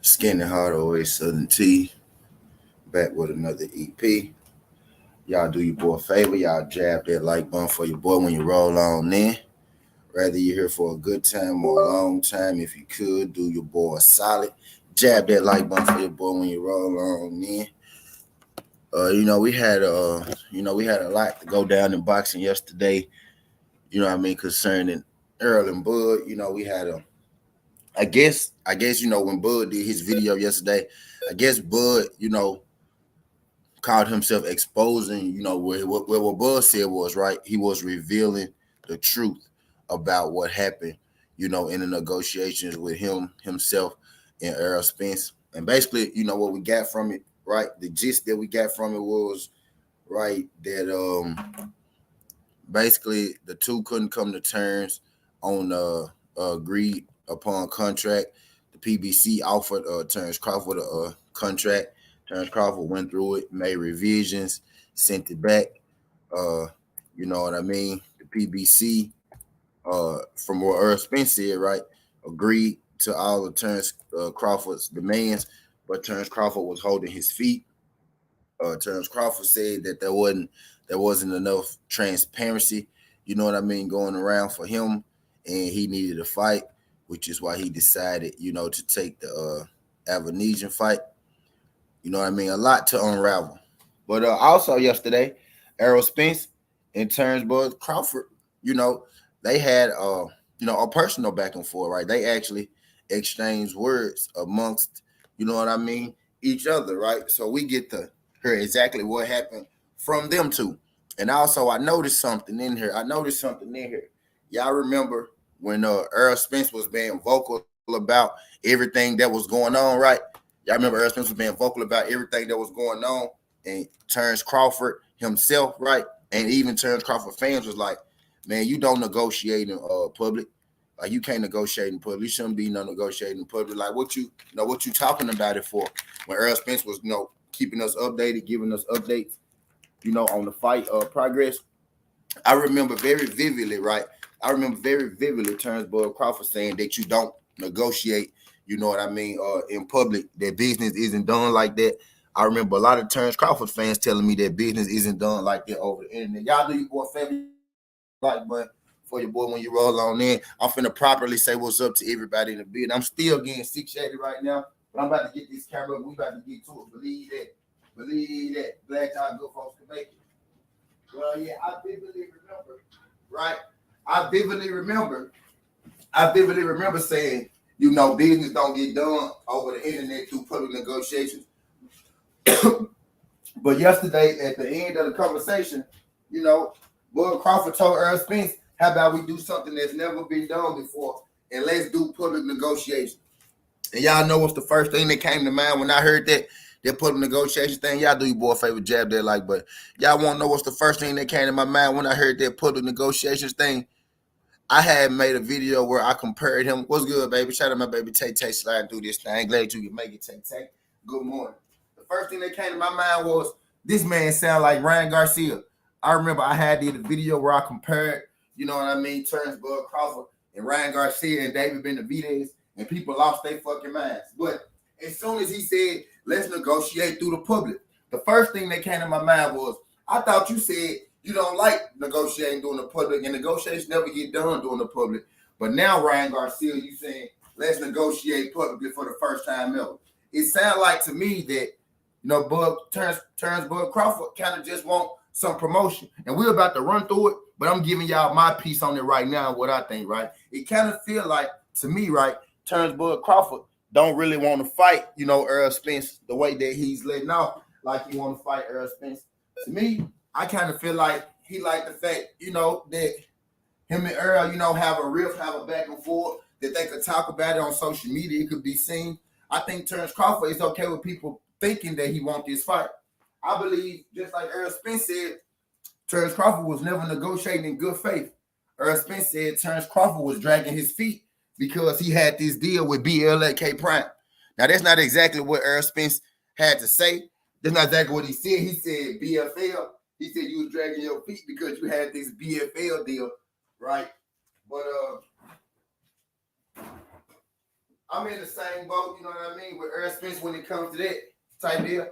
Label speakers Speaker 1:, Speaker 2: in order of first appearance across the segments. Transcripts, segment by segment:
Speaker 1: Skinny Hard Always Southern T, back with another EP. Y'all do your boy a favor. Y'all jab that like button for your boy when you roll on in. Whether you're here for a good time or a long time, if you could, do your boy a solid. Jab that like button for your boy when you roll on in. We had a lot to go down in boxing yesterday. Concerning Errol and Bud. We had a when Bud did his video yesterday, I guess Bud, called himself exposing, what Bud said was right. He was revealing the truth about what happened, in the negotiations with himself, and Errol Spence. And basically, what we got from it, right? The gist that we got from it was, right, that basically the two couldn't come to terms on agreed upon contract. The PBC offered Terrence Crawford a contract. Terrence Crawford went through it, made revisions, sent it back. You know what I mean? The PBC, from what Errol Spence said, right, agreed to all of Terrence Crawford's demands, but Terrence Crawford was holding his feet. Terrence Crawford said that there wasn't enough transparency, going around for him, and he needed a fight, which is why he decided, to take the Avanesian fight. A lot to unravel. But also yesterday, Errol Spence and Terrence Bud Crawford, they had a personal back and forth, right? They actually exchanged words amongst, each other, right? So we get to hear exactly what happened from them two. And also I noticed something in here. Y'all remember when Errol Spence was being vocal about everything that was going on, right? Y'all remember Errol Spence was being vocal about everything that was going on, and Terrence Crawford himself, right? And even Terrence Crawford fans was like, man, you don't negotiate in public. Like, you can't negotiate in public. You shouldn't be negotiating in public. Like, what you talking about it for? When Errol Spence was, keeping us updated, giving us updates, on the fight progress. I remember very vividly, right? Terrence Bud Crawford saying that you don't negotiate, in public, that business isn't done like that. I remember a lot of Terrence Crawford fans telling me that business isn't done like that over the internet. Y'all do your boy family like button for your boy when you roll on in. I'm finna properly say what's up to everybody in the building. I'm still getting 680 right now, but I'm about to get this camera up. We about to get to it. Believe that. Glad y'all good folks can make it. Well, yeah, I vividly remember, right? I vividly remember saying, business don't get done over the internet through public negotiations. But yesterday, at the end of the conversation, Bud Crawford told Errol Spence, how about we do something that's never been done before, and let's do public negotiations. And y'all know what's the first thing that came to mind when I heard that public negotiation thing? Y'all do your boy a favor, jab that like, but y'all want to know what's the first thing that came to my mind when I heard that public negotiations thing? I had made a video where I compared him. What's good, baby? Shout out my baby Tay Tay sliding through this thing. Glad you can make it, Tay Tay. Good morning. The first thing that came to my mind was, this man sound like Ryan Garcia. I remember I had did a video where I compared, Terrence Bud Crawford and Ryan Garcia and David Benavidez, and people lost their fucking minds. But as soon as he said, let's negotiate through the public, the first thing that came to my mind was, I thought you said you don't like negotiating during the public, and negotiations never get done during the public. But now, Ryan Garcia, you saying, let's negotiate publicly for the first time ever. It sounds like to me that, Terrence Bud Crawford kind of just want some promotion. And we're about to run through it, but I'm giving y'all my piece on it right now, what I think, right? It kind of feel like, to me, right, Terrence Bud Crawford don't really want to fight, Errol Spence the way that he's letting off, like he want to fight Errol Spence. To me, I kind of feel like he like the fact, that him and Errol, have a riff, have a back and forth, that they could talk about it on social media. It could be seen. I think Terrence Crawford is okay with people thinking that he wants this fight. I believe, just like Errol Spence said, Terrence Crawford was never negotiating in good faith. Errol Spence said Terrence Crawford was dragging his feet because he had this deal with BLK Prime. Now, that's not exactly what Errol Spence had to say. That's not exactly what he said. He said BFL. He said you was dragging your feet because you had this BFL deal, right? But I'm in the same boat, you know what I mean, with Errol Spence when it comes to that type deal.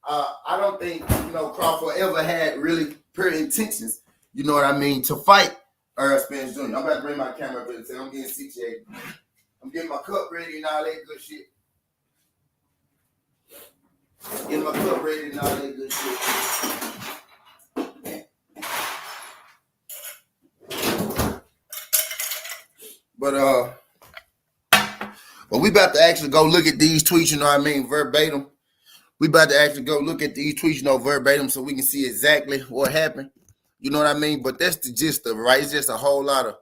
Speaker 1: I don't think, Crawford ever had really pure intentions, you know what I mean, to fight Errol Spence Jr. I'm about to bring my camera up and say I'm getting situated. I'm getting my cup ready and all that good shit. Getting my cup ready and all that good shit. But we about to actually go look at these tweets, you know what I mean, verbatim. We about to actually go look at these tweets, verbatim, so we can see exactly what happened. You know what I mean? But that's the gist of it, right? It's just a whole lot of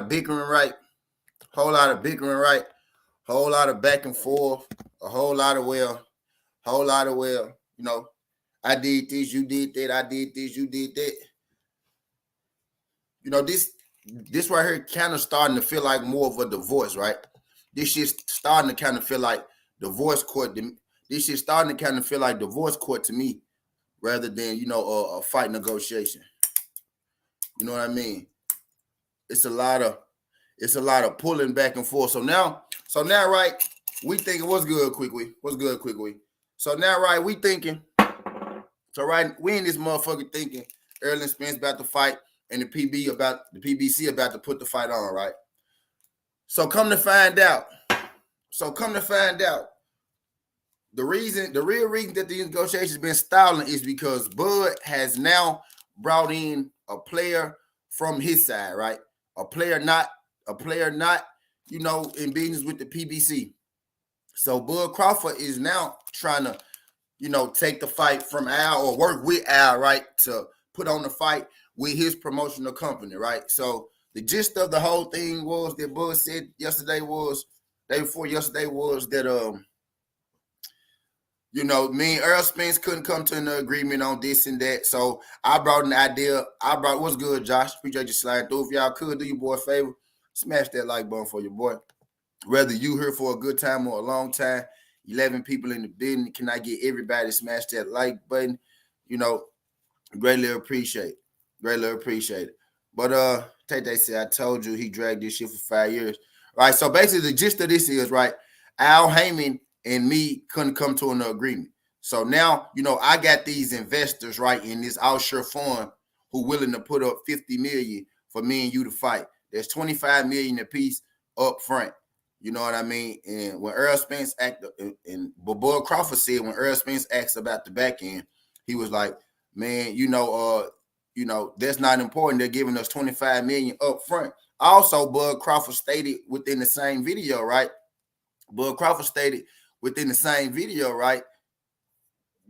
Speaker 1: bickering, right? Whole lot of bickering, right? Whole lot of back and forth. A whole lot of I did this, you did that. I did this, you did that. This right here kind of starting to feel like more of a divorce, right? This shit's starting to kind of feel like divorce court. This shit's starting to kind of feel like divorce court to me, rather than a fight negotiation. You know what I mean? It's a lot of pulling back and forth. So now, right? We thinking what's good, quickly. So now, right? We thinking. So right, we in this motherfucker thinking Errol Spence about to fight and the PBC about to put the fight on, right? So come to find out. The real reason that the negotiations been stalling is because Bud has now brought in a player from his side, right? A player not, in business with the PBC. So Bud Crawford is now trying to, take the fight from Al or work with Al, right, to put on the fight with his promotional company, right? So the gist of the whole thing was that Bud said day before yesterday was that me and Errol Spence couldn't come to an agreement on this and that. So I brought an idea. What's good, Josh? Appreciate you sliding through. If y'all could do your boy a favor, smash that like button for your boy. Whether you here for a good time or a long time, 11 people in the building. Can I get everybody to smash that like button? Greatly appreciate it. But Tay said, I told you he dragged this shit for 5 years. All right, so basically the gist of this is, right, Al Heyman and me couldn't come to an agreement. So now, I got these investors, right, in this offshore fund who willing to put up $50 million for me and you to fight. There's $25 million a piece up front. You know what I mean? And when Errol Spence and Bud Crawford said when Errol Spence asked about the back end, he was like, man, that's not important. They're giving us $25 million up front. Also, Bud Crawford stated within the same video, right?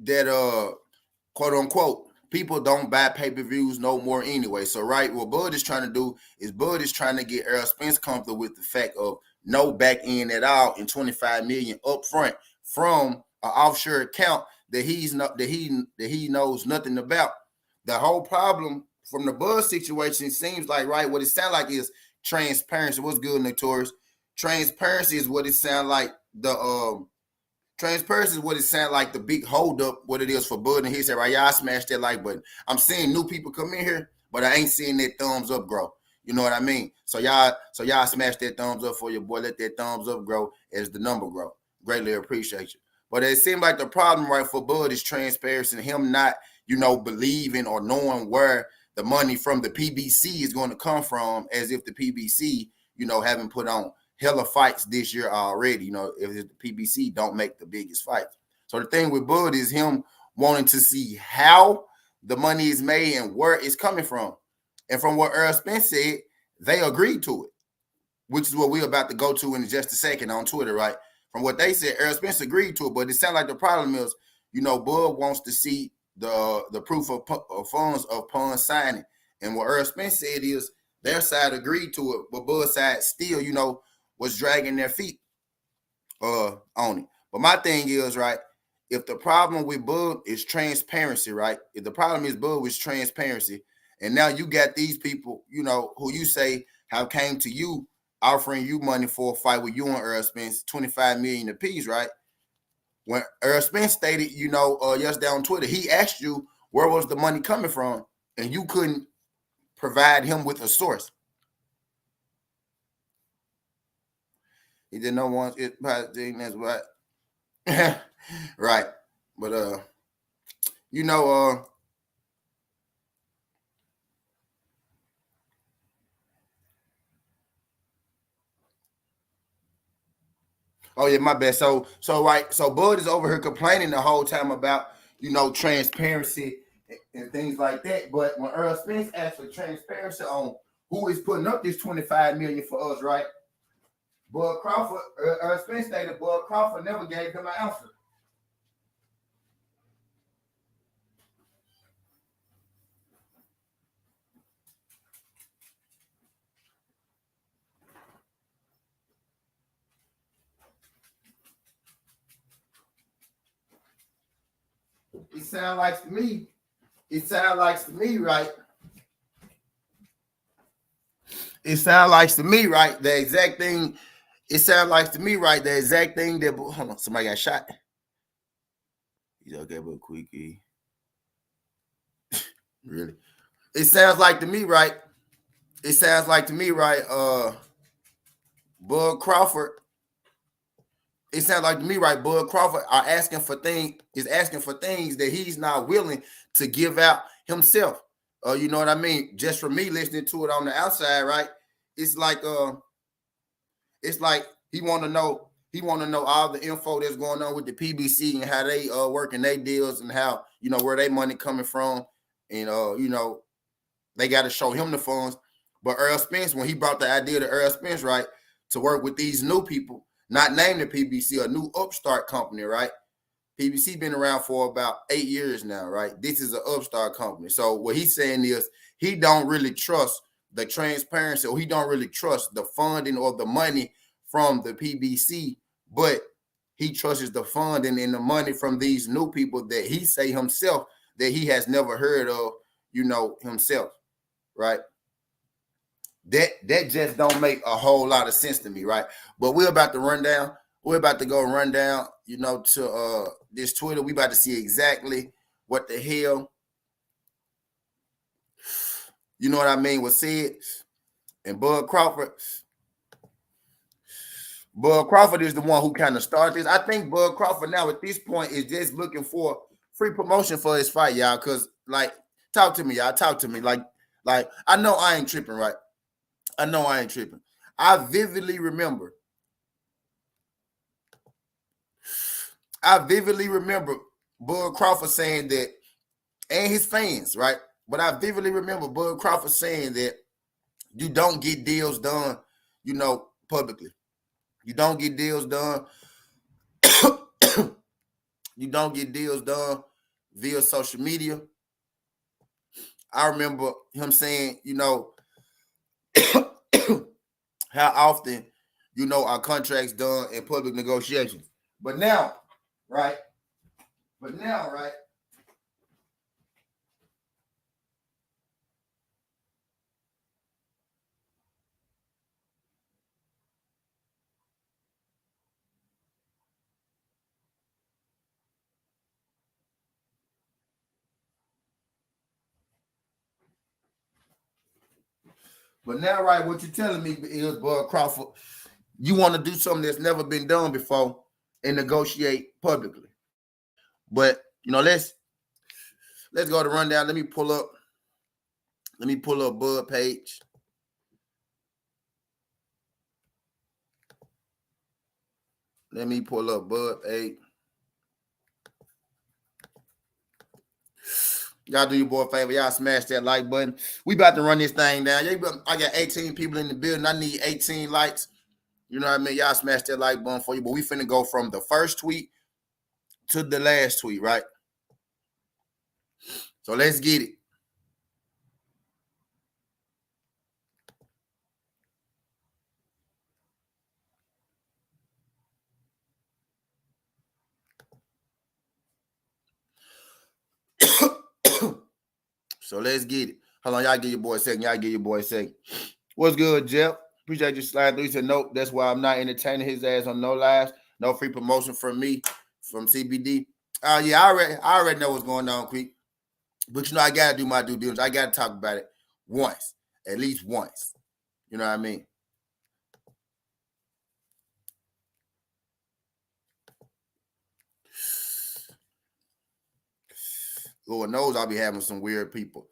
Speaker 1: That quote unquote, people don't buy pay-per-views no more anyway. So, right, what Bud is trying to do is Bud is trying to get Errol Spence comfortable with the fact of no back end at all and $25 million up front from an offshore account that he knows nothing about. The whole problem from the Bud situation seems like, right, what it sounds like is transparency. What's good, Notorious? Transparency is what it sounds like. Transparency is what it sounds like, the big holdup, what it is for Bud and his head, right? Y'all smash that like button. I'm seeing new people come in here, but I ain't seeing that thumbs up grow. You know what I mean? So y'all smash that thumbs up for your boy. Let that thumbs up grow as the number grow. Greatly appreciate you. But it seems like the problem, right, for Bud is transparency and him not, believing or knowing where the money from the PBC is going to come from, as if the PBC, haven't put on hella fights this year already, if the PBC don't make the biggest fights. So the thing with Bud is him wanting to see how the money is made and where it's coming from. And from what Errol Spence said, they agreed to it, which is what we're about to go to in just a second on Twitter, right? From what they said, Errol Spence agreed to it, but it sounds like the problem is, Bud wants to see the proof of funds upon signing. And what Errol Spence said is their side agreed to it, but Bud's side still, was dragging their feet on it. But my thing is, right, if the problem with Bud is transparency, right? If the problem is Bud was transparency, and now you got these people, who you say have came to you offering you money for a fight with you and Errol Spence, $25 million apiece, right? When Errol Spence stated, yesterday on Twitter, he asked you where was the money coming from, and you couldn't provide him with a source. He didn't know once it that's what. Right. But oh yeah, my bad. So right, so Bud is over here complaining the whole time about transparency and things like that. But when Errol Spence asked for transparency on who is putting up this $25 million for us, right? Bud Crawford, Errol Spence stated Bud Crawford never gave him an answer. It sounds like to me, right? It sounds like to me, right? The exact thing. It sounds like to me, right? The exact thing that hold on, somebody got shot. He's okay, but quickie. Really? It sounds like to me, right? It sounds like to me, right? Bud Crawford. It sounds like to me, right? Bud Crawford is asking for things that he's not willing to give out himself. You know what I mean? Just for me listening to it on the outside, right? It's like he want to know all the info that's going on with the PBC and how they working their deals and how where they money coming from, and they got to show him the funds. But Errol Spence, when he brought the idea to Errol Spence, right, to work with these new people, not named the PBC, a new upstart company, right? PBC been around for about 8 years now, right? This is an upstart company. So what he's saying is he don't really trust the transparency, or he don't really trust the funding or the money from the PBC, but he trusts the funding and the money from these new people that he say himself that he has never heard of, himself, right? That just don't make a whole lot of sense to me, right? But we're about to run down. We're about to go run down, to this Twitter. We about to see exactly what the hell, what I mean, was said. And Bud Crawford is the one who kind of started this. I think Bud Crawford now at this point is just looking for free promotion for his fight, y'all. Cause talk to me, y'all. Talk to me. Like I know I ain't tripping, right? I know I ain't tripping. I vividly remember Bud Crawford saying that, and his fans, right? But I vividly remember Bud Crawford saying that you don't get deals done, publicly. You don't get deals done. You don't get deals done via social media. I remember him saying, how often, our contracts done in public negotiations. But now, right? But now, right, what you're telling me is, Bud Crawford, you want to do something that's never been done before and negotiate publicly. But let's go to rundown. Let me pull up Bud page. Let me pull up Bud page. Y'all do your boy a favor. Y'all smash that like button. We about to run this thing down. I got 18 people in the building. I need 18 likes. You know what I mean? Y'all smash that like button for you. But we finna go from the first tweet to the last tweet, right? So let's get it. So let's get it. Hold on, y'all give your boy a second. Y'all give your boy a second. What's good, Jeff? Appreciate you sliding through. He said, nope, that's why I'm not entertaining his ass on no lives. No free promotion from me, from CBD. Yeah, I already know what's going on, Quick. But, you know, I got to do my due diligence. I got to talk about it once, at least once. You know what I mean? Lord knows I'll be having some weird people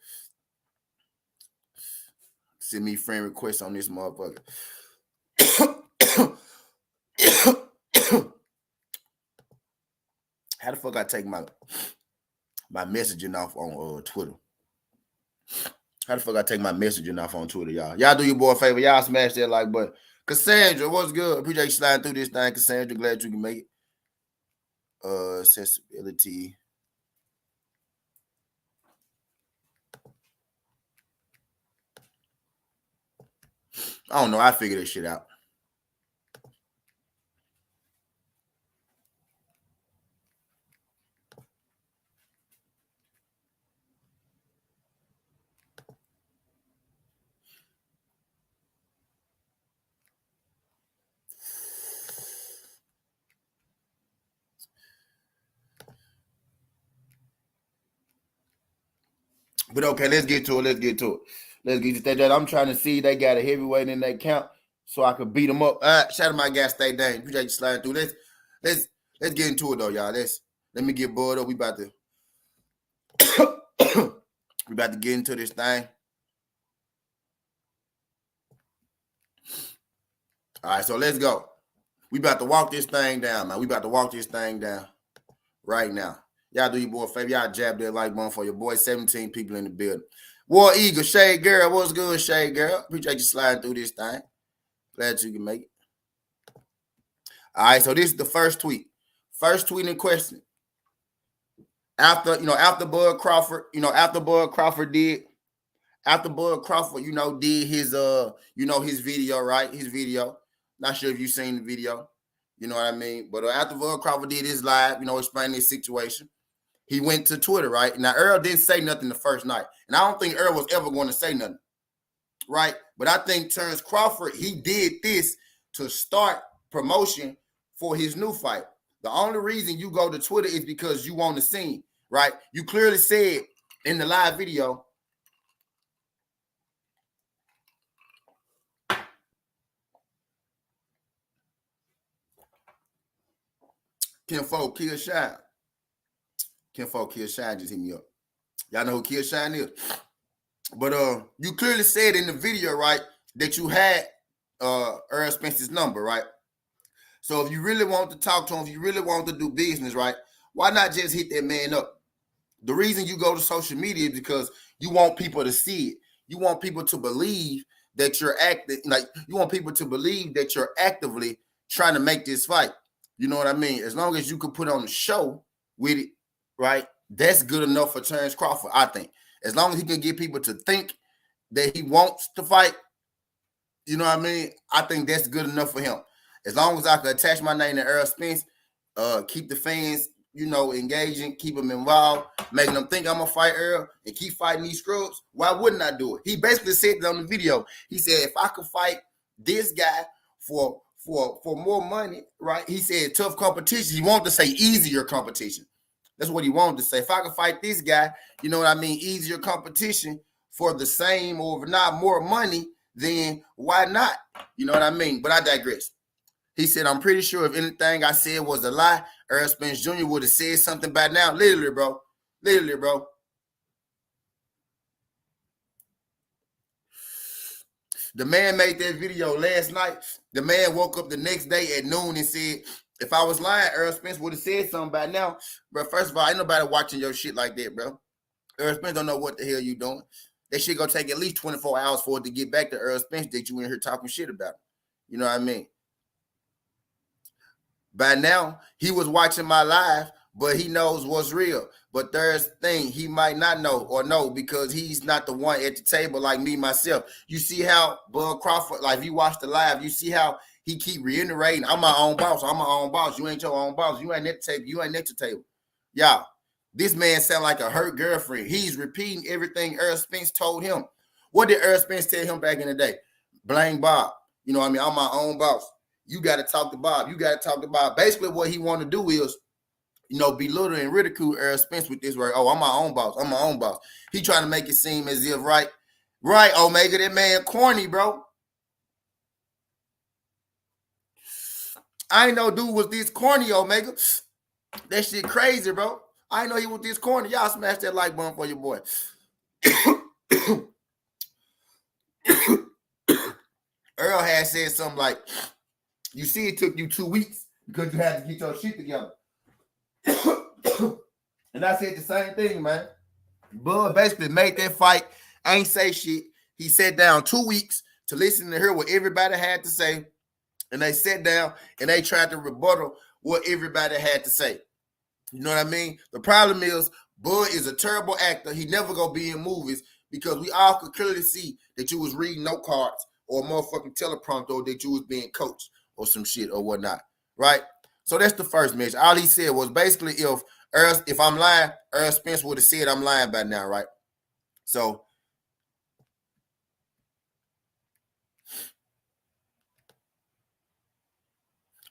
Speaker 1: send me friend requests on this motherfucker. How the fuck I take my messaging off on Twitter? How the fuck I take my messaging off on Twitter, y'all? Y'all do your boy a favor. Y'all smash that like button. Cassandra, what's good? Appreciate you sliding through this thing, Cassandra. Glad you can make it. Accessibility. I don't know. I figured this shit out. But okay, let's get to it. Let's get to that. I'm trying to see they got a heavyweight in their count so I could beat them up. Shout out my guy, Stay Dang. Appreciate you sliding through. Let's get into it though, y'all. Let me get Bud up. We about to get into this thing. All right, so let's go. We about to walk this thing down, man. We about to walk this thing down right now. Y'all do your boy a favor. Y'all jab that like button for your boy. 17 people in the building. War Eagle, Shade Girl. What's good, Shade Girl? Appreciate you sliding through this thing. Glad you can make it. All right, so this is the first tweet. First tweet in question. After Bud Crawford did his his video, right? His video. Not sure if you've seen the video. You know what I mean? But after Bud Crawford did his live, explaining his situation, he went to Twitter, right? Now, Errol didn't say nothing the first night. And I don't think Errol was ever going to say nothing, right? But I think Terrence Crawford, he did this to start promotion for his new fight. The only reason you go to Twitter is because you want to see, right? You clearly said in the live video, Kinfolk Kill Shine. Kinfolk Kill Shine just hit me up. Y'all know who Kill Shine is. But you clearly said in the video, right, that you had Errol Spence's number, right? So if you really want to talk to him, if you really want to do business, right, why not just hit that man up? The reason you go to social media is because you want people to see it. You want people to believe that you're you want people to believe that you're actively trying to make this fight. You know what I mean? As long as you can put on a show with it, right, that's good enough for Terrence Crawford, I think. As long as he can get people to think that he wants to fight, you know what I mean? I think that's good enough for him. As long as I can attach my name to Errol Spence, keep the fans, engaging, keep them involved, making them think I'm gonna fight Errol and keep fighting these scrubs, why wouldn't I do it? He basically said it on the video. He said, if I could fight this guy for more money, right? He said tough competition. He wanted to say easier competition. That's what he wanted to say. If I could fight this guy, you know what I mean, easier competition for the same or not more money, then why not? You know what I mean? But I digress. He said, I'm pretty sure if anything I said was a lie, Errol Spence Jr. would have said something by now. Literally, bro. Literally, bro. The man made that video last night. The man woke up the next day at noon and said, if I was lying, Errol Spence would have said something by now. Bro, first of all, ain't nobody watching your shit like that, bro. Errol Spence don't know what the hell you doing. That shit gonna take at least 24 hours for it to get back to Errol Spence that you in here talking shit about. You know what I mean? By now, he was watching my live, but he knows what's real. But there's thing he might not know or know because he's not the one at the table like me, myself. You see how Bud Crawford, like if you watch the live, you see how he keep reiterating, I'm my own boss, I'm my own boss. You ain't your own boss. You ain't at the table. You ain't at the table. Y'all, this man sound like a hurt girlfriend. He's repeating everything Errol Spence told him. What did Errol Spence tell him back in the day? Blame Bob. You know what I mean? I'm my own boss. You got to talk to Bob. You got to talk to Bob. Basically, what he want to do is, belittle and ridicule Errol Spence with this word. Oh, I'm my own boss. I'm my own boss. He trying to make it seem as if, right, Omega, that man corny, bro. I ain't know dude was this corny, Omega. That shit crazy, bro. I ain't know he was this corny. Y'all smash that like button for your boy. Earl had said something like, you see, it took you 2 weeks because you had to get your shit together. And I said the same thing, man. Bud basically made that fight, ain't say shit. He sat down 2 weeks to listen to hear what everybody had to say. And they sat down and they tried to rebuttal what everybody had to say. You know what I mean? The problem is Bud is a terrible actor. He never gonna be in movies because we all could clearly see that you was reading note cards or a motherfucking teleprompter or that you was being coached or some shit or whatnot, right? So that's the first message. All he said was basically if I'm lying, Errol Spence would have said I'm lying by now, right? So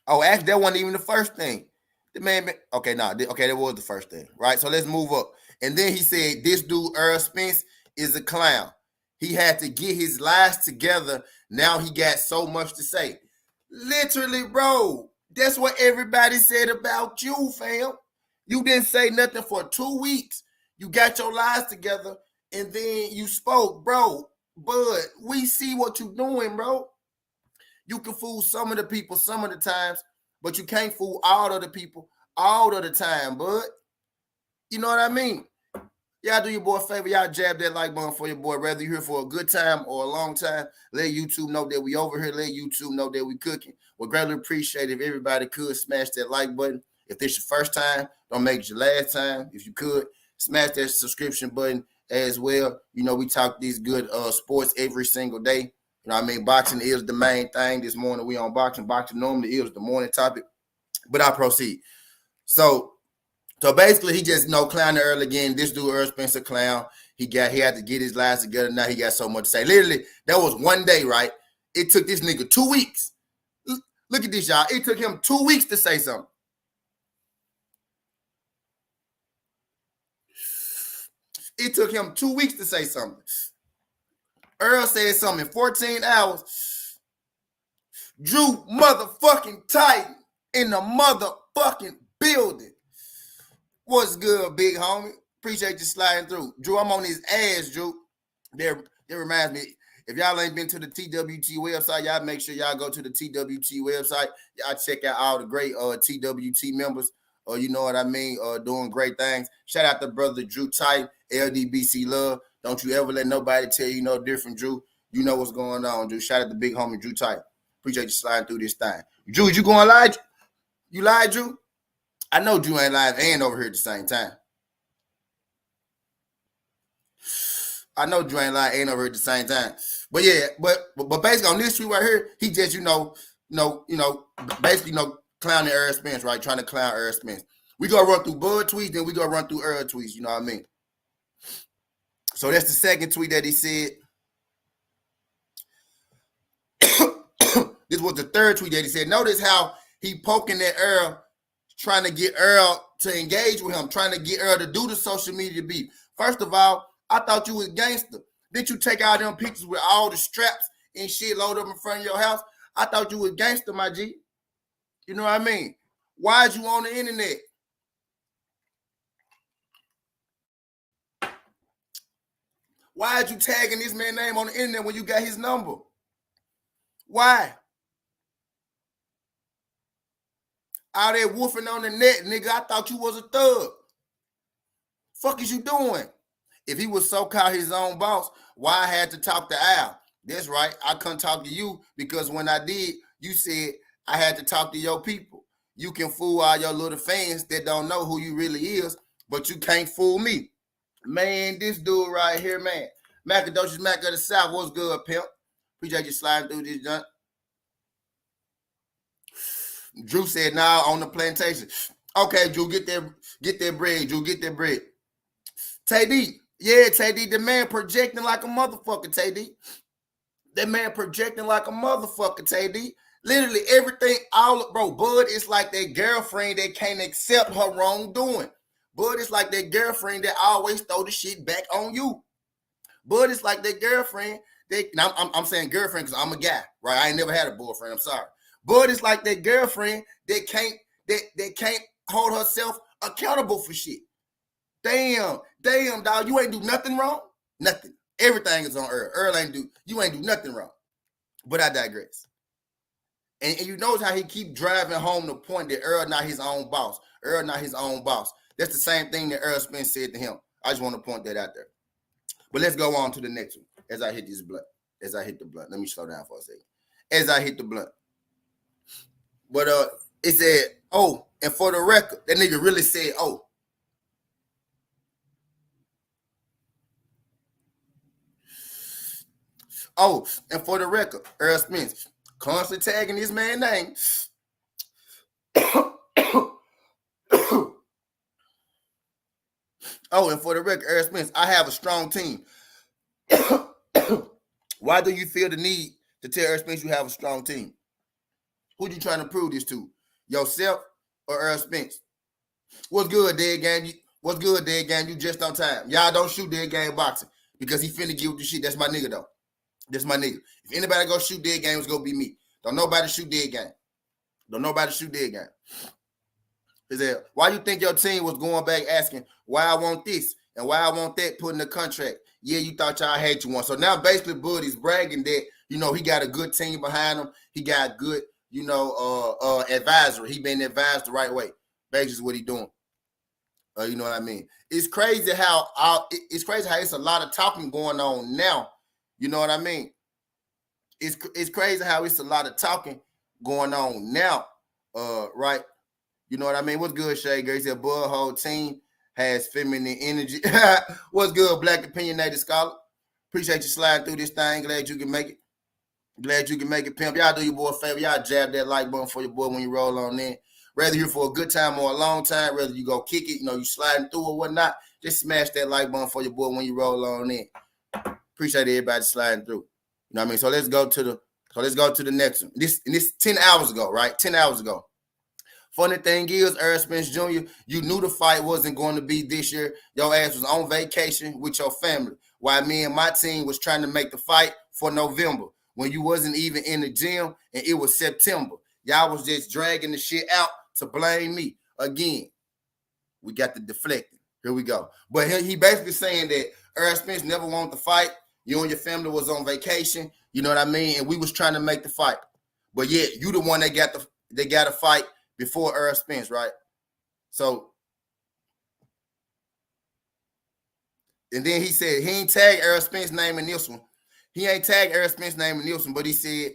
Speaker 1: actually, that wasn't even the first thing. The man, okay, that was the first thing, right? So let's move up. And then he said, this dude, Errol Spence, is a clown. He had to get his lies together. Now he got so much to say. Literally, bro, that's what everybody said about you, fam. You didn't say nothing for 2 weeks. You got your lies together, and then you spoke, bro. Bud, we see what you doing, bro. You can fool some of the people some of the times, but you can't fool all of the people all of the time, bud. You know what I mean? Y'all do your boy a favor. Y'all jab that like button for your boy. Whether you're here for a good time or a long time, let YouTube know that we over here. Let YouTube know that we cooking. We'd greatly appreciate if everybody could smash that like button. If this your first time, don't make it your last time. If you could, smash that subscription button as well. You know, we talk these good sports every single day. You know what I mean? Boxing is the main thing. This morning we on boxing. Boxing normally is the morning topic. But I proceed. So basically he just clown Earl again. This dude Errol Spence a clown. He had to get his lies together. Now he got so much to say. Literally, that was one day, right? It took this nigga 2 weeks. Look at this, y'all. It took him 2 weeks to say something. It took him 2 weeks to say something. Earl said something in 14 hours. Drew motherfucking Titan in the motherfucking building. What's good, big homie? Appreciate you sliding through. Drew, I'm on his ass, Drew. That reminds me, if y'all ain't been to the TWT website, y'all make sure y'all go to the TWT website. Y'all check out all the great TWT members. You know what I mean? Doing great things. Shout out to brother Drew Tight, LDBC Love. Don't you ever let nobody tell you no different, Drew. You know what's going on, Drew. Shout out to big homie Drew Tight. Appreciate you sliding through this thing. Drew, you going live? You live, Drew? I know Drew ain't live and over here at the same time. I know Drew ain't live and over here at the same time. But yeah, but basically on this tweet right here, he just basically clowning Errol Spence, right? Trying to clown Errol Spence. We gonna run through Bud tweets, then we gonna run through Errol tweets. You know what I mean? So that's the second tweet that he said. This was the third tweet that he said. Notice how he poking at Errol, trying to get Errol to engage with him, trying to get Errol to do the social media beat. First of all, I thought you was gangster. Did you take out them pictures with all the straps and shit loaded up in front of your house? I thought you was gangster, my G. You know what I mean? Why is you on the internet? Why is you tagging this man's name on the internet when you got his number? Why? Out there woofing on the net, nigga. I thought you was a thug. Fuck is you doing? If he was so-called his own boss, why I had to talk to Al? That's right. I couldn't talk to you because when I did, you said I had to talk to your people. You can fool all your little fans that don't know who you really is, but you can't fool me. Man, this dude right here, man. Macadocious Mac of the South. What's good, pimp? Appreciate you sliding through this junk. Drew said, nah, on the plantation. Okay, Drew, get that bread, Drew, get that bread. Tay D. Yeah, Tay D, the man projecting like a motherfucker, Tay D. That man projecting like a motherfucker, Tay D. Literally everything, bro, Bud is like that girlfriend that can't accept her wrongdoing. Bud is like that girlfriend that always throw the shit back on you. Bud is like that girlfriend that, I'm saying girlfriend because I'm a guy, right? I ain't never had a boyfriend, I'm sorry. Bud is like that girlfriend that can't hold herself accountable for shit. Damn, dog, you ain't do nothing wrong. Nothing. Everything is on Earl. You ain't do nothing wrong. But I digress. And you notice how he keep driving home the point that Earl not his own boss. Earl not his own boss. That's the same thing that Earl Spence said to him. I just want to point that out there. But let's go on to the next one. As I hit this blunt. As I hit the blunt. Let me slow down for a second. As I hit the blunt. But it said, oh, and for the record, that nigga really said, oh. Oh, and for the record, Earl Spence constantly tagging this man's name. Oh, and for the record, Earl Spence, I have a strong team. Why do you feel the need to tell Earl Spence you have a strong team? Who you trying to prove this to? Yourself or Earl Spence? What's good, Dead Game? What's good, Dead Game? You just on time. Y'all don't shoot Dead Game boxing because he finna give the shit. That's my nigga, though. That's my nigga. If anybody go shoot Dead Game, it's gonna be me. Don't nobody shoot Dead Game. Don't nobody shoot Dead Game. Is that why you think your team was going back asking why I want this and why I want that put in the contract? Yeah, you thought y'all had you one. So now basically Bud is bragging that, you know, he got a good team behind him. He got good, you know, advisory. He been advised the right way. Basically is what he doing. You know what I mean? It's crazy how it's a lot of talking going on now. You know what I mean? It's crazy how it's a lot of talking going on now, right? You know what I mean? What's good, Shay? He said, Bud, whole team has feminine energy. What's good, Black Opinionated Scholar? Appreciate you sliding through this thing. Glad you can make it. Glad you can make it, pimp. Y'all do your boy a favor. Y'all jab that like button for your boy when you roll on in. Whether you're for a good time or a long time, whether you go kick it, you know, you sliding through or whatnot, just smash that like button for your boy when you roll on in. Appreciate everybody sliding through. You know what I mean? So let's go to the next one. This 10 hours ago, right? 10 hours ago. Funny thing is, Errol Spence Jr., you knew the fight wasn't going to be this year. Your ass was on vacation with your family, while me and my team was trying to make the fight for November when you wasn't even in the gym and it was September. Y'all was just dragging the shit out to blame me. Again, we got the deflecting. Here we go. But he basically saying that Errol Spence never wanted to fight. You and your family was on vacation. You know what I mean? And we was trying to make the fight. But yeah, you the one that got a fight before Errol Spence, right? So, and then he said he ain't tagged Errol Spence's name in this one. He ain't tagged Errol Spence's name in this one, but he said,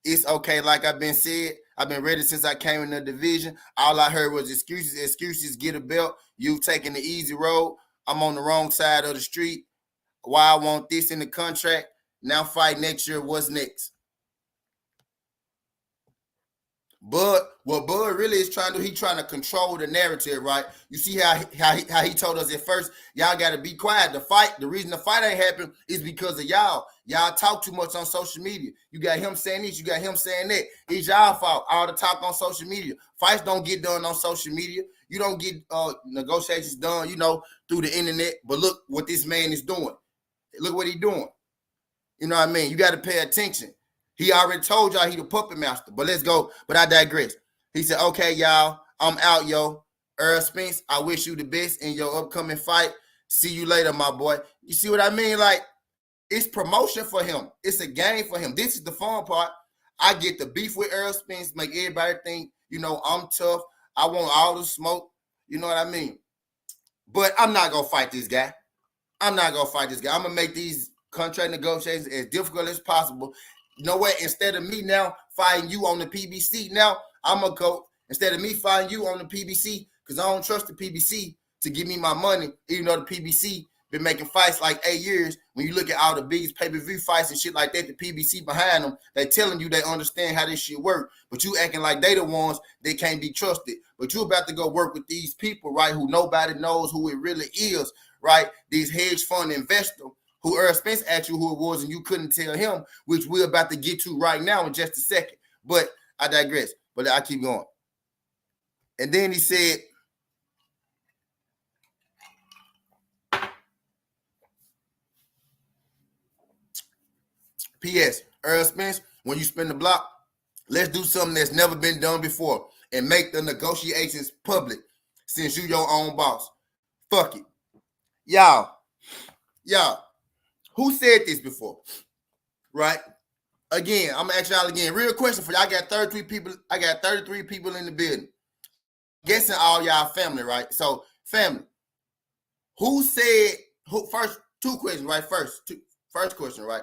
Speaker 1: it's okay, like I've been said. I've been ready since I came in the division. All I heard was excuses, get a belt. You taking the easy road. I'm on the wrong side of the street. Why I want this in the contract. Now fight next year. What's next? But what Bud really is trying to do, he trying to control the narrative, right? You see how he told us at first, y'all got to be quiet. The reason the fight ain't happened is because of y'all. Y'all talk too much on social media. You got him saying this, you got him saying that. It's y'all fault. All the talk on social media. Fights don't get done on social media. You don't get negotiations done, you know, through the internet. But look what this man is doing. Look what he's doing. You know what I mean? You got to pay attention. He already told y'all he the puppet master, but let's go. But I digress. He said, okay, y'all, I'm out, yo. Errol Spence, I wish you the best in your upcoming fight. See you later, my boy. You see what I mean? Like, it's promotion for him. It's a game for him. This is the fun part. I get the beef with Errol Spence, make everybody think, you know, I'm tough. I want all the smoke. You know what I mean? But I'm not going to fight this guy. I'm not gonna fight this guy. I'm gonna make these contract negotiations as difficult as possible. You know what? Instead of me now fighting you on the PBC, now I'm gonna go, instead of me fighting you on the PBC, because I don't trust the PBC to give me my money, even though the PBC been making fights like 8 years. When you look at all the biggest pay-per-view fights and shit like that, the PBC behind them, they telling you they understand how this shit work, but you acting like they the ones they can't be trusted. But you about to go work with these people, right, who nobody knows who it really is, right? These hedge fund investors who Errol Spence asked you who it was and you couldn't tell him, which we're about to get to right now in just a second. But I digress. But I keep going. And then he said, P.S. Errol Spence, when you spin the block, let's do something that's never been done before and make the negotiations public since you your own boss. Fuck it. Y'all, who said this before? Right? Again, I'm gonna ask y'all again. Real question for y'all. I got 33 people in the building. Guessing all y'all family, right? So, family. Who said first two questions, right? First question, right?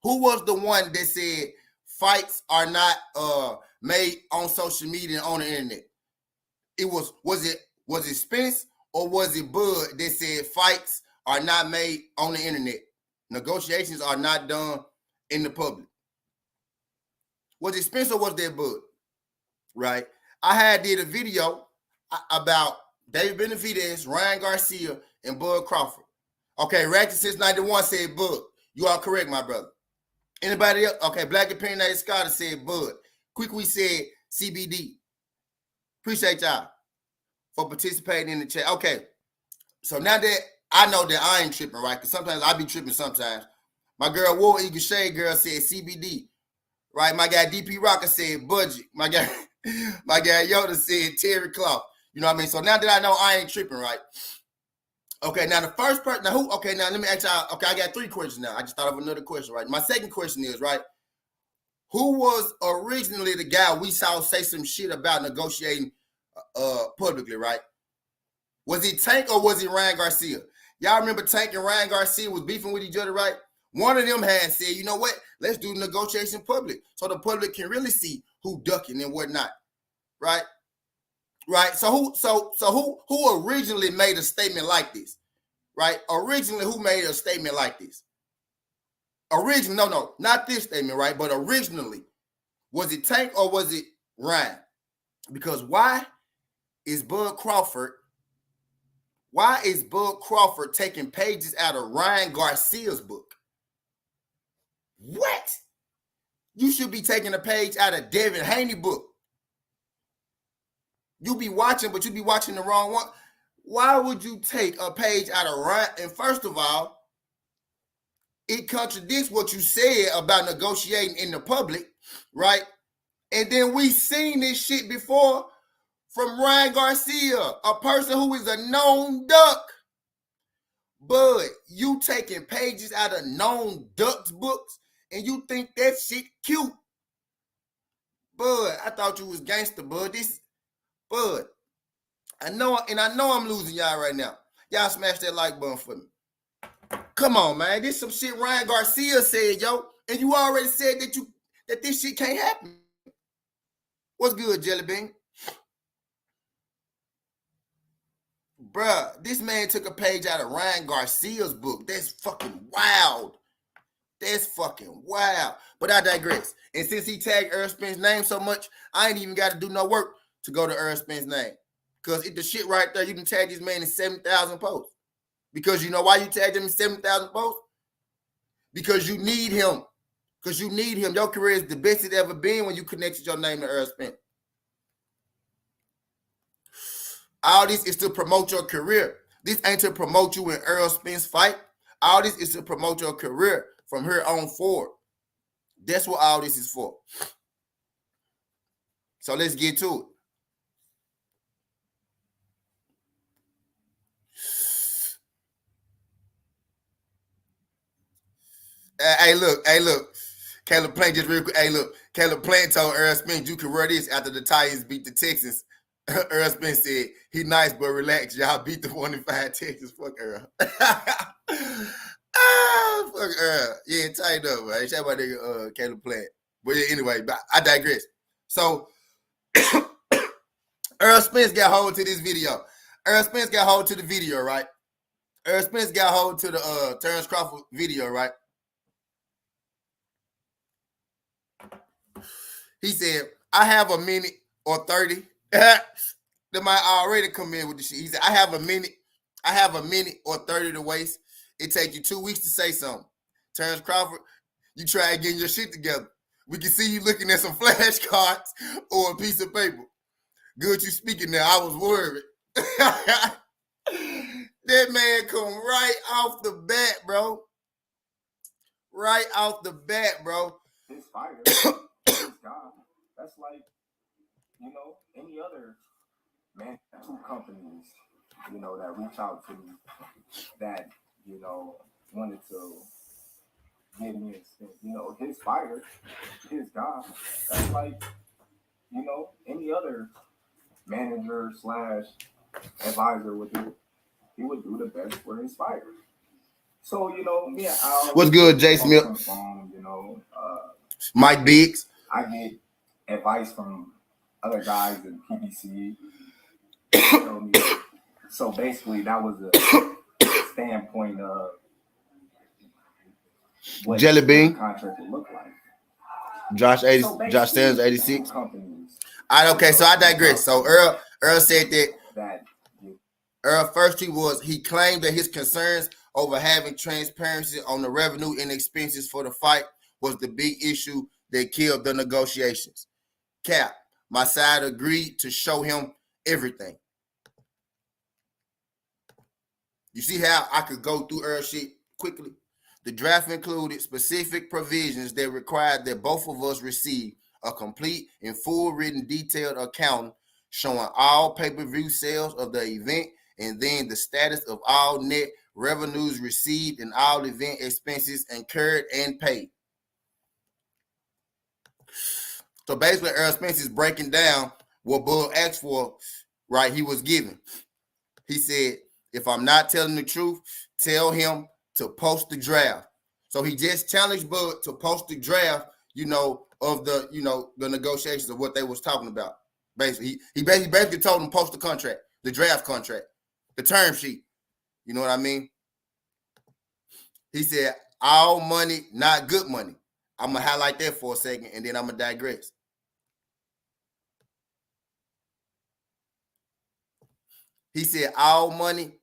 Speaker 1: Who was the one that said fights are not made on social media and on the internet? Was it Spence or was it Bud that said fights are not made on the internet? Negotiations are not done in the public. Was it Spence or was that Bud? Right? I did a video about David Benavidez, Ryan Garcia, and Bud Crawford. Okay, Ratchet since 91 said Bud. You are correct, my brother. Anybody else? Okay, Black Opinionated Scholar said Bud. Quick, said CBD. Appreciate y'all for participating in the chat. Okay, so now that I know that I ain't tripping, right? Because sometimes I be tripping sometimes. My girl War Eagle Shade Girl said CBD. Right? My guy DP Rocker said budget. My guy Yoda said Terry Clough. You know what I mean? So now that I know I ain't tripping, right? Okay, now the first person, now who? Okay, now let me ask y'all. Okay, I got 3 questions now. I just thought of another question, right? My second question is, right, who was originally the guy we saw say some shit about negotiating publicly, right? Was it Tank or was it Ryan Garcia? Y'all remember Tank and Ryan Garcia was beefing with each other, right? One of them had said, you know what? Let's do negotiation public so the public can really see who ducking and whatnot, right? Right. So who originally made a statement like this? Right? Originally, who made a statement like this? No, not this statement, right? But originally, was it Tank or was it Ryan? Because why is Bud Crawford taking pages out of Ryan Garcia's book? What? You should be taking a page out of Devin Haney's book. You be watching, but you be watching the wrong one. Why would you take a page out of Ryan? And first of all, it contradicts what you said about negotiating in the public, right? And then we seen this shit before from Ryan Garcia, a person who is a known duck. Bud, you taking pages out of known ducks books and you think that shit cute. Bud, I thought you was gangster, Bud. Bud, I know I'm losing y'all right now. Y'all smash that like button for me. Come on, man. This some shit Ryan Garcia said, yo. And you already said that this shit can't happen. What's good, Jelly Bean? Bruh, this man took a page out of Ryan Garcia's book. That's fucking wild. But I digress. And since he tagged Errol Spence's name so much, I ain't even got to do no work to go to Errol Spence's name. Because the shit right there, you can tag this man in 7,000 posts. Because you know why you tagged him in 7,000 posts? Because you need him. Your career is the best it's ever been when you connected your name to Errol Spence. All this is to promote your career. This ain't to promote you in Errol Spence fight. All this is to promote your career from here on forward. That's what all this is for. So let's get to it. Hey, look. Caleb Plant just real quick. Hey, look. Caleb Plant told Errol Spence you can run this after the Titans beat the Texans. Errol Spence said, he nice, but relax. Y'all beat the 1-5 Texans. Fuck Errol. tighten up, man. Shout out my nigga Caleb Plant. But yeah, anyway, but I digress. So Errol Spence got hold to this video. Errol Spence got hold to the video, right? Errol Spence got hold to the Terrence Crawford video, right? He said, I have a minute or 30. They might already come in with the shit. He said, I have a minute or 30 to waste. It take you 2 weeks to say something. Terrence Crawford, you try getting your shit together. We can see you looking at some flashcards or a piece of paper. Good you speaking now. I was worried. That man come right off the bat, bro. Right off the bat, bro.
Speaker 2: His fighter, his guy. That's like, any other man, 2 companies, that reach out to me that, wanted to give me a stint. His fighter, his guy. That's like, any other manager / advisor would do. He would do the best for his fighter. So, me and Al.
Speaker 1: What's good, Jay Smith? Mike Biggs.
Speaker 2: I get advice from other guys in PBC. So basically, that was a standpoint of what
Speaker 1: Jelly Bean
Speaker 2: contract would look like.
Speaker 1: Josh Sanders 86. Okay, so I digress. So Earl said that Earl first he claimed that his concerns over having transparency on the revenue and expenses for the fight was the big issue that killed the negotiations. Cap, my side agreed to show him everything. You see how I could go through Earl shit quickly? The draft included specific provisions that required that both of us receive a complete and full written detailed account showing all pay-per-view sales of the event and then the status of all net revenues received and all event expenses incurred and paid. So basically, Errol Spence is breaking down what Bud asked for, right? He was given. He said, if I'm not telling the truth, tell him to post the draft. So he just challenged Bud to post the draft, of the, the negotiations of what they was talking about. Basically, he basically told him post the contract, the draft contract, the term sheet. You know what I mean? He said, all money, not good money. I'm going to highlight that for a second, and then I'm going to digress. He said, all money,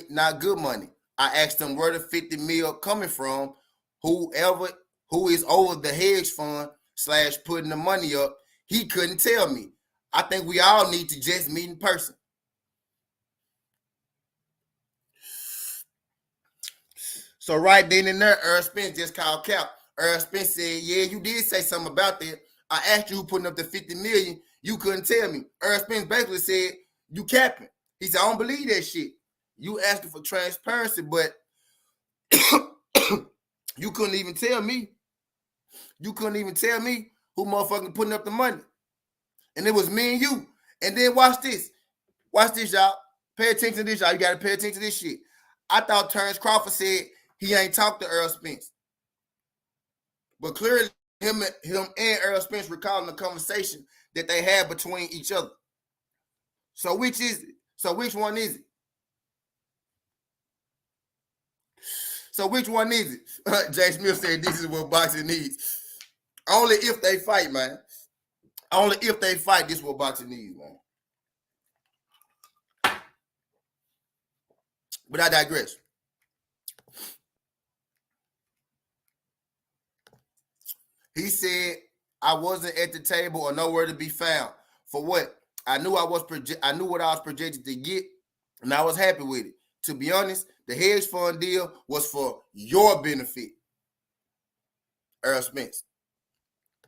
Speaker 1: not good money. I asked him where the 50 mil coming from. Who is over the hedge fund / putting the money up, he couldn't tell me. I think we all need to just meet in person. So right then and there, Errol Spence just called Cap. Errol Spence said, yeah, you did say something about that. I asked you who putting up the 50 million. You couldn't tell me. Errol Spence basically said, you capping. He said, I don't believe that shit. You asking for transparency, but you couldn't even tell me. You couldn't even tell me who motherfucking putting up the money. And it was me and you. And then watch this. Watch this, y'all. Pay attention to this, y'all. You got to pay attention to this shit. I thought Terrence Crawford said he ain't talked to Errol Spence. But clearly, him and Errol Spence recalling the conversation that they had between each other. So which is it? So which one is it? So which one is it? Jay Smith said this is what boxing needs. Only if they fight, man. Only if they fight, this is what boxing needs, man. But I digress. He said, I wasn't at the table or nowhere to be found. For what? I knew what I was projected to get, and I was happy with it. To be honest, the hedge fund deal was for your benefit, Errol Spence.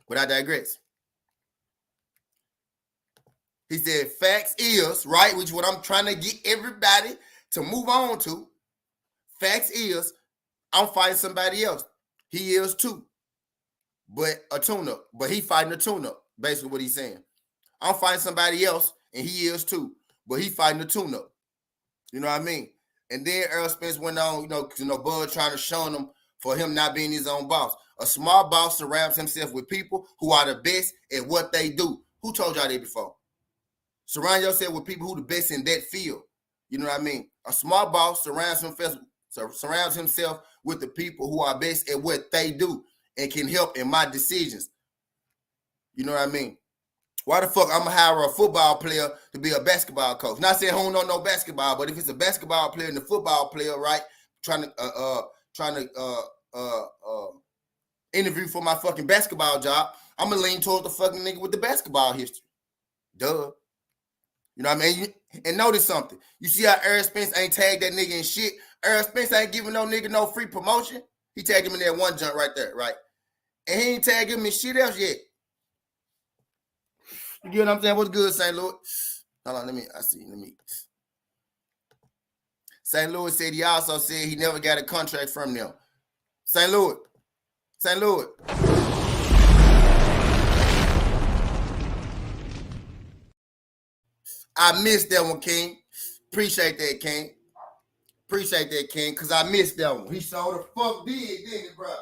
Speaker 1: But I digress. He said, facts is, right, which is what I'm trying to get everybody to move on to. Facts is, I'm fighting somebody else. He is too. But a tune-up. But he fighting a tune-up, basically what he's saying. I'm fighting somebody else, and he is too. But he fighting a tune-up. You know what I mean? And then Errol Spence went on, Bud trying to show him for him not being his own boss. A smart boss surrounds himself with people who are the best at what they do. Who told y'all that before? Surround yourself with people who the best in that field. You know what I mean? A smart boss surrounds himself with the people who are best at what they do and can help in my decisions. You know what I mean? Why the fuck I'm gonna hire a football player to be a basketball coach? Not saying who don't know no basketball, but if it's a basketball player and a football player, right, trying to interview for my fucking basketball job, I'm gonna lean towards the fucking nigga with the basketball history. Duh. You know what I mean? And notice something. You see how Errol Spence ain't tagged that nigga in shit? Errol Spence ain't giving no nigga no free promotion. He tagged him in that one jump right there, right? And he ain't tagged him in shit else yet. You get what I'm saying? What's good, St. Louis? Hold on, let me. St. Louis said he also said he never got a contract from them. St. Louis. I missed that one, King. Appreciate that, King. Because I missed that one. He so the fuck did, didn't he, bro?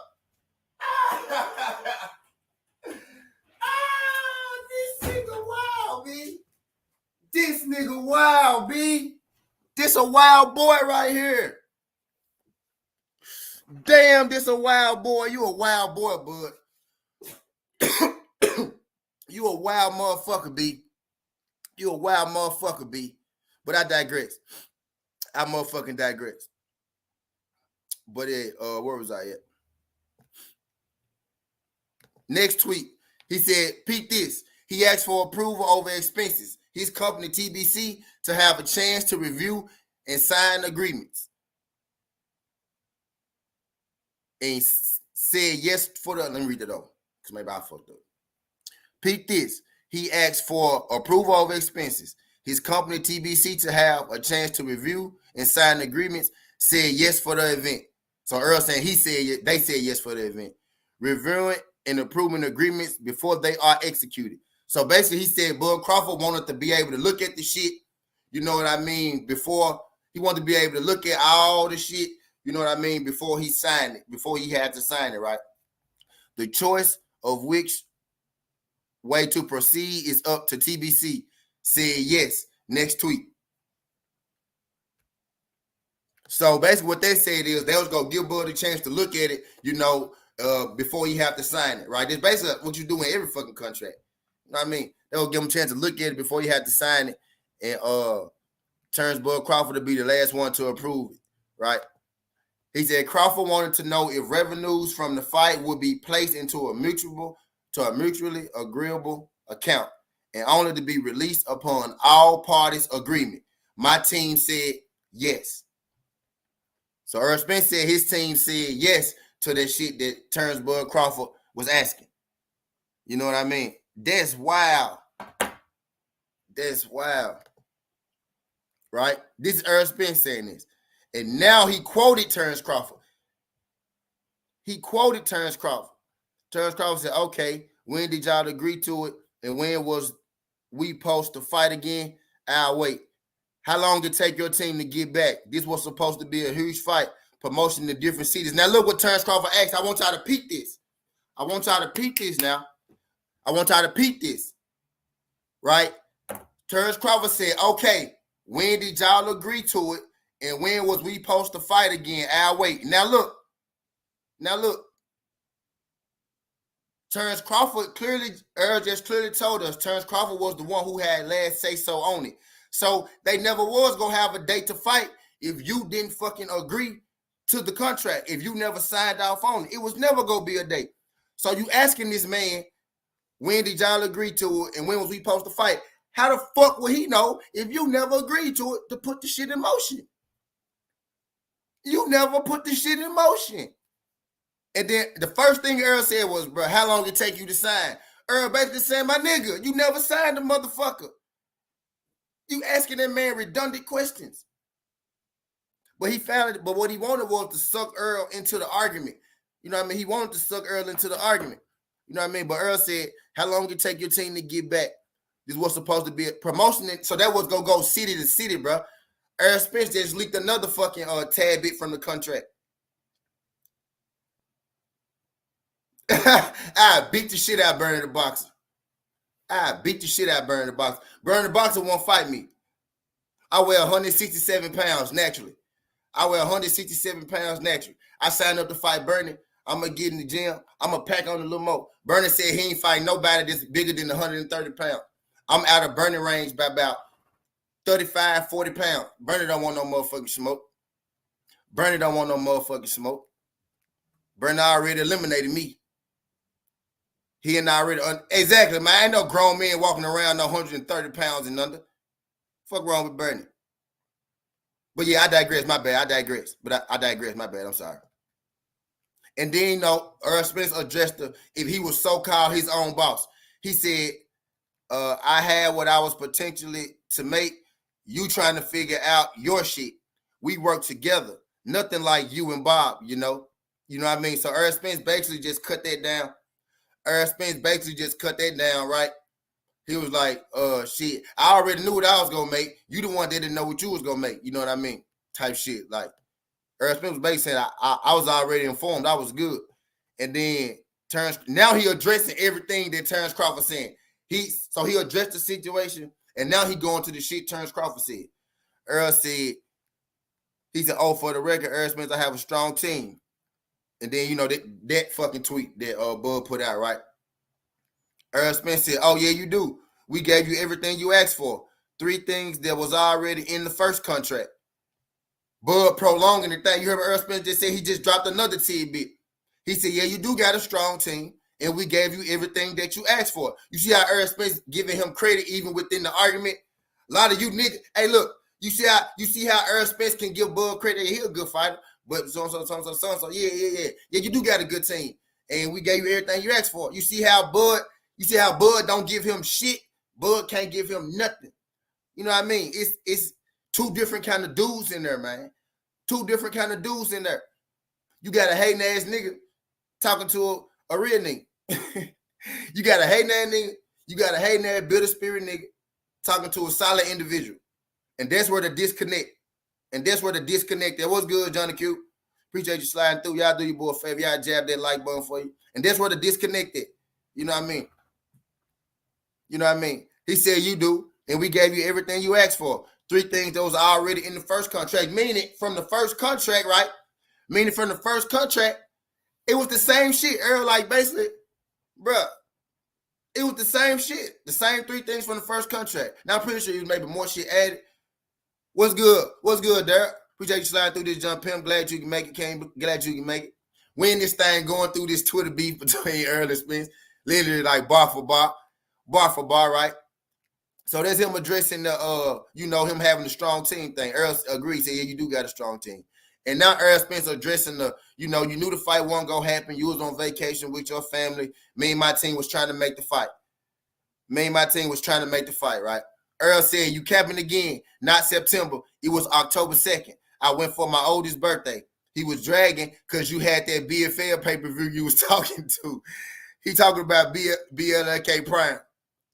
Speaker 1: This nigga wild, B. This nigga wild, B. This a wild boy right here. Damn, this a wild boy. You a wild boy, bud. You a wild motherfucker, B. You a wild motherfucker, B. But I digress. I motherfucking digress. But where was I at? Next tweet. He said, peep this. He asked for approval over expenses. His company, TBC, to have a chance to review and sign agreements. And he said yes for the, let me read it over, because maybe I fucked up. Peep this. He asked for approval over expenses. His company, TBC, to have a chance to review and sign agreements, said yes for the event. So Earl saying they said yes for the event. Reviewing and approving agreements before they are executed. So basically he said Bud Crawford wanted to be able to look at the shit, you know what I mean, before he wanted to be able to look at all the shit, you know what I mean, before he signed it, before he had to sign it, right? The choice of which way to proceed is up to TBC. Said yes. Next tweet. So basically what they said is they was going to give Bud a chance to look at it, you know, before he have to sign it, right? It's basically what you do in every fucking contract. You know what I mean? They'll give him a chance to look at it before he had to sign it, and turns Bud Crawford to be the last one to approve it, right? He said Crawford wanted to know if revenues from the fight would be placed into a mutually agreeable account and only to be released upon all parties' agreement. My team said yes. So Errol Spence said his team said yes to that shit that Terrence Bud Crawford was asking. You know what I mean? That's wild. That's wild. Right? This is Errol Spence saying this. And now he quoted Terrence Crawford. Terrence Crawford said, okay, when did y'all agree to it? And when was we supposed to fight again? I'll wait. How long did it take your team to get back? This was supposed to be a huge fight, promotion to different cities. Now look what Terrence Crawford asked. I want y'all to peep this. Now. I want y'all to peep this. Right? Terrence Crawford said, okay, when did y'all agree to it? And when was we supposed to fight again? I'll wait. Now look. Terrence Crawford just clearly told us Terrence Crawford was the one who had last say so on it. So they never was going to have a date to fight if you didn't fucking agree to the contract, if you never signed off on it. It was never going to be a date. So you asking this man, when did y'all agree to it and when was we supposed to fight? How the fuck would he know if you never agreed to it to put the shit in motion? You never put the shit in motion. And then the first thing Earl said was, bro, how long did it take you to sign? Earl basically saying, my nigga, you never signed the motherfucker. You asking that man redundant questions. But he found it, but what he wanted was to suck Earl into the argument. You know what I mean? He wanted to suck Earl into the argument. You know what I mean? But Earl said, how long did it take your team to get back? This was supposed to be a promotion. So that was going to go city to city, bro. Errol Spence just leaked another fucking tad bit from the contract. I beat the shit out of Bernie the Boxer. I beat the shit out of Bernie the Boxer. Bernie the Boxer won't fight me. I weigh 167 pounds naturally. I weigh 167 pounds naturally. I signed up to fight Bernie. I'm going to get in the gym. I'm going to pack on a little more. Bernie said he ain't fighting nobody that's bigger than 130 pounds. I'm out of Bernie range by about 35, 40 pounds. Bernie don't want no motherfucking smoke. Bernie don't want no motherfucking smoke. Bernie already eliminated me. He and I already, exactly, man. Ain't no grown men walking around no 130 pounds and under. Fuck wrong with Bernie. But yeah, I digress. My bad. I digress. But I digress. My bad. I'm sorry. And then, Errol Spence addressed if he was so-called his own boss. He said, I had what I was potentially to make. You trying to figure out your shit. We work together. Nothing like you and Bob, you know. You know what I mean? So Errol Spence basically just cut that down. Errol Spence basically just cut that down, right? He was like, shit, I already knew what I was going to make. You the one that didn't know what you was going to make. You know what I mean? Type shit. Like, Errol Spence was basically saying, I was already informed. I was good. And then now he addressing everything that Terrence Crawford saying. So he addressed the situation, and now he going to the shit Terrence Crawford said. Errol said, he said, oh, for the record, Errol Spence, I have a strong team. And then, that fucking tweet that Bud put out, right? Errol Spence said, oh, yeah, you do. We gave you everything you asked for. 3 things that was already in the first contract. Bud prolonging the thing. You heard Errol Spence just say he just dropped another tidbit. He said, yeah, you do got a strong team, and we gave you everything that you asked for. You see how Errol Spence giving him credit even within the argument? A lot of you niggas, hey, look, you see how Errol Spence can give Bud credit. He a good fighter, but so, yeah, you do got a good team, and we gave you everything you asked for. You see how Bud don't give him shit? Bud can't give him nothing. You know what I mean? It's 2 different kind of dudes in there, man. 2 different kind of dudes in there. You got a hating ass nigga talking to a real nigga. You got a hating ass nigga. You got a hating ass bitter spirit nigga talking to a solid individual. And that's where the disconnect. That was good, Johnny Q. Appreciate you sliding through. Y'all do your boy a favor. Y'all jab that like button for you. And that's where the disconnect is. You know what I mean? He said you do. And we gave you everything you asked for. 3 things that was already in the first contract. Meaning from the first contract, right? It was the same shit. Errol, like, basically, bruh, it was the same shit. The same 3 things from the first contract. Now, I'm pretty sure you maybe more shit added. What's good? What's good, Derek? Appreciate you sliding through this jump pimp. Glad you can make it, King. Glad you can make it. We in this thing going through this Twitter beef between Errol and Spence. Literally like bar for bar, right? So that's him addressing the, him having a strong team thing. Errol agrees. Said, yeah, you do got a strong team. And now Errol Spence addressing the, you knew the fight wasn't going to happen. You was on vacation with your family. Me and my team was trying to make the fight. Right? Errol said, you capping again. Not September. It was October 2nd. I went for my oldest birthday. He was dragging because you had that BFL pay-per-view you was talking to. He talking about BLK Prime.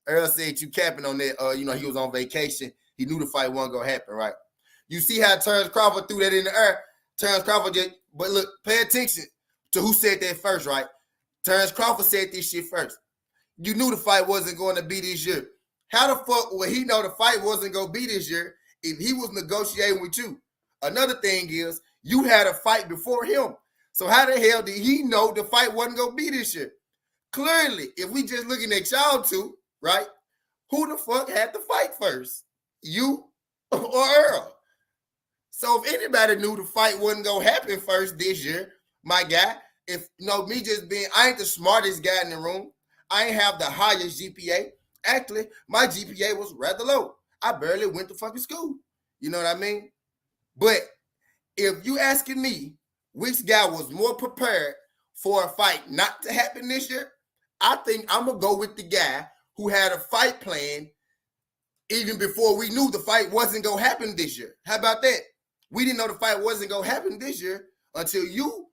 Speaker 1: Errol said you capping on that. He was on vacation. He knew the fight wasn't going to happen, right? You see how Terrence Crawford threw that in the air? Terrence Crawford but look, pay attention to who said that first, right? Terrence Crawford said this shit first. You knew the fight wasn't going to be this year. How the fuck would he know the fight wasn't going to be this year if he was negotiating with you? Another thing is, you had a fight before him. So how the hell did he know the fight wasn't going to be this year? Clearly, if we just looking at y'all two, right? Who the fuck had the fight first? You or Errol? So if anybody knew the fight wasn't going to happen first this year, my guy, me just being, I ain't the smartest guy in the room. I ain't have the highest GPA. Actually, my GPA was rather low. I barely went to fucking school. You know what I mean? But if you asking me which guy was more prepared for a fight not to happen this year, I think I'm going to go with the guy who had a fight plan even before we knew the fight wasn't going to happen this year. How about that? We didn't know the fight wasn't going to happen this year until you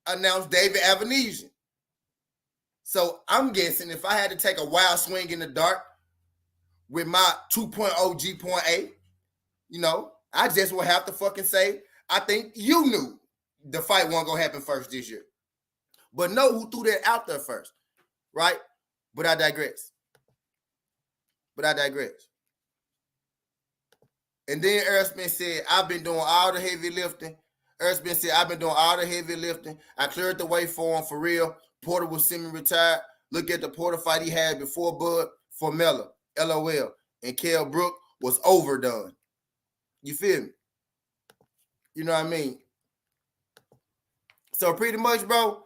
Speaker 1: announced David Avenesian. So I'm guessing if I had to take a wild swing in the dark with my 2.0 G.A, I just would have to fucking say, I think you knew the fight wasn't going to happen first this year. But know who threw that out there first, right? But I digress. And then Errol Spence said, I've been doing all the heavy lifting. Errol Spence said, I've been doing all the heavy lifting. I cleared the way for him for real. Porter was semi-retired. Look at the Porter fight he had before Bud for Miller, LOL. And Kell Brook was overdone. You feel me? You know what I mean? So pretty much, bro,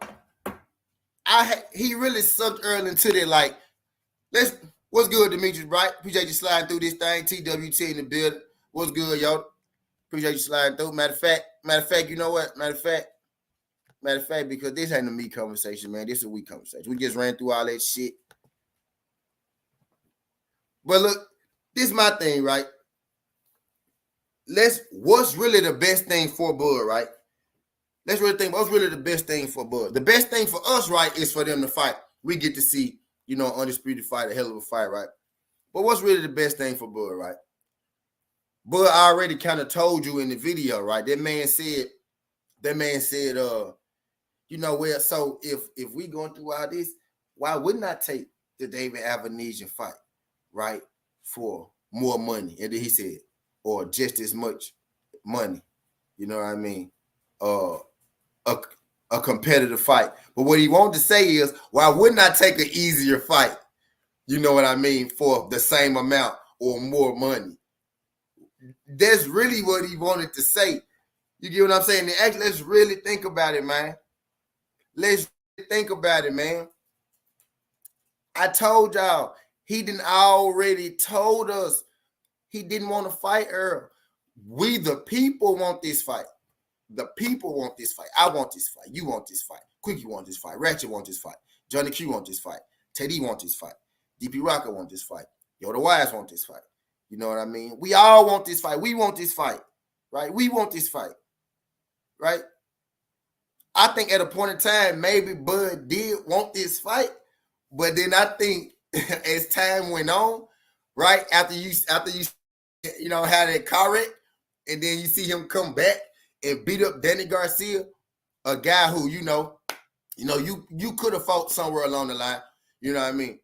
Speaker 1: he really sucked Earl into that. Like, what's good, Demetrius, right? Appreciate you sliding through this thing. TWT in the building. What's good, y'all? Appreciate you sliding through. Matter of fact, you know what? Matter of fact, because this ain't a me conversation, man. This is a we conversation. We just ran through all that shit. But look, this is my thing, right? What's really the best thing for Bud, right? Let's really think what's really the best thing for Bud. The best thing for us, right, is for them to fight. We get to see, undisputed fight, a hell of a fight, right? But what's really the best thing for Bud, right? Bud already kind of told you in the video, right? That man said, well, so if we going through all this, why wouldn't I take the David Avenesian fight, right, for more money? And then he said, or just as much money, you know what I mean? A competitive fight. But what he wanted to say is, why wouldn't I take an easier fight? You know what I mean? For the same amount or more money. That's really what he wanted to say. You get what I'm saying? And actually, let's really think about it, man. Let's think about it, man. I told y'all, he didn't already told us he didn't want to fight Earl. We, the people, want this fight. The people want this fight. I want this fight. You want this fight. Quickie want this fight. Ratchet want this fight. Johnny Q want this fight. Teddy want this fight. DP Rocker want this fight. Yoda Wise want this fight. You know what I mean? We all want this fight. We want this fight, right? We want this fight, right? I think at a point in time, maybe Bud did want this fight, but then I think as time went on, right, after you had that car wreck, and then you see him come back and beat up Danny Garcia, a guy who you could have fought somewhere along the line. You know what I mean?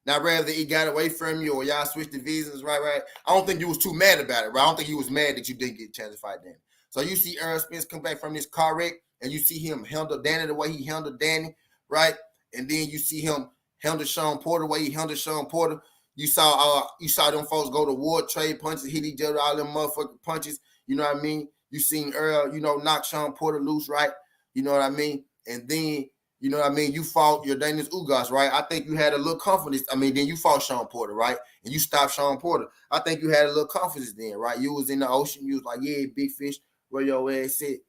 Speaker 1: Now, rather he got away from you or y'all switched divisions, right? I don't think you was too mad about it, right? I don't think you was mad that you didn't get a chance to fight Danny. So you see Errol Spence come back from this car wreck, and you see him handle Danny the way he handled Danny, right? And then you see him handle Sean Porter the way he handled Sean Porter. You saw them folks go to war, trade punches, hit each other, all them motherfucking punches. You know what I mean? You seen Earl, knock Sean Porter loose, right? You know what I mean? And then, you know what I mean? You fought your Daniels Ugas, right? I think you had a little confidence. I mean, then you fought Sean Porter, right? And you stopped Sean Porter. I think you had a little confidence then, right? You was in the ocean. You was like, yeah, big fish, where your ass sit?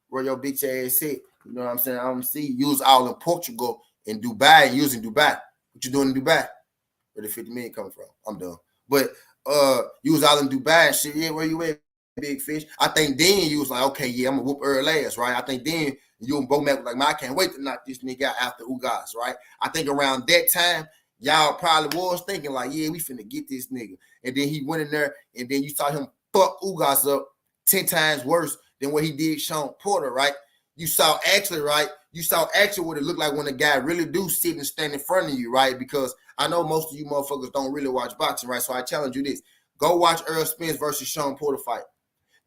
Speaker 1: Where your bitch ass sit? You know what I'm saying? I don't see. You was all in Portugal and Dubai, and you was in Dubai. What you doing in Dubai? Where the 50 million come from? I'm done. But you was all in Dubai and shit. Yeah, where you at, big fish? I think then you was like, okay, yeah, I'm gonna whoop Earl ass, right? I think then you and Bo Mac was like, man, I can't wait to knock this nigga out after Ugas, right? I think around that time, y'all probably was thinking like, yeah, we finna get this nigga. And then he went in there, and then you saw him fuck Ugas up 10 times worse than what he did Sean Porter, right? You saw actually what it looked like when a guy really do sit and stand in front of you, right? Because I know most of you motherfuckers don't really watch boxing, right? So I challenge you this. Go watch Errol Spence versus Sean Porter fight.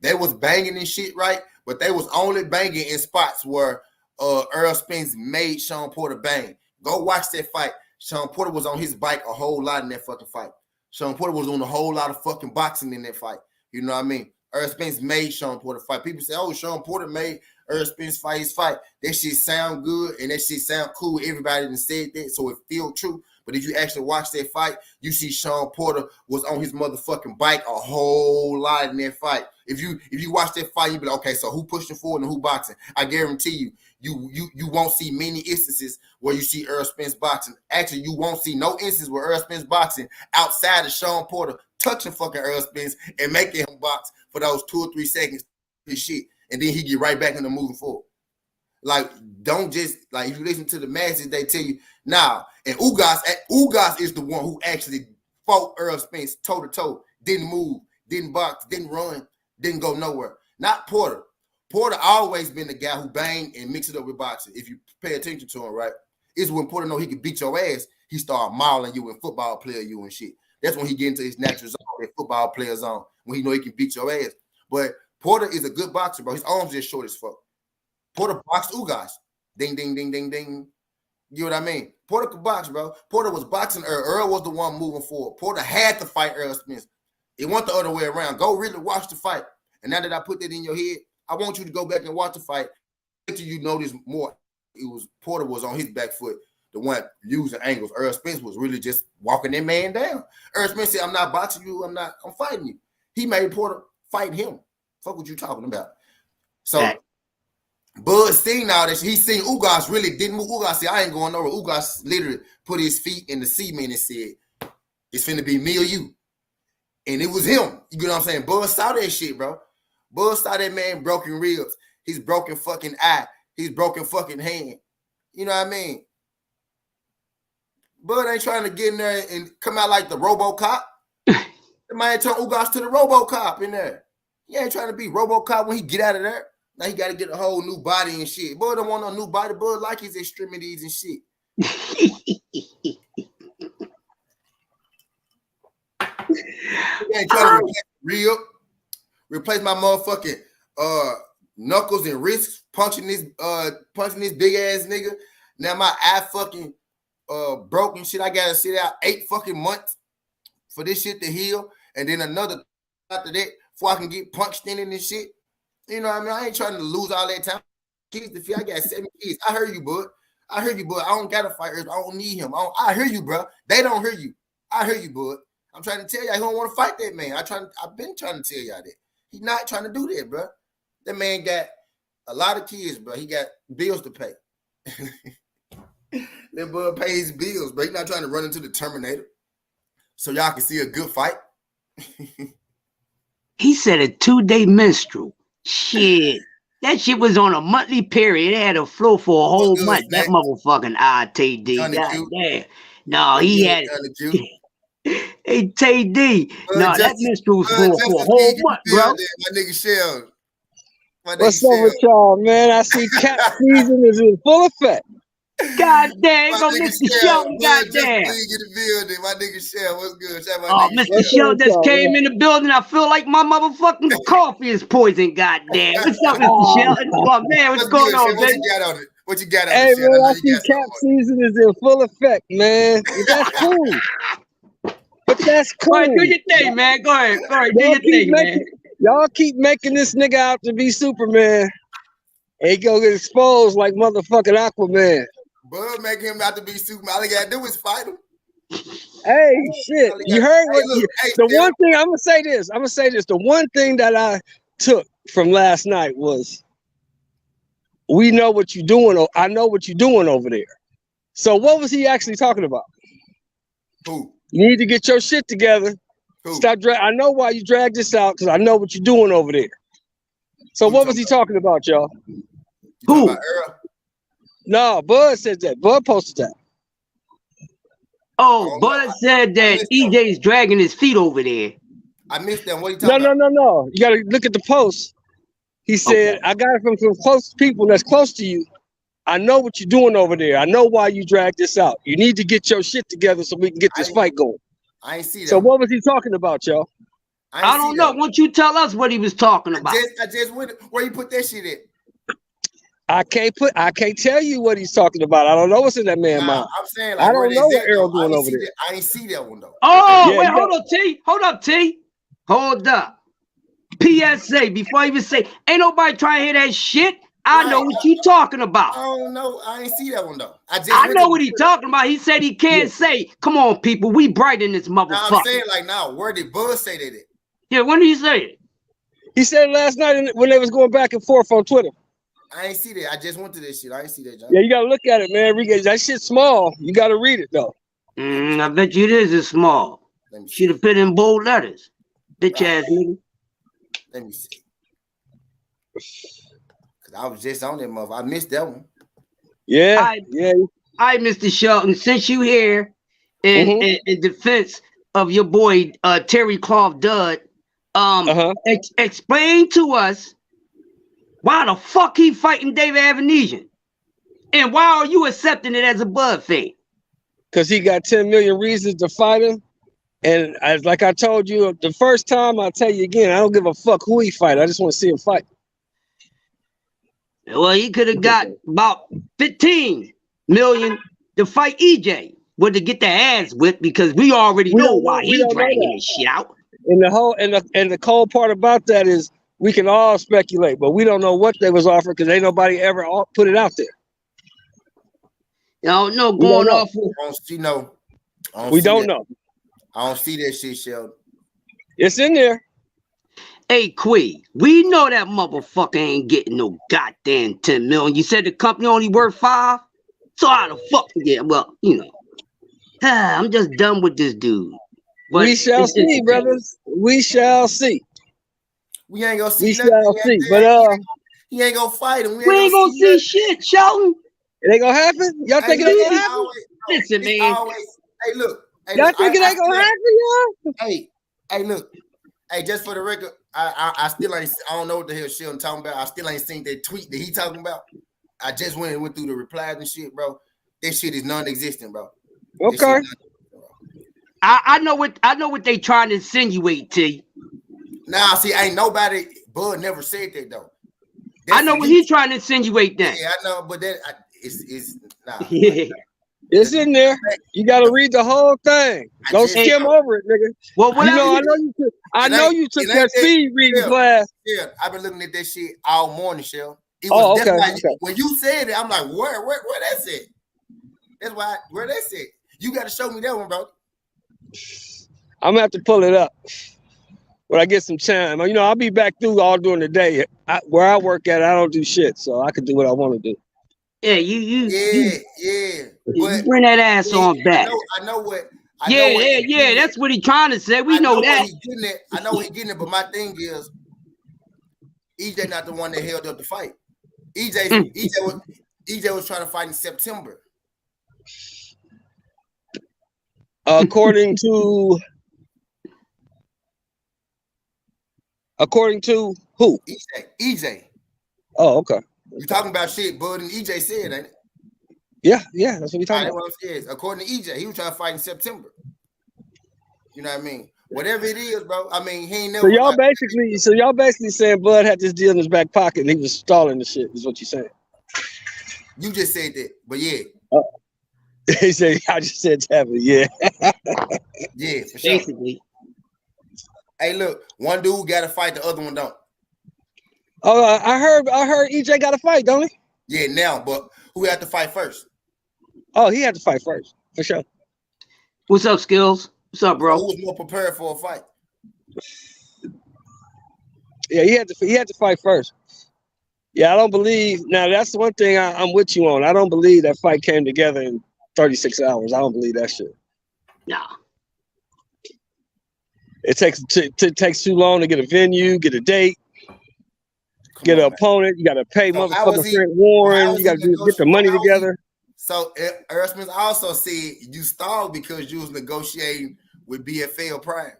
Speaker 1: They was banging and shit, right? But they was only banging in spots where Errol Spence made Sean Porter bang. Go watch that fight. Sean Porter was on his bike a whole lot in that fucking fight. Sean Porter was on a whole lot of fucking boxing in that fight. You know what I mean? Errol Spence made Sean Porter fight. People say, oh, Sean Porter made Errol Spence fight his fight. That shit sound good and that shit sound cool. Everybody done said that, so it feel true. But if you actually watch that fight, you see Sean Porter was on his motherfucking bike a whole lot in that fight. If you watch that fight, you be like, okay, so who pushing forward and who boxing? I guarantee you won't see many instances where you see Errol Spence boxing. Actually, you won't see no instances where Errol Spence boxing outside of Sean Porter touching fucking Errol Spence and making him box for those 2 or 3 seconds his shit. And then he get right back into moving forward. Like, don't just, like, if you listen to the masses, they tell you, nah. And Ugas is the one who actually fought Errol Spence toe-to-toe, didn't move, didn't box, didn't run, didn't go nowhere. Not Porter. Porter always been the guy who bang and mix it up with boxing. If you pay attention to him, right? It's when Porter know he can beat your ass, he start mauling you and football player you and shit. That's when he get into his natural zone, that football player zone, when he know he can beat your ass. But Porter is a good boxer, bro. His arms just short as fuck. Porter boxed Ugas. Ding, ding, ding, ding, ding. You know what I mean? Porter could box, bro. Porter was boxing Earl. Earl was the one moving forward. Porter had to fight Errol Spence. It went the other way around. Go really watch the fight. And now that I put that in your head, I want you to go back and watch the fight until you notice more. It was Porter was on his back foot, the one using angles. Errol Spence was really just walking that man down. Errol Spence said, I'm not boxing you. I'm fighting you. He made Porter fight him. Fuck what you talking about. So Bud seen all this. He seen Ugas really didn't move. Ugas said, I ain't going over. Ugas literally put his feet in the cement and said, it's finna be me or you. And it was him. You know what I'm saying? Bud saw that shit, bro. Bud saw that man broken ribs, his broken fucking eye, his broken fucking hand. You know what I mean? Bud ain't trying to get in there and come out like the RoboCop. The man turned Ugas to the RoboCop in there. He ain't trying to be RoboCop when he get out of there. Now he got to get a whole new body and shit. Bud don't want no new body. Bud like his extremities and shit. He ain't trying to replace my motherfucking knuckles and wrists, punching this big ass nigga. Now my eye fucking broken shit. I gotta sit out 8 fucking months for this shit to heal, and then another after that before I can get punched in it and shit. You know what I mean? I ain't trying to lose all that time. Kids to feed. I got 7 kids. I heard you, bud. I don't gotta fight. I don't need him. I hear you, bro. They don't hear you. I hear you, bud. I'm trying to tell y'all he don't want to fight that man. I've been trying to tell y'all that. He's not trying to do that, bro. That man got a lot of kids, bro. He got bills to pay. That bud pay his bills, but he's not trying to run into the Terminator. So y'all can see a good fight.
Speaker 3: He said a 2-day menstrual. Shit. That shit was on a monthly period. It had a flow for a whole month. That motherfucking ITD. Goddamn. No, he had it. Hey, TD. No, that menstrual was for a whole month, bro.
Speaker 1: My nigga Shell.
Speaker 4: What's up with y'all, man? I see cap season is in full effect.
Speaker 3: God damn, go Mr. Shelton, goddamn.
Speaker 1: My nigga Shell, what's good?
Speaker 3: Oh, Mr. Shelton just came in the building. I feel like my motherfucking coffee is poisoned, goddamn. What's up, Mr. Shelton? Oh, man, what's going on, baby?
Speaker 1: What you got on it?
Speaker 4: Hey, man, I see cap season is in full effect, man. That's cool. But that's cool.
Speaker 3: Go ahead, do your thing, man. Go ahead, do your thing, man.
Speaker 4: Y'all keep making this nigga out to be Superman. And he gonna get exposed like motherfucking Aquaman.
Speaker 1: Bud making him out to be Superman. All he gotta do is fight him.
Speaker 4: Hey, shit. You heard what one thing, I'm gonna say this. The one thing that I took from last night was we know what you're doing. I know what you're doing over there. So what was he actually talking about?
Speaker 1: Who?
Speaker 4: You need to get your shit together.
Speaker 1: Who?
Speaker 4: I know why you dragged this out because I know what you're doing over there. So what was he talking about, y'all?
Speaker 1: Who? About Errol?
Speaker 4: No, Bud said that. Bud posted that.
Speaker 3: Oh, Bud said that EJ's dragging his feet over there.
Speaker 1: I missed them. What are you talking about?
Speaker 4: No. You gotta look at the post. He said, I got it from some close people that's close to you. I know what you're doing over there. I know why you dragged this out. You need to get your shit together so we can get this fight going.
Speaker 1: I ain't see that.
Speaker 4: So what was he talking about, y'all?
Speaker 3: I don't know. Won't you tell us what he was talking about?
Speaker 1: I just went where you put that shit at.
Speaker 4: I can't tell you what he's talking about. I don't know what's in that man's mind.
Speaker 1: I'm saying like,
Speaker 4: I don't know what Errol doing over there.
Speaker 1: I ain't see that one though.
Speaker 3: Oh, yeah, wait, hold up, T. Hold up. PSA, before I even say, ain't nobody trying to hear that shit. I know what you talking about.
Speaker 1: I don't know. I ain't see that one though.
Speaker 3: I know what he talking about. He said he can't say, come on, people, we bright in this motherfucker.
Speaker 1: Now, I'm saying like now, where did Bud say that?
Speaker 3: Yeah, when did he say it?
Speaker 4: He said it last night when they was going back and forth on Twitter.
Speaker 1: I ain't see that. I just went to this shit. I ain't see that, John.
Speaker 4: Yeah, you gotta look at it, man. That shit's small. You gotta read it though.
Speaker 3: I bet you it is small. Should have put in bold letters. Bitch ass nigga.
Speaker 1: Let me see. Cause I was just on that motherfucker. I missed that one.
Speaker 4: Yeah.
Speaker 3: All right, Mr. Shelton, since you here in defense of your boy Terry Cloth Dud, explain to us Why the fuck he fighting David Avenesian? And why are you accepting it as a Bud fan?
Speaker 4: Because he got 10 million reasons to fight him. And like I told you the first time, I'll tell you again, I don't give a fuck who he fight. I just want to see him fight.
Speaker 3: Well, he could have got about 15 million to fight EJ, but to get the ass whipped because we already know why he's dragging this shit out.
Speaker 4: And the cold part about that is we can all speculate, but we don't know what they was offering because ain't nobody ever put it out there.
Speaker 3: No, going off.
Speaker 1: I don't see no.
Speaker 4: We don't know.
Speaker 1: I don't see that shit, Sheldon.
Speaker 4: It's in there.
Speaker 3: Hey, Quee, we know that motherfucker ain't getting no goddamn 10 million. You said the company only worth 5? So how the fuck? Yeah, well, you know. I'm just done with this dude. But
Speaker 4: we shall see, brothers. We shall see.
Speaker 1: We ain't gonna see.
Speaker 4: We shall see. But
Speaker 1: he ain't gonna fight him.
Speaker 3: We ain't gonna see shit, Sheldon.
Speaker 4: It ain't gonna happen. Y'all think it ain't gonna happen?
Speaker 3: Listen, man.
Speaker 1: Hey, look.
Speaker 4: Y'all think it ain't gonna happen, y'all?
Speaker 1: Hey, look. Hey, just for the record, I still ain't. I don't know what the hell Sheldon talking about. I still ain't seen that tweet that he talking about. I just went through the replies and shit, bro. That shit is non-existent, bro.
Speaker 4: Okay.
Speaker 3: I know what they trying to insinuate to you.
Speaker 1: Nah, see, ain't nobody. Bud never said that though.
Speaker 3: I know what he's trying to insinuate that.
Speaker 1: Yeah, I know, but that it's nah.
Speaker 3: Yeah.
Speaker 4: It's in there. You got to read the whole thing. Don't skim over it, nigga.
Speaker 3: Well,
Speaker 4: I know you took that speed reading class.
Speaker 1: Yeah, I've been looking at that shit all morning, Shell.
Speaker 4: Okay.
Speaker 1: When you said it, I'm like, where that's it? That's why where that's it. You got to show me that one, bro.
Speaker 4: I'm gonna have to pull it up when I get some time. You know, I'll be back through all during the day. Where I work at, I don't do shit, so I can do what I want to do.
Speaker 3: Yeah, you bring that ass on back.
Speaker 1: I know what.
Speaker 3: That's what he trying to say. We know that.
Speaker 1: I know he getting it, but my thing is, EJ not the one that held up the fight. EJ was trying to fight in September.
Speaker 4: According to who?
Speaker 1: EJ.
Speaker 4: Oh, okay.
Speaker 1: You talking about shit Bud and EJ said, ain't it?
Speaker 4: Yeah, that's what we talking about.
Speaker 1: What I'm saying. According to EJ, he was trying to fight in September. You know what I mean? Whatever it is, bro. I mean, he ain't never.
Speaker 4: So y'all basically saying Bud had this deal in his back pocket and he was stalling the shit. Is what you saying?
Speaker 1: You just said that, but yeah.
Speaker 4: He said, I just said Tabby, yeah.
Speaker 1: Yeah, for sure.
Speaker 3: Basically.
Speaker 1: Hey, look, one dude got to fight, the other one don't.
Speaker 4: Oh, I heard EJ got to fight, don't he?
Speaker 1: Yeah, now, but who had to fight first?
Speaker 4: Oh, he had to fight first, for sure.
Speaker 3: What's up, Skills? What's up, bro?
Speaker 1: So who was more prepared for a fight?
Speaker 4: Yeah, he had to fight first. Yeah, I don't believe. Now that's the one thing I'm with you on. I don't believe that fight came together in 36 hours. I don't believe that shit.
Speaker 3: Nah.
Speaker 4: It takes too long to get a venue, get a date, get an opponent. You got to pay motherfucking Frank Warren. You got to get the money together.
Speaker 1: So Errol Smith also said you stalled because you was negotiating with BFL Prime.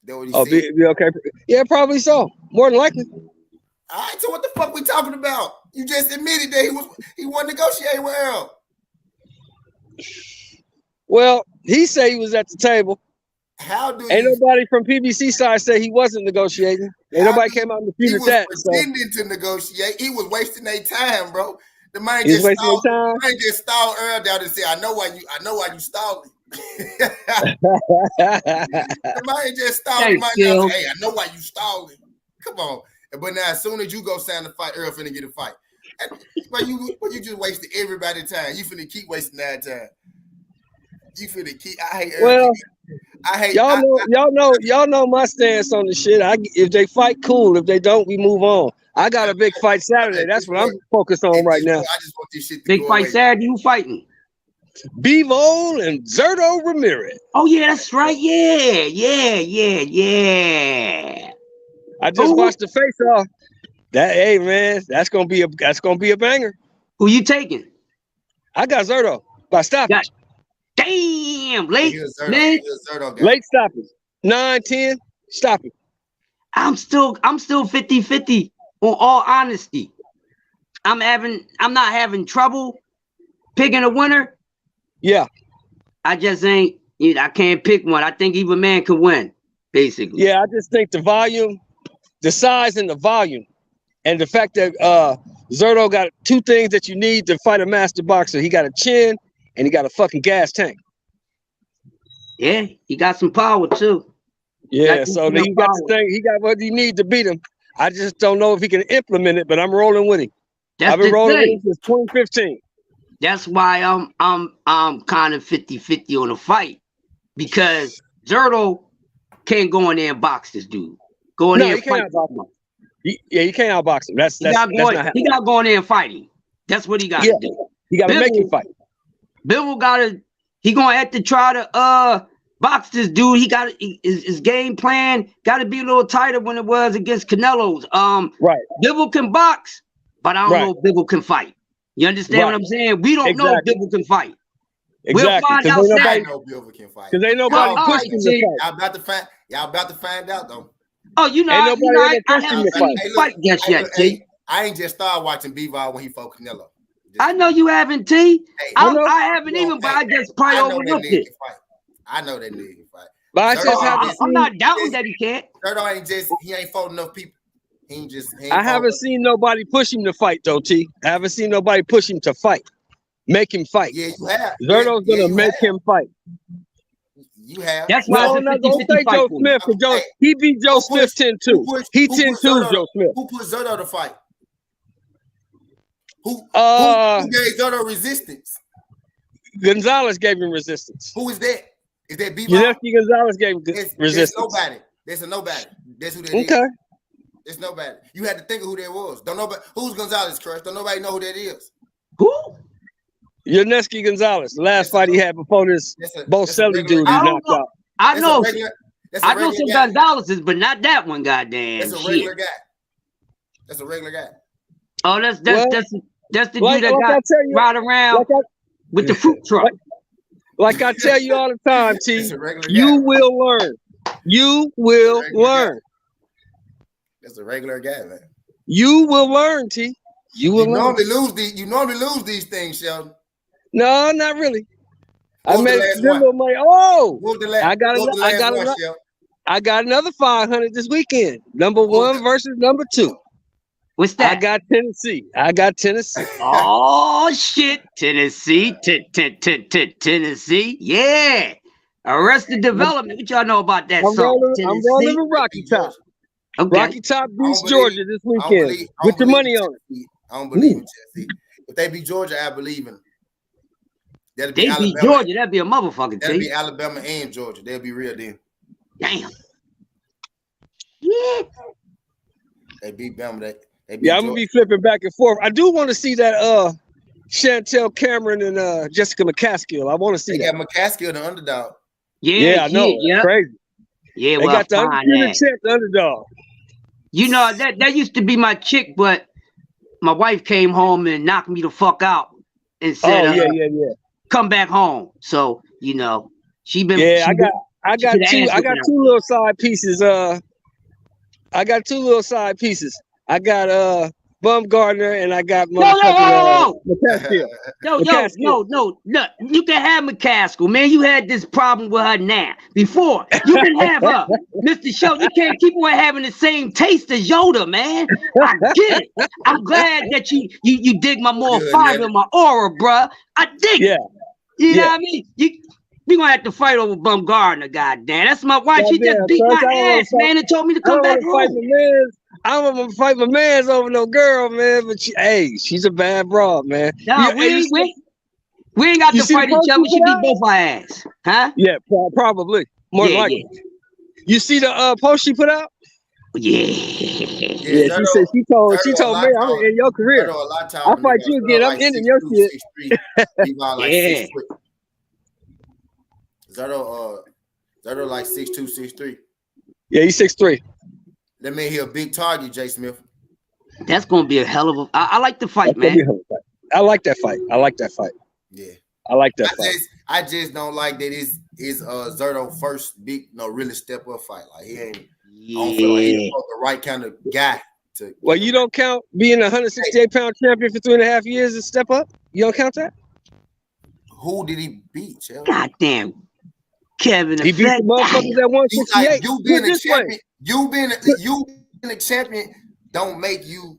Speaker 1: That what he said.
Speaker 4: Okay. Yeah, probably so. More than likely.
Speaker 1: All right, so what the fuck we talking about? You just admitted that he wasn't negotiating with Errol.
Speaker 4: Well, he said he was at the table.
Speaker 1: Ain't
Speaker 4: nobody from PBC side say he wasn't negotiating. Ain't nobody came out and disputed that.
Speaker 1: He was pretending to negotiate. He was wasting their time, bro. The man
Speaker 4: just
Speaker 1: stalled Earl down and said, I know why you stalling. The man just stalled. Hey, I know why you stalling. Come on. But now as soon as you go sign the fight, Earl finna get a fight. But you just wasted everybody's time. You finna keep wasting that time. You finna keep. I hate Earl. Well, I hate
Speaker 4: y'all know my stance on the shit. If they fight, cool. If they don't, we move on. I got a big fight Saturday. That's what I'm focused on right now.
Speaker 1: I just want this shit to
Speaker 3: big fight Saturday. Who fighting?
Speaker 4: Bivol and Zerto Ramirez.
Speaker 3: Oh yeah, that's right. Yeah.
Speaker 4: I just watched the face off. Hey man, that's gonna be a banger.
Speaker 3: Who you taking?
Speaker 4: I got Zerto by stoppage.
Speaker 3: Damn, late
Speaker 4: stoppage. 9-10 stoppage.
Speaker 3: I'm still 50-50 on all honesty, I'm not having trouble picking a winner.
Speaker 4: Yeah.
Speaker 3: I just ain't, I can't pick one. I think either man can win, basically.
Speaker 4: Yeah, I just think the volume, the size and the volume, and the fact that Zerto got two things that you need to fight a master boxer. He got a chin and he got a fucking gas tank.
Speaker 3: Yeah, he got some power too.
Speaker 4: Yeah, so he got the thing. He got what he need to beat him. I just don't know if he can implement it, but I'm rolling with him. I've been rolling with him since 2015.
Speaker 3: That's why I'm kind of 50-50 on the fight, because Zerto can't go in there and box this dude. Go in there and fight him.
Speaker 4: He can't outbox him. That's not happening.
Speaker 3: He got to go in there and fight him. That's what he got to do.
Speaker 4: He got to make him fight.
Speaker 3: Bivol he gonna have to try to box this dude. He got his game plan got to be a little tighter when it was against Canelo's.
Speaker 4: Right.
Speaker 3: Bivol can box, but I don't know if Bivol can fight. You understand what I'm saying? We don't know if Bivol can fight.
Speaker 4: Exactly.
Speaker 3: We'll find out Saturday.
Speaker 1: I know Bivol can fight.
Speaker 4: Because ain't nobody pushing him to
Speaker 1: fight. Y'all about to find out though.
Speaker 3: Oh, I haven't seen him fight just yet, T.
Speaker 1: I ain't just started watching B-Ball when he fought Canelo.
Speaker 3: I know you haven't, T. I haven't even, but I just probably overlooked it.
Speaker 1: I know that nigga can fight.
Speaker 4: But
Speaker 3: I'm not doubting that he can't.
Speaker 1: He ain't fought enough people.
Speaker 4: I haven't seen nobody push him to fight though, T. I haven't seen nobody push him to fight. Make him fight.
Speaker 1: Yeah, you have.
Speaker 4: Zerto's gonna make him fight.
Speaker 1: You have.
Speaker 3: That's why
Speaker 4: don't say Joe Smith. He beat Joe Smith 10-2. He 10-2 Joe Smith.
Speaker 1: Who put Zerto to fight? Who gave Zerto resistance?
Speaker 4: Gonzalez gave him resistance.
Speaker 1: Who is that? Is that B-Ball?
Speaker 4: Yuneski Gonzalez gave him resistance.
Speaker 1: There's nobody. That's who that is.
Speaker 4: Okay.
Speaker 1: There's nobody. You had to think of who that was. Don't nobody. Who's Gonzalez, Crush? Don't nobody know who that is.
Speaker 3: Who?
Speaker 4: Yuneski Gonzalez. The last fight he had before this Boselli dude he knocked out.
Speaker 3: I know some Gonzalez's, but not that one. Goddamn.
Speaker 1: That's a regular guy. That's a regular guy.
Speaker 3: Oh, that's the dude that got ride around with the fruit truck.
Speaker 4: Like I tell you all the time, T, you will learn. You will learn.
Speaker 1: That's a regular guy, man.
Speaker 4: You will learn, T. You will learn.
Speaker 1: You normally lose these things, Sheldon.
Speaker 4: No, not really. I got another 500 this weekend. Number one versus number two.
Speaker 3: What's that?
Speaker 4: I got Tennessee.
Speaker 3: Oh shit, Tennessee. Yeah. Arrested Development. What y'all know about that song?
Speaker 4: I'm rolling with Rocky Top. Okay. Rocky Top beats Georgia this weekend. With the money on it.
Speaker 1: I don't believe in Tennessee. If they beat Georgia, I believe in them.
Speaker 3: They beat Georgia, that'd be a motherfucking team.
Speaker 1: That'd be Alabama and Georgia. They'll be real then.
Speaker 3: Damn. Yeah.
Speaker 1: They beat Bama.
Speaker 4: I'm gonna be flipping back and forth. I do want to see that Chantel Cameron and Jessica McCaskill. I want to see that.
Speaker 1: They got McCaskill the underdog.
Speaker 4: Yeah, I know. Yeah. Crazy.
Speaker 3: Yeah,
Speaker 4: they got the underdog.
Speaker 3: You know, that used to be my chick, but my wife came home and knocked me the fuck out and said, come back home. So, she been.
Speaker 4: Yeah, I got two little side pieces. I got two little side pieces. I got Bumgardner and I got McCaskill.
Speaker 3: No. You can have McCaskill, man. You had this problem with her now. Before you can have her, Mr. Show. You can't keep on having the same taste as Yoda, man. I get it. I'm glad that you dig my more fiber in my aura, bruh. I dig it. You know what I mean? We gonna have to fight over Bumgardner, goddamn. That's my wife. She just beat my ass, man, and told me to come back home.
Speaker 4: I don't want to fight my man's over no girl, man. But she's a bad broad, man.
Speaker 3: No, we ain't got to fight each other. She beat both our ass, huh?
Speaker 4: Yeah, probably. More likely. Yeah. You see the post she put out?
Speaker 3: Yeah.
Speaker 4: She said she told me I'm in your career. I'll fight you again. I'm ending your shit.
Speaker 3: Yeah.
Speaker 1: Zerto like 6'2", 6'3".
Speaker 4: Yeah, he's 6'3".
Speaker 1: Let me hear a big target, Jay Smith.
Speaker 3: That's gonna be a hell of a. I like the fight, man.
Speaker 4: I like that fight.
Speaker 1: Yeah,
Speaker 4: I like that fight.
Speaker 1: I just don't like that is Zerto first big really step up fight. Like he ain't. I don't feel like he's the right kind of guy
Speaker 4: Well, you don't count being a 168-pound champion for 3.5 years and step up? You don't count that?
Speaker 1: Who did he beat, Chelsea?
Speaker 3: Goddamn, Kevin.
Speaker 4: He beat the motherfuckers at 168.
Speaker 1: You being a champion, you being a champion don't make you.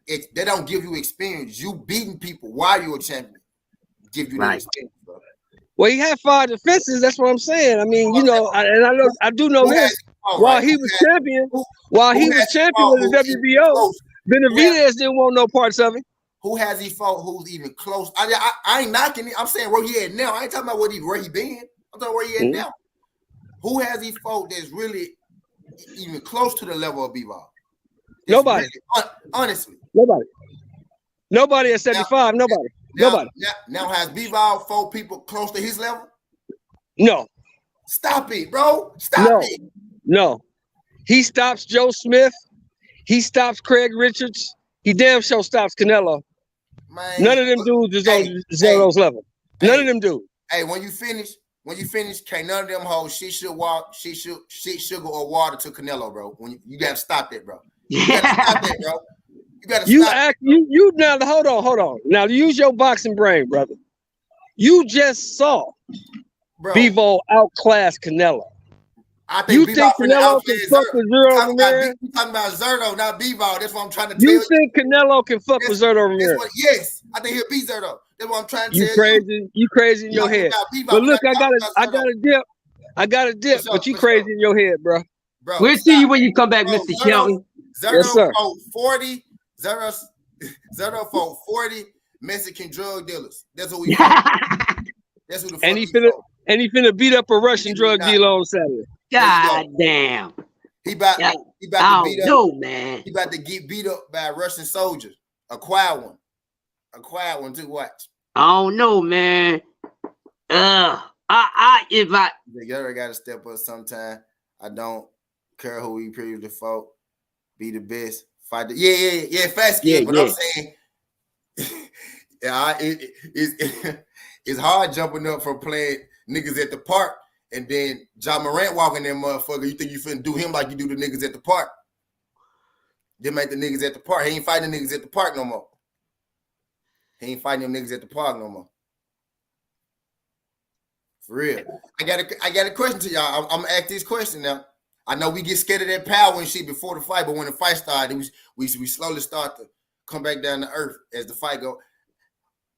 Speaker 1: They don't give you experience. You beating people while you're a champion give you that experience, bro.
Speaker 4: Well, he had 5 defenses. That's what I'm saying. I mean, you know, I do know this. While he was champion with the WBO, Benavidez didn't want no parts of it.
Speaker 1: Who has he fought? Who's even close? I ain't knocking it. I'm saying where he at now. I ain't talking about where he been. I'm talking where he at now. Who has he fought that's really even close to the level of B-Ball?
Speaker 4: Nobody.
Speaker 1: Really, honestly.
Speaker 4: Nobody at 75. Nobody.
Speaker 1: Now has B-Ball fought people close to his level?
Speaker 4: No.
Speaker 1: Stop it, bro. Stop it.
Speaker 4: No. He stops Joe Smith. He stops Craig Richards. He damn sure stops Canelo. Man, none of them dudes is on Zero's level. None of them dudes.
Speaker 1: Hey, when you finish, can't none of them hold shit sugar or water to Canelo, bro. When you gotta stop that, bro. You gotta stop that, bro. You gotta stop.
Speaker 4: You now hold on. Now use your boxing brain, brother. You just saw Bivol outclass Canelo.
Speaker 1: I think
Speaker 4: you think Canelo can fuck with Zurdo Ramirez?
Speaker 1: You talking about Zurdo, not Bivol. That's what I'm trying to tell
Speaker 4: you. You think Canelo can fuck with Zurdo Ramirez?
Speaker 1: Yes, I think he'll beat Zurdo. That's what I'm trying to tell you.
Speaker 4: You crazy in your head. But look, I got a dip, but you crazy in your head, bro.
Speaker 3: We'll see you when you come back, Mr. Shelton.
Speaker 1: Zurdo fought 40. Zurdo fought 40 Mexican drug dealers. That's what we fought. That's what the fuck
Speaker 4: he finna beat up a Russian drug dealer on Saturday.
Speaker 3: God damn.
Speaker 1: He about to beat up.
Speaker 3: Man.
Speaker 1: He about to get beat up by a Russian soldier. A quiet one too. Watch.
Speaker 3: I don't know, man. You
Speaker 1: already gotta step up sometime. I don't care who he previously fought. Be the best. Fight fast kid. But I'm saying it's hard jumping up from playing niggas at the park and then John Morant walking that motherfucker. You think you finna do him like you do the niggas at the park? Them ain't the niggas at the park. He ain't fighting the niggas at the park no more. He ain't fighting them niggas at the park no more. For real. I got a question to y'all. I'm gonna ask this question now. I know we get scared of that power and shit before the fight, but when the fight started, we slowly start to come back down to earth as the fight go.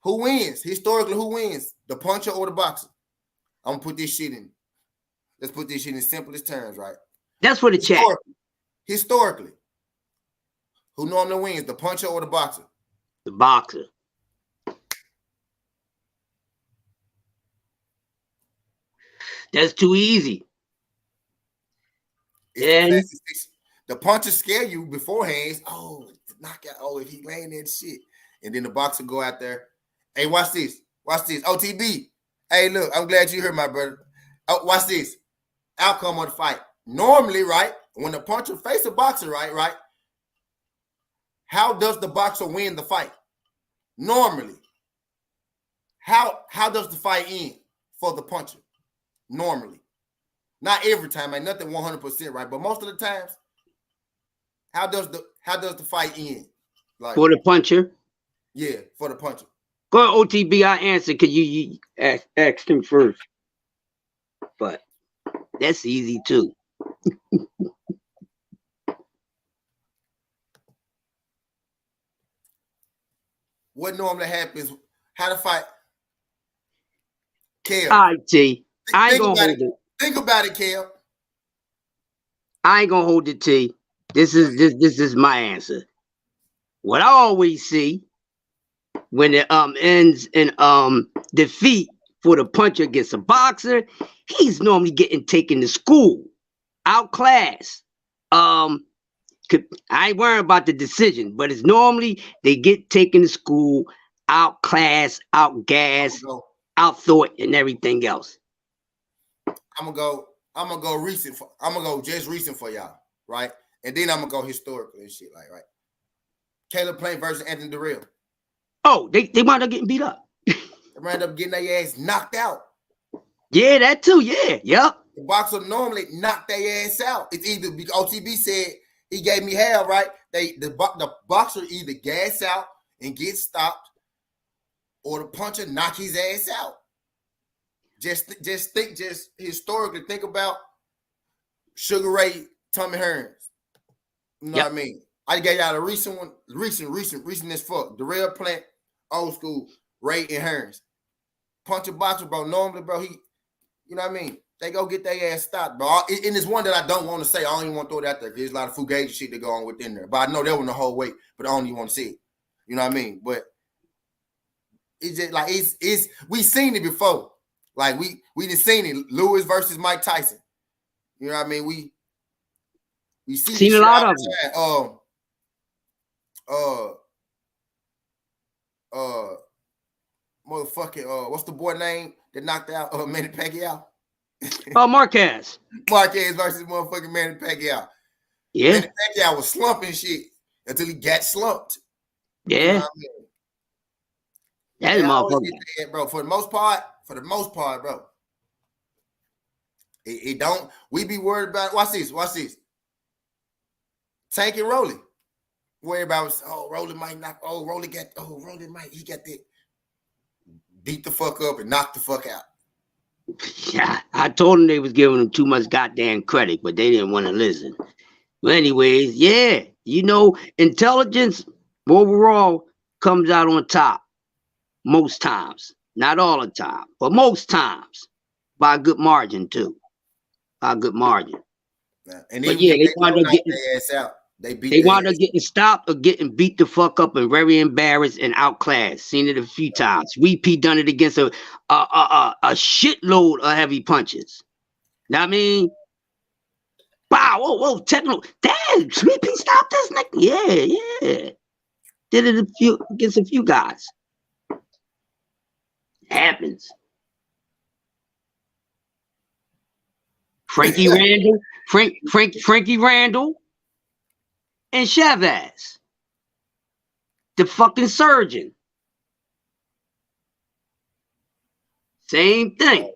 Speaker 1: Who wins? Historically, who wins? The puncher or the boxer? I'm gonna put this shit in. Let's put this shit in simplest terms, right?
Speaker 3: That's for the chat.
Speaker 1: Historically, who normally wins? The puncher or the boxer?
Speaker 3: The boxer. That's too easy. And
Speaker 1: the puncher scare you beforehand. Oh, knockout. Oh, if he laying that shit. And then the boxer go out there. Hey, watch this. OTB. Hey, look, I'm glad you heard my brother. Oh, watch this. Outcome of the fight. Normally, right, when the puncher face a boxer, right, how does the boxer win the fight? Normally. How does the fight end for the puncher? Normally. Not every time, ain't nothing 100% right, but most of the times, how does the fight end? Like,
Speaker 3: for the puncher?
Speaker 1: Yeah, for the puncher.
Speaker 3: Go ahead, OTB, I answer because you asked him first. But that's easy too.
Speaker 1: What normally happens? How to fight? Kel.
Speaker 3: All right, T. I ain't gonna hold it.
Speaker 1: Think about it, Kel.
Speaker 3: I ain't gonna hold it, T. This is my answer. What I always see when it ends in defeat for the puncher against a boxer, he's normally getting taken to school, outclassed. I ain't worrying about the decision, but it's normally they get taken to school, outclassed, outgassed, outthought, and everything else.
Speaker 1: I'm gonna go recent. I'm gonna go just recent for y'all, right? And then I'm gonna go historical and shit, like, right? Caleb Plant versus Anthony Durrell.
Speaker 3: Oh, they wound up getting beat up.
Speaker 1: They wound up getting their ass knocked out.
Speaker 3: Yeah, that too. Yeah, yep.
Speaker 1: The boxer normally knock their ass out. It's either because OTB said He gave me hell, right? The boxer either gas out and get stopped, or the puncher knock his ass out. Just historically think about Sugar Ray, Tommy Hearns. You know what I mean? I gave y'all a recent one, recent as fuck. Darrell Plant, old school, Ray and Hearns. Puncher boxer, bro. Normally, bro, you know what I mean? They go get their ass stopped, bro. And it's one that I don't want to say. I don't even want to throw it out there because there's a lot of fugazi shit that go on within there. But I know that was the whole way, but I don't even want to see it. You know what I mean? But it's just like it's we seen it before. Like we just seen it. Lewis versus Mike Tyson. You know what I mean? We seen
Speaker 3: a lot of
Speaker 1: them. Motherfucking what's the boy name that knocked out Manny Pacquiao?
Speaker 3: Marquez.
Speaker 1: Marquez versus motherfucking Manny Pacquiao.
Speaker 3: Yeah.
Speaker 1: Manny Pacquiao was slumping shit until he got slumped.
Speaker 3: Yeah.
Speaker 1: You know what I mean?
Speaker 3: That's motherfucker.
Speaker 1: Bro, for the most part, bro. It don't, we be worried about, watch this. Tank and Rolly. Worry about, Rolly might knock, Rolly might, he got that. Beat the fuck up and knock the fuck out.
Speaker 3: Yeah, I told them they was giving them too much goddamn credit, but they didn't want to listen. But anyways, yeah, intelligence overall comes out on top most times. Not all the time, but most times by a good margin too. By a good margin.
Speaker 1: And
Speaker 3: but yeah, they wound up getting
Speaker 1: their ass out.
Speaker 3: They wound up getting stopped or getting beat the fuck up and very embarrassed and outclassed. Seen it a few times. Sweet Pea done it against a shitload of heavy punches. Know what I mean? Wow, whoa, technical. Damn, Sweet Pea stopped this nigga. Yeah. Did it against a few guys. Happens. Frankie Randall, Frankie Randall. And Chavez, the fucking surgeon. Same thing.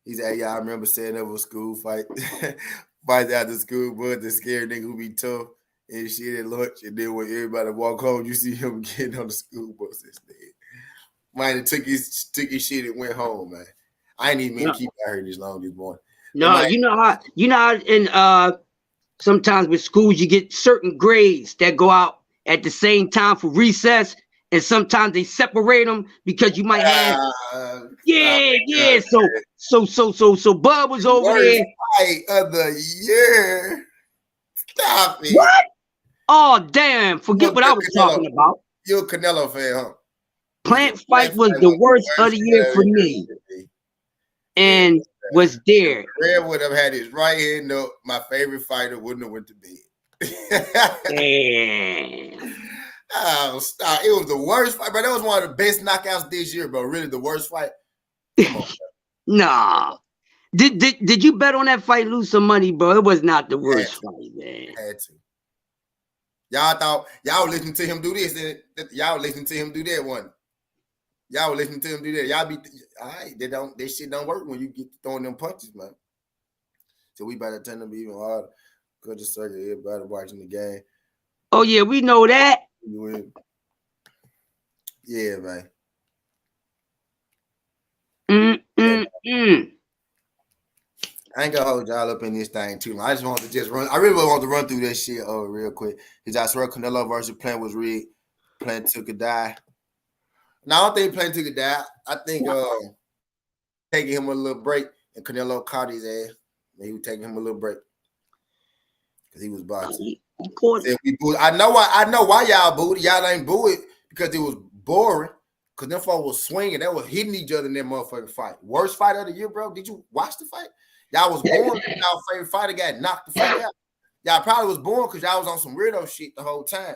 Speaker 1: He said, I remember setting up a school fight. Fight after school, but the scared nigga who be tough and shit at lunch. And then when everybody walk home, you see him getting on the school bus instead. Man, took his shit and went home, man. I ain't even mean to keep out here this long this morning.
Speaker 3: No, like, you know how in sometimes with schools you get certain grades that go out at the same time for recess, and sometimes they separate them because you might have So Bud was over there.
Speaker 1: Fight of the year. Stop it.
Speaker 3: What? Oh damn! Forget what I was talking about.
Speaker 1: You're a Canelo fan, huh?
Speaker 3: Plant fight was the worst of the year for me, and was there.
Speaker 1: Red would have had his right hand up. My favorite fighter wouldn't have went to bed.
Speaker 3: Damn.
Speaker 1: Oh, stop. It was the worst fight, but that was one of the best knockouts this year, bro. Really the worst fight. Come on,
Speaker 3: nah. Did you bet on that fight, lose some money, bro? It was not the worst fight, man.
Speaker 1: Had to. Y'all thought y'all listening to him do this, and y'all listening to him do that one. Y'all listening to him do that. Y'all be all right. That shit don't work when you get throwing them punches, man. So we better turn them even harder. Go to circle, everybody watching the game.
Speaker 3: Oh yeah, we know that.
Speaker 1: Yeah, man. I ain't gonna hold y'all up in this thing too long. I just want to run. I really want to run through that shit real quick. Because I swear Canelo versus Plant was rigged. Plant took a die. Now, I don't think Plant took a die. I think taking him a little break, and Canelo caught his ass. And he was taking him a little break. Because he was boxing.
Speaker 3: Of course.
Speaker 1: I know why y'all booed it. Y'all ain't boo it because it was boring. Because them folks was swinging. They were hitting each other in that motherfucking fight. Worst fight of the year, bro. Did you watch the fight? Y'all was born because y'all favorite fighter got knocked the fuck out. Y'all probably was born because y'all was on some weirdo shit the whole time.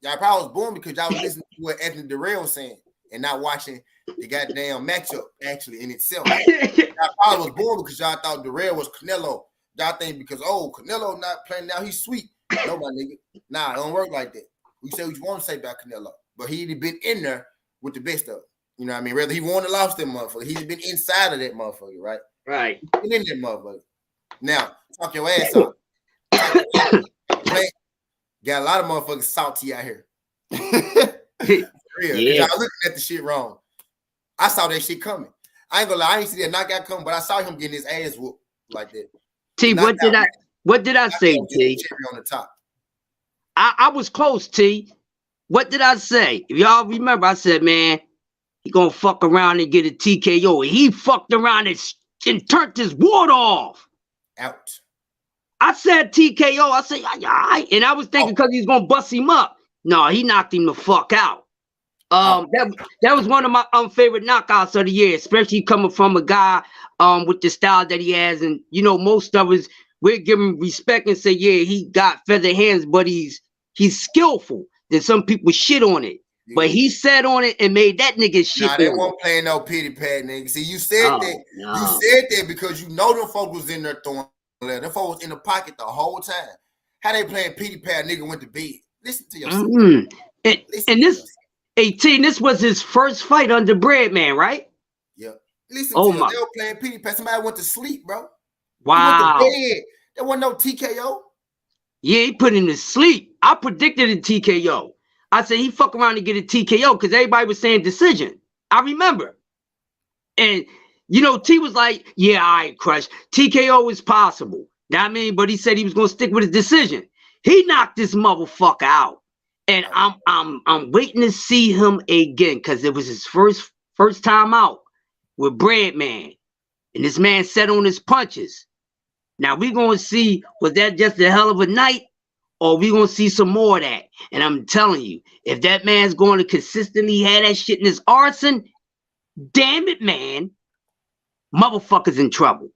Speaker 1: Y'all probably was born because y'all was listening to what Anthony Darrell was saying and not watching the goddamn matchup actually in itself. Y'all probably was born because y'all thought Darrell was Canelo. Y'all think because, Canelo not playing now, he's sweet. No, my nigga. Nah, it don't work like that. We say what you want to say about Canelo, but he'd been in there with the best of it. You know what I mean? Whether he won or lost that motherfucker, he's been inside of that motherfucker, right?
Speaker 3: Right.
Speaker 1: Been in that motherfucker. Now, talk your ass off. Talk Plant got a lot of motherfuckers salty out here. For real, because y'all looking at the shit wrong. I saw that shit coming. I ain't gonna lie, I ain't see that knockout coming, but I saw him getting his ass whooped like that.
Speaker 3: T, what did I say, T?
Speaker 1: Cherry on the top.
Speaker 3: I was close, T. What did I say? If y'all remember, I said, man, he gonna fuck around and get a TKO. He fucked around and turned his water off.
Speaker 1: Out.
Speaker 3: I said TKO. I said, and I was thinking because he's gonna bust him up. No, he knocked him the fuck out. That was one of my favorite knockouts of the year, especially coming from a guy with the style that he has. And you know, most of us we're giving respect and say, yeah, he got feather hands, but he's skillful. Then some people shit on it. Yeah. But he sat on it and made that nigga shit.
Speaker 1: Nah, they won't play no pity pad, nigga. See, you said that. No. You said that because you know them folks was in there throwing. Them folks was in the pocket the whole time. How they playing pity pad? Nigga went to bed. Listen to yourself.
Speaker 3: And this 18. This was his first fight under Breadman, right?
Speaker 1: Yep. Listen to you. They were playing pity pad. Somebody went to sleep, bro.
Speaker 3: Wow.
Speaker 1: He went to bed. There wasn't no TKO.
Speaker 3: Yeah, he put him to sleep. I predicted a TKO. I said he fuck around to get a TKO because everybody was saying decision. I remember. And, you know, T was like, yeah, all right, Crush. TKO is possible. I mean, but he said he was going to stick with his decision. He knocked this motherfucker out. And I'm waiting to see him again because it was his first time out with Breadman. And this man sat on his punches. Now we're going to see, was that just a hell of a night? Or we going to see some more of that? And I'm telling you, if that man's going to consistently have that shit in his arson, damn it, man, motherfucker's in trouble.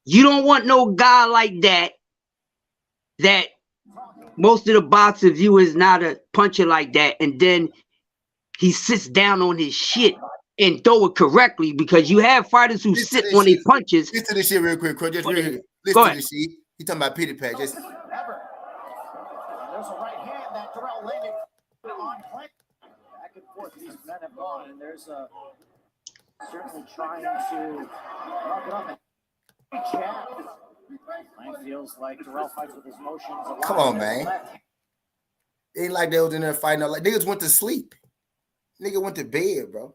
Speaker 3: You don't want no guy like that most of the boxer view is not a puncher like that, and then he sits down on his shit and throw it correctly because you have fighters who sit on their punches.
Speaker 1: Listen to this shit real quick, Just listen to this shit. He talking about pity pad. Just... There's a right hand that Terrell landed on Clint.
Speaker 2: Back and forth, these men have gone, and there's certainly trying to knock it off. Jab. Mine feels like Terrell fights with his motions.
Speaker 1: Come on, man. It ain't like they was in there fighting. Like niggas went to sleep. Nigga went to bed, bro.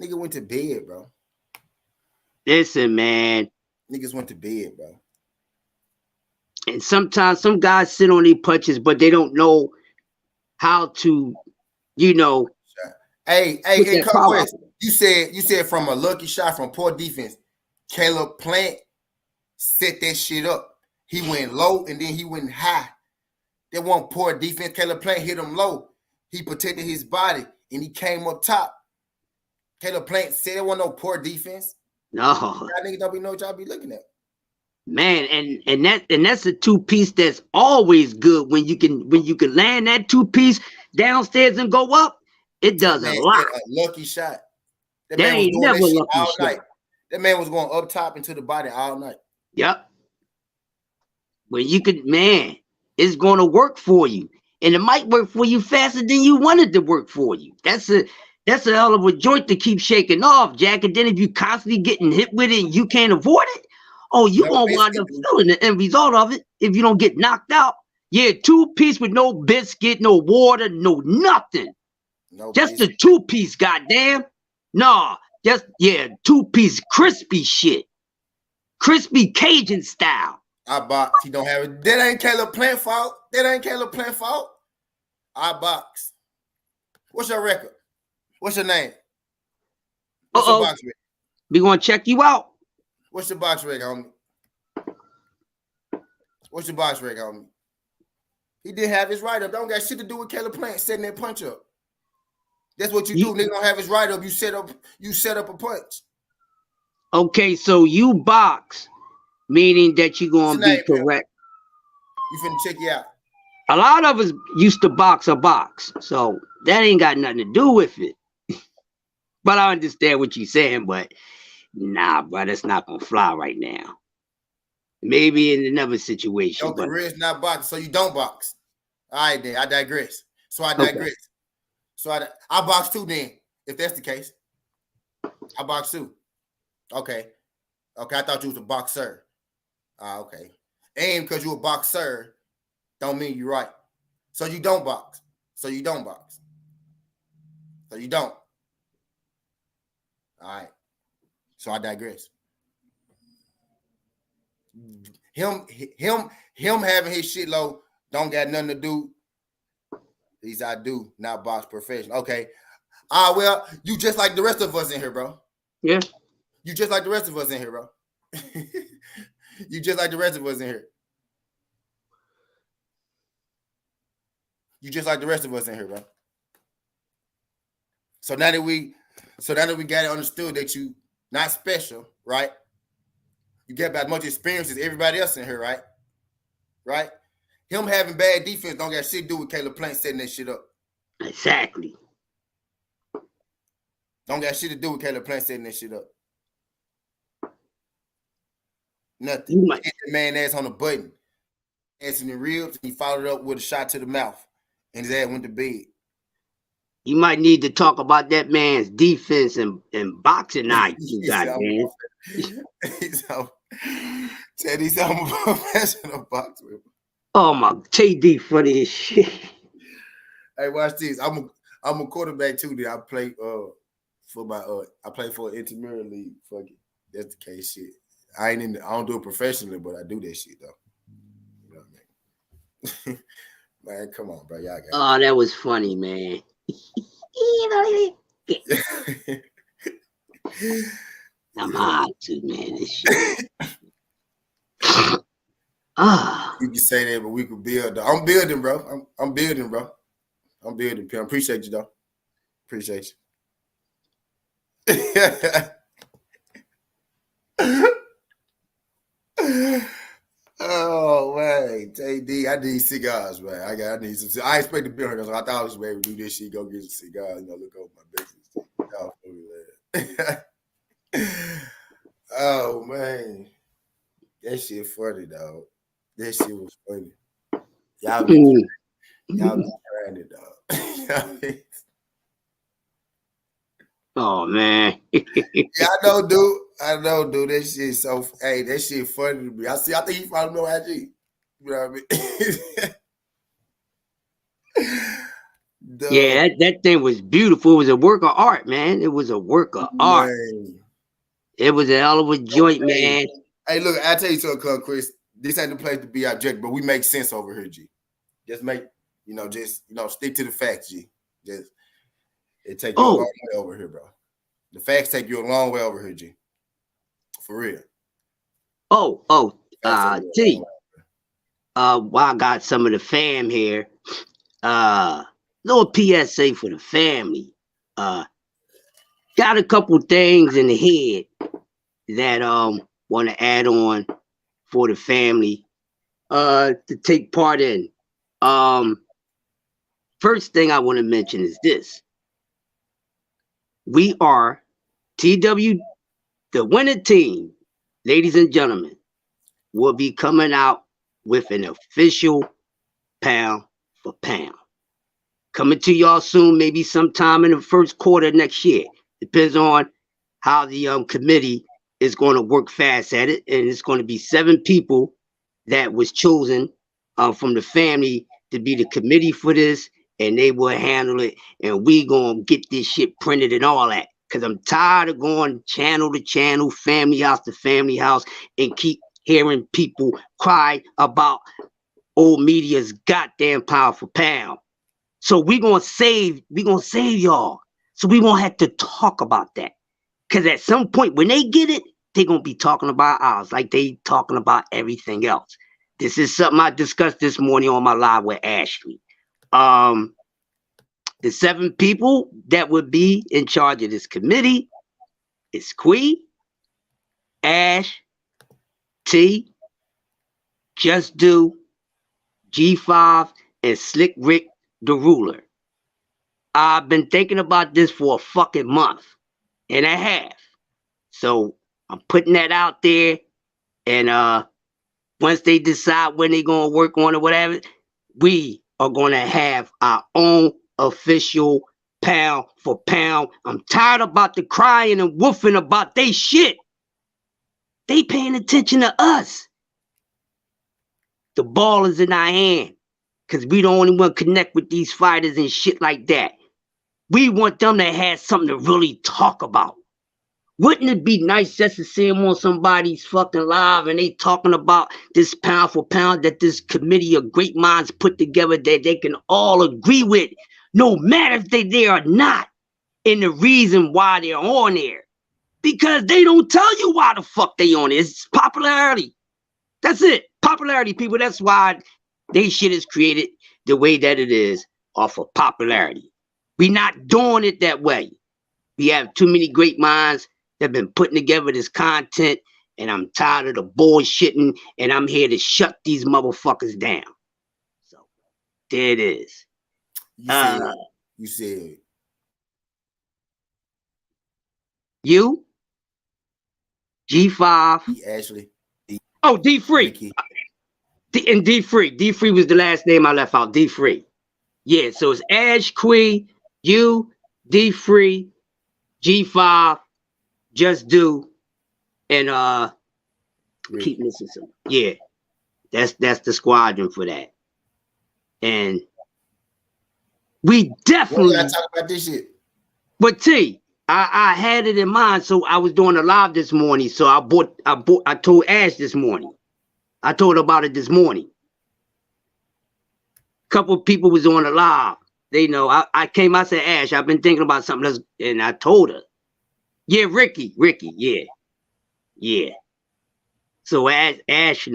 Speaker 1: Nigga went to bed, bro.
Speaker 3: Listen, man.
Speaker 1: Niggas went to bed, bro.
Speaker 3: And sometimes some guys sit on their punches, but they don't know how to, you know.
Speaker 1: Hey, come West. You said from a lucky shot from poor defense. Caleb Plant set that shit up. He went low and then he went high. That wasn't poor defense. Caleb Plant hit him low. He protected his body and he came up top. Caleb Plant said it wasn't no poor defense.
Speaker 3: No.
Speaker 1: Y'all niggas don't be know what y'all be looking at.
Speaker 3: Man, and that's a two-piece that's always good when you can land that two-piece downstairs and go up. It does a lot.
Speaker 1: A lucky shot.
Speaker 3: That man ain't never lucky all shot.
Speaker 1: Night. That man was going up top into the body all night.
Speaker 3: Yep. When you could, man, it's going to work for you. And it might work for you faster than you wanted to work for you. That's a hell of a joint to keep shaking off, Jack. And then if you constantly getting hit with it and you can't avoid it, you're going to wind up feeling the end result of it if you don't get knocked out. Yeah, two-piece with no biscuit, no water, no nothing. No just biscuit. A two-piece, goddamn. Nah. Just, two-piece crispy shit. Crispy Cajun style.
Speaker 1: I box. He don't have it. That ain't Caleb Plant fault. I box. What's your record? What's your name? What's your box record?
Speaker 3: We gonna check you out.
Speaker 1: What's your box record, homie? What's your box record, homie? He didn't have his write-up. Don't got shit to do with Caleb Plant setting that punch up. That's what you do. Nigga don't have his write up. You set up a punch. Okay,
Speaker 3: so you box, meaning that you're gonna be correct.
Speaker 1: You finna check you out.
Speaker 3: A lot of us used to box a box, so that ain't got nothing to do with it. But I understand what you're saying, but nah, bro, that's not gonna fly right now. Maybe in another situation.
Speaker 1: Your career's not boxing, so you don't box. All right, then I digress. So I digress. Okay. So I box too then, if that's the case. I box too. Okay. I thought you was a boxer. Ah, okay. And because you're a boxer, don't mean you're right. So you don't box. So you don't box. So you don't. All right. So I digress. Him having his shit low don't got nothing to do. These I do, not box professional. Okay. Well, you just like the rest of us in here, bro.
Speaker 3: Yeah.
Speaker 1: You just like the rest of us in here, bro. You just like the rest of us in here. You just like the rest of us in here, bro. So now that we got it understood that you not special, right? You get about as much experience as everybody else in here, right? Right? Him having bad defense don't got shit to do with Caleb Plant setting that shit up.
Speaker 3: Exactly.
Speaker 1: Don't got shit to do with Caleb Plant setting that shit up. Nothing. He hit the man ass on the button. Ass in the ribs, he followed up with a shot to the mouth. And his ass went to bed.
Speaker 3: You might need to talk about that man's defense and boxing IQ, goddamn.
Speaker 1: Said he's a professional boxer.
Speaker 3: Oh my, JD funny as shit.
Speaker 1: Hey, watch this. I'm a quarterback too. That I play I play for an intramural league. Fuck it. That's the case. Shit. I don't do it professionally, but I do that shit though. You know what I mean? Man, come on, bro. Y'all got
Speaker 3: that was funny, man. I'm hot too, man. This shit.
Speaker 1: You can say that, but we could build. Though. I'm building, bro. I'm building, bro. I'm building, Pim. Appreciate you, though. Appreciate you. Oh man, JD, I need cigars, man. I need some. I expect to be here because I thought I was able to do this shit. Go get some cigars, look over my business. Oh man, that shit funny, dog. That shit was funny. Y'all be trying it, dog.
Speaker 3: Oh man.
Speaker 1: Yeah, I know, dude. That shit so that shit funny to me. I think he followed me on IG. You know what I
Speaker 3: mean? Yeah, that thing was beautiful. It was a work of art, man. It was a work of art. It was a hell of a joint, man.
Speaker 1: Hey, look, I tell you something, Chris. This ain't the place to be objective, but we make sense over here, G. Just stick to the facts, G. It take you a long way over here, bro. The facts take you a long way over here, G. For real.
Speaker 3: T. While I got some of the fam here, little PSA for the family. Got a couple things in the head that want to add on for the family to take part in. First thing I want to mention is this. We are TW, the winning team, ladies and gentlemen, will be coming out with an official pound for pound. Coming to y'all soon, maybe sometime in the first quarter next year. Depends on how the committee is going to work fast at it. And it's going to be 7 people that was chosen from the family to be the committee for this. And they will handle it. And we going to get this shit printed and all that. Because I'm tired of going channel to channel, family house to family house, and keep hearing people cry about old media's goddamn pound for pound. So we gonna save y'all. So we won't have to talk about that. Because at some point when they get it, they're gonna be talking about ours like they talking about everything else. This is something I discussed this morning on my live with Ashley. The 7 people that would be in charge of this committee is Quee, Ash, T, Just Do, G5, and Slick Rick the Ruler. I've been thinking about this for a fucking month and a half. So I'm putting that out there. And once they decide when they're going to work on it, whatever, we are going to have our own official pound for pound. I'm tired about the crying and woofing about they shit. They paying attention to us. The ball is in our hand because we don't only want to connect with these fighters and shit like that. We want them to have something to really talk about. Wouldn't it be nice just to see them on somebody's fucking live and they talking about this pound for pound that this committee of great minds put together that they can all agree with, no matter if they there or not, and the reason why they're on there. Because they don't tell you why the fuck they on it. It's popularity. That's it. Popularity, people. That's why they shit is created the way that it is off of popularity. We not doing it that way. We have too many great minds that have been putting together this content, and I'm tired of the bullshitting, and I'm here to shut these motherfuckers down. So there it is.
Speaker 1: You said
Speaker 3: you G5
Speaker 1: Ashley.
Speaker 3: Oh, D3. And D3. D3 was the last name I left out. D3. Yeah, so it's Ash, Quee, you, D3, G5, Just Do, and keep missing some. Yeah. That's the squadron for that. And we definitely
Speaker 1: gotta talk about this shit.
Speaker 3: But T, I had it in mind, so I was doing a live this morning. So I told Ash this morning. I told her about it this morning. Couple of people was on the live. They know I came. I said, Ash, I've been thinking about something else, and I told her. Yeah, Ricky, yeah. So Ash,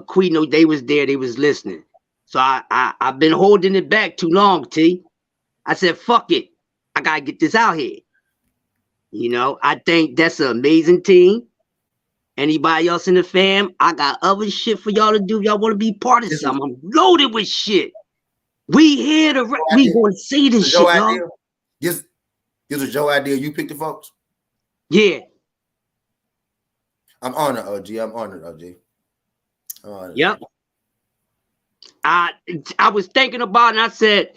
Speaker 3: Queen, they was there. They was listening. So I've been holding it back too long. T. I said, fuck it. I gotta get this out here. I think that's an amazing team. Anybody else in the fam? I got other shit for y'all to do. Y'all want to be part of something? I'm loaded with shit. We here to we going to see this shit, y'all.
Speaker 1: This was your idea. You picked the folks.
Speaker 3: Yeah.
Speaker 1: I'm honored, OG. I'm honored, OG.
Speaker 3: Yep. I was thinking about it, and I said,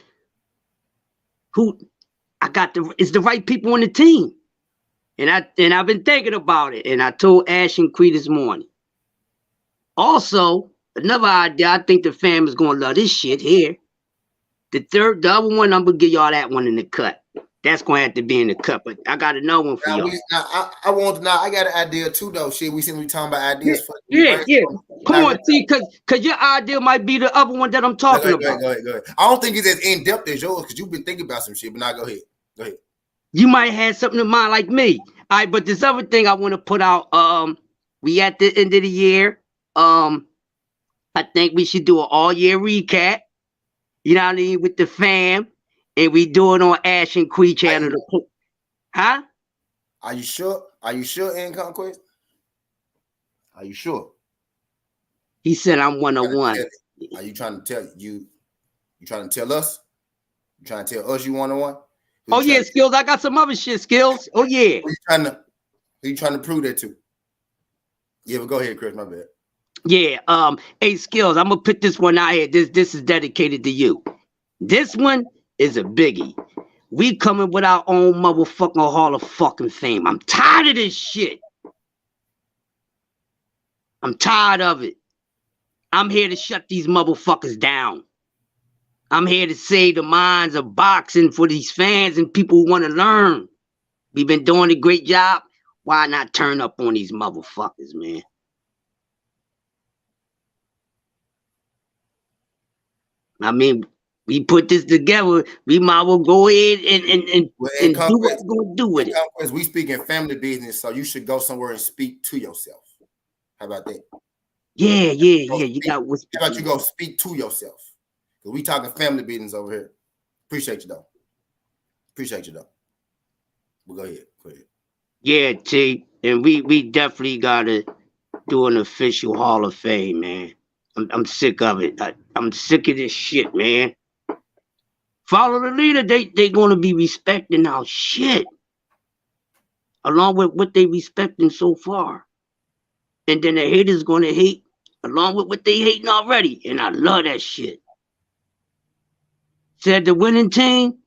Speaker 3: it's the right people on the team. And I've been thinking about it, and I told Ash and Quee this morning. Also, another idea, I think the fam is gonna love this shit here. The other one, I'm gonna give y'all that one in the cut. That's gonna have to be in the cut, but I got another one for y'all.
Speaker 1: I got an idea too, though. Shit, we talking about ideas.
Speaker 3: Yeah. Come on, T, because your idea might be the other one that I'm talking about.
Speaker 1: Go ahead. I don't think it's as in depth as yours because you've been thinking about some shit. But now go ahead.
Speaker 3: You might have something in mind like me. All right, but this other thing I want to put out, we at the end of the year. I think we should do an all-year recap. You know what I mean? With the fam. And we do it on Ash and Quee channel. Huh?
Speaker 1: Are you sure? Are you sure, in Conquest? Are you sure?
Speaker 3: He said I'm 101.
Speaker 1: Are you trying to tell you trying to tell us? You trying to tell us you 101?
Speaker 3: Oh yeah, Skills. I got some other shit, Skills. Oh yeah.
Speaker 1: Who you trying to prove that to? Yeah, but go ahead, Chris. My bad.
Speaker 3: Yeah. Hey, Skills. I'm gonna put this one out here. This is dedicated to you. This one is a biggie. We coming with our own motherfucking Hall of fucking Fame. I'm tired of this shit. I'm tired of it. I'm here to shut these motherfuckers down. I'm here to save the minds of boxing for these fans and people who want to learn. We've been doing a great job. Why not turn up on these motherfuckers, man? I mean, we put this together. We might well go ahead and do what we're going to do with it.
Speaker 1: We speak in family business, so you should go somewhere and speak to yourself. How about that?
Speaker 3: Yeah. You got what's.
Speaker 1: How about you go speak to yourself? Because we talking family business over here. Appreciate you, though. But go ahead.
Speaker 3: Yeah, T. And we definitely got to do an official Hall of Fame, man. I'm sick of it. I'm sick of this shit, man. Follow the leader. They going to be respecting our shit. Along with what they respecting so far. And then the haters going to hate along with what they hating already. And I love that shit. Said the winning team,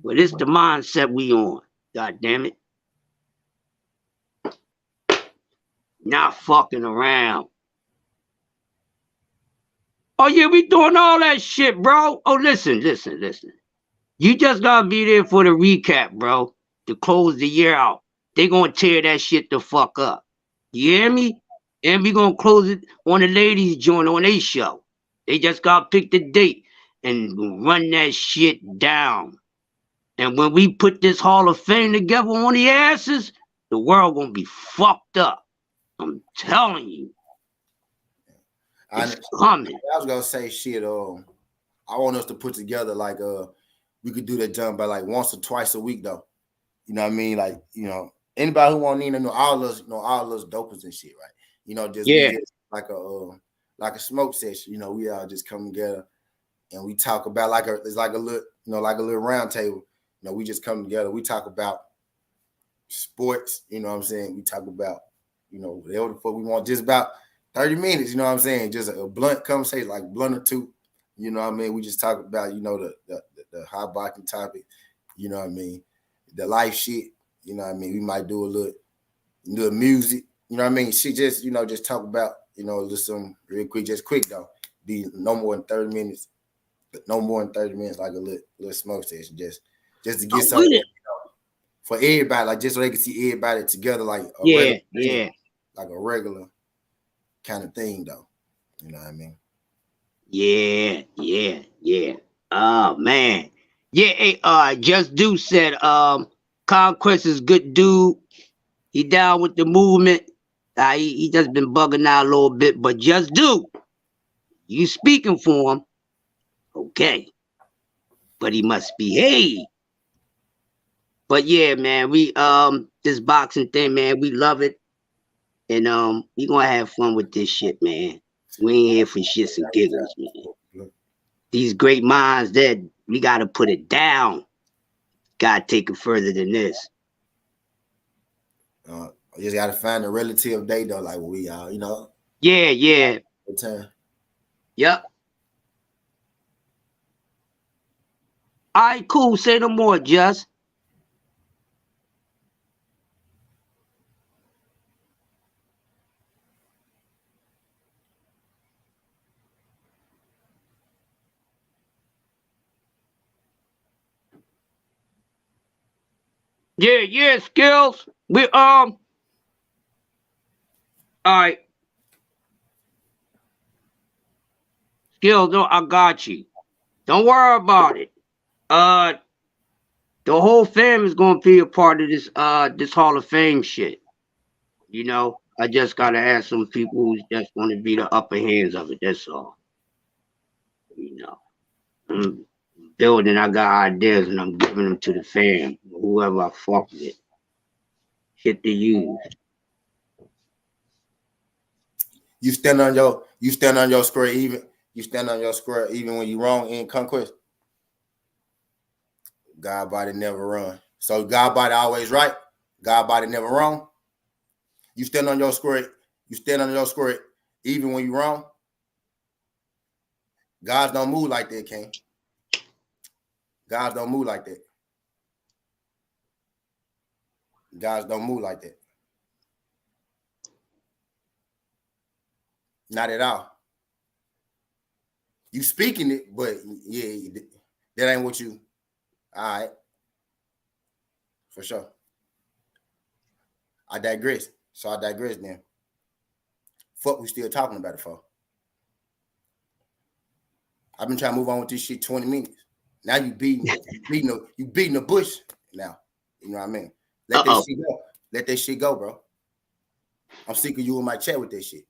Speaker 3: well, it's the mindset we on. God damn it. Not fucking around. Oh yeah, we doing all that shit, bro. Oh, listen. You just gotta be there for the recap, bro. To close the year out. They gonna tear that shit the fuck up. You hear me? And we gonna close it on the ladies' joint on their show. They just gotta pick the date and run that shit down. And when we put this Hall of Fame together on the asses, the world gonna be fucked up. I'm telling you. It's coming.
Speaker 1: I was gonna say shit. I want us to put together like we could do that jump by like once or twice a week though. You know what I mean? Like, you know, anybody who want to know all us dopers and shit, right? You know, just like a smoke session. You know, we all just come together and we talk about it's like a little round table. You know, we just come together. We talk about sports. You know what I'm saying? We talk about, you know, whatever the fuck we want. Just about 30 minutes. You know what I'm saying? Just a blunt conversation, like blunt or two. You know what I mean? We just talk about, you know, the hot boxing topic. You know what I mean? The life shit. You know what I mean? We might do a little music. You know what I mean? She just, you know, just talk about, you know, just some real quick, just quick though. Be no more than 30 minutes. No more than 30 minutes, like a little smoke session. Just to get something, you know, for everybody, like just so they can see everybody together, like like a regular kind of thing, though. You know what I mean?
Speaker 3: Yeah. Oh man. Yeah, hey, Just Do said Conquest is good dude. He down with the movement. He just been bugging out a little bit, but Just Do, you speaking for him. Okay. But he must behave. But yeah, man, we this boxing thing, man, we love it. And we gonna have fun with this shit, man. We ain't here for shits and giggles, man. These great minds that we gotta put it down. Gotta take it further than this.
Speaker 1: You just gotta find a relative day though, like we are, you know.
Speaker 3: Yeah. Yep. All right, cool. Say no more, Just. Yeah, Skills. We all right. Skills, no, I got you. Don't worry about it. The whole fam is gonna be a part of this Hall of Fame shit. You know, I just gotta ask some people who just want to be the upper hands of it. That's all. You know, I'm building. I got ideas, and I'm giving them to the fam, whoever I fuck with. Shit to use.
Speaker 1: You stand on your square even. You stand on your square even when you wrong in Conquest. God body never run. So God body always right. God body never wrong. You stand on your square. You stand on your square even when you wrong. Gods don't move like that, King. Gods don't move like that. Gods don't move like that. Not at all. You speaking it, but yeah, that ain't what you. All right. For sure. I digress. So I digress then. Fuck we still talking about it for? I've been trying to move on with this shit 20 minutes. Now you beating the bush now. You know what I mean? Let that shit go. Let that shit go, bro. I'm sick of you in my chat with that shit.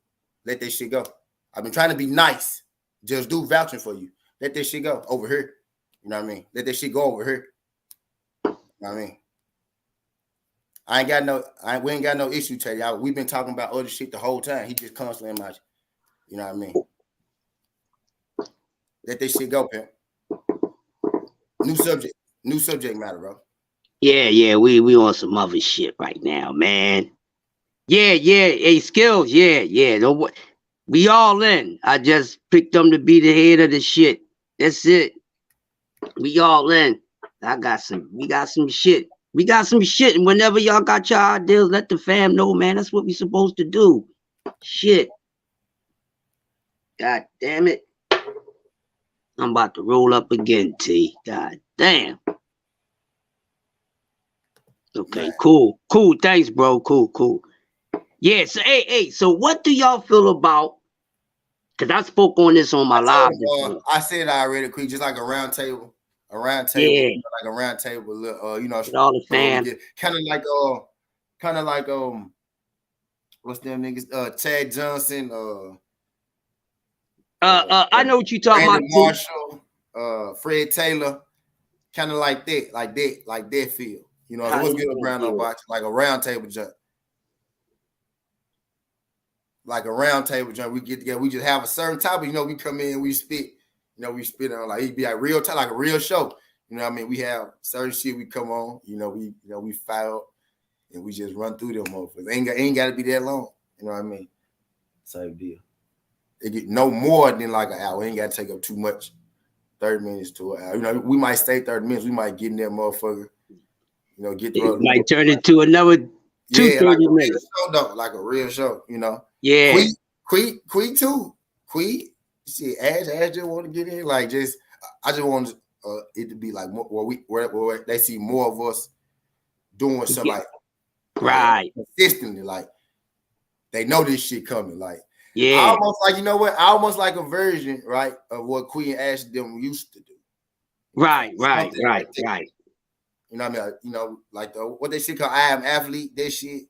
Speaker 1: Let that shit go. I've been trying to be nice. Just do vouching for you. Let that shit go over here. You know what I mean? Let that shit go over here. You know what I mean? We ain't got no issue, tell y'all. We've been talking about other shit the whole time. He just constantly in my, you know what I mean? Let that shit go, pimp. New subject matter, bro.
Speaker 3: Yeah, we on some other shit right now, man. Yeah, hey, Skills, yeah. We all in. I just picked them to be the head of the shit. That's it. We all in. We got some shit. We got some shit. And whenever y'all got your ideas, let the fam know, man. That's what we supposed to do. Shit. God damn it. I'm about to roll up again, T. God damn. Okay, man. Cool. Thanks, bro. Cool. Yeah, so hey, so what do y'all feel about? Because I spoke on this on my live.
Speaker 1: I said it already, quick, just like a round table.
Speaker 3: Yeah.
Speaker 1: Like a round table, you know,
Speaker 3: with all the fans.
Speaker 1: Kind of like what's them niggas? Chad Johnson,
Speaker 3: I know what you talking about.
Speaker 1: Marshall, Fred Taylor, kind of like that feel. You know, it was good around no box, like a round table jump. Like a round table jump, we get together, we just have a certain topic, you know, we come in, we spit, you know, we spit on like it'd be like real time, like a real show. You know what I mean? We have certain shit we come on, we file and we just run through them motherfuckers. Ain't gotta be that long. You know what I mean? Same deal. It get no more than like an hour. Ain't gotta take up too much. 30 minutes to an hour. You know, we might stay 30 minutes, we might get in that motherfucker, you know, get through.
Speaker 3: It might turn into another 2 30 minutes.
Speaker 1: Like a real show, you know.
Speaker 3: Yeah.
Speaker 1: Quee too. Quee, see, Ash just want to get in. Like, I just want it to be like more, where they see more of us doing something like
Speaker 3: right
Speaker 1: consistently. Like, they know this shit coming. Like,
Speaker 3: yeah,
Speaker 1: almost like, you know what? Almost like a version, right, of what Quee and Ash them used to do.
Speaker 3: Right.
Speaker 1: You know what I mean? You know, like what they shit called I Am Athlete. They shit.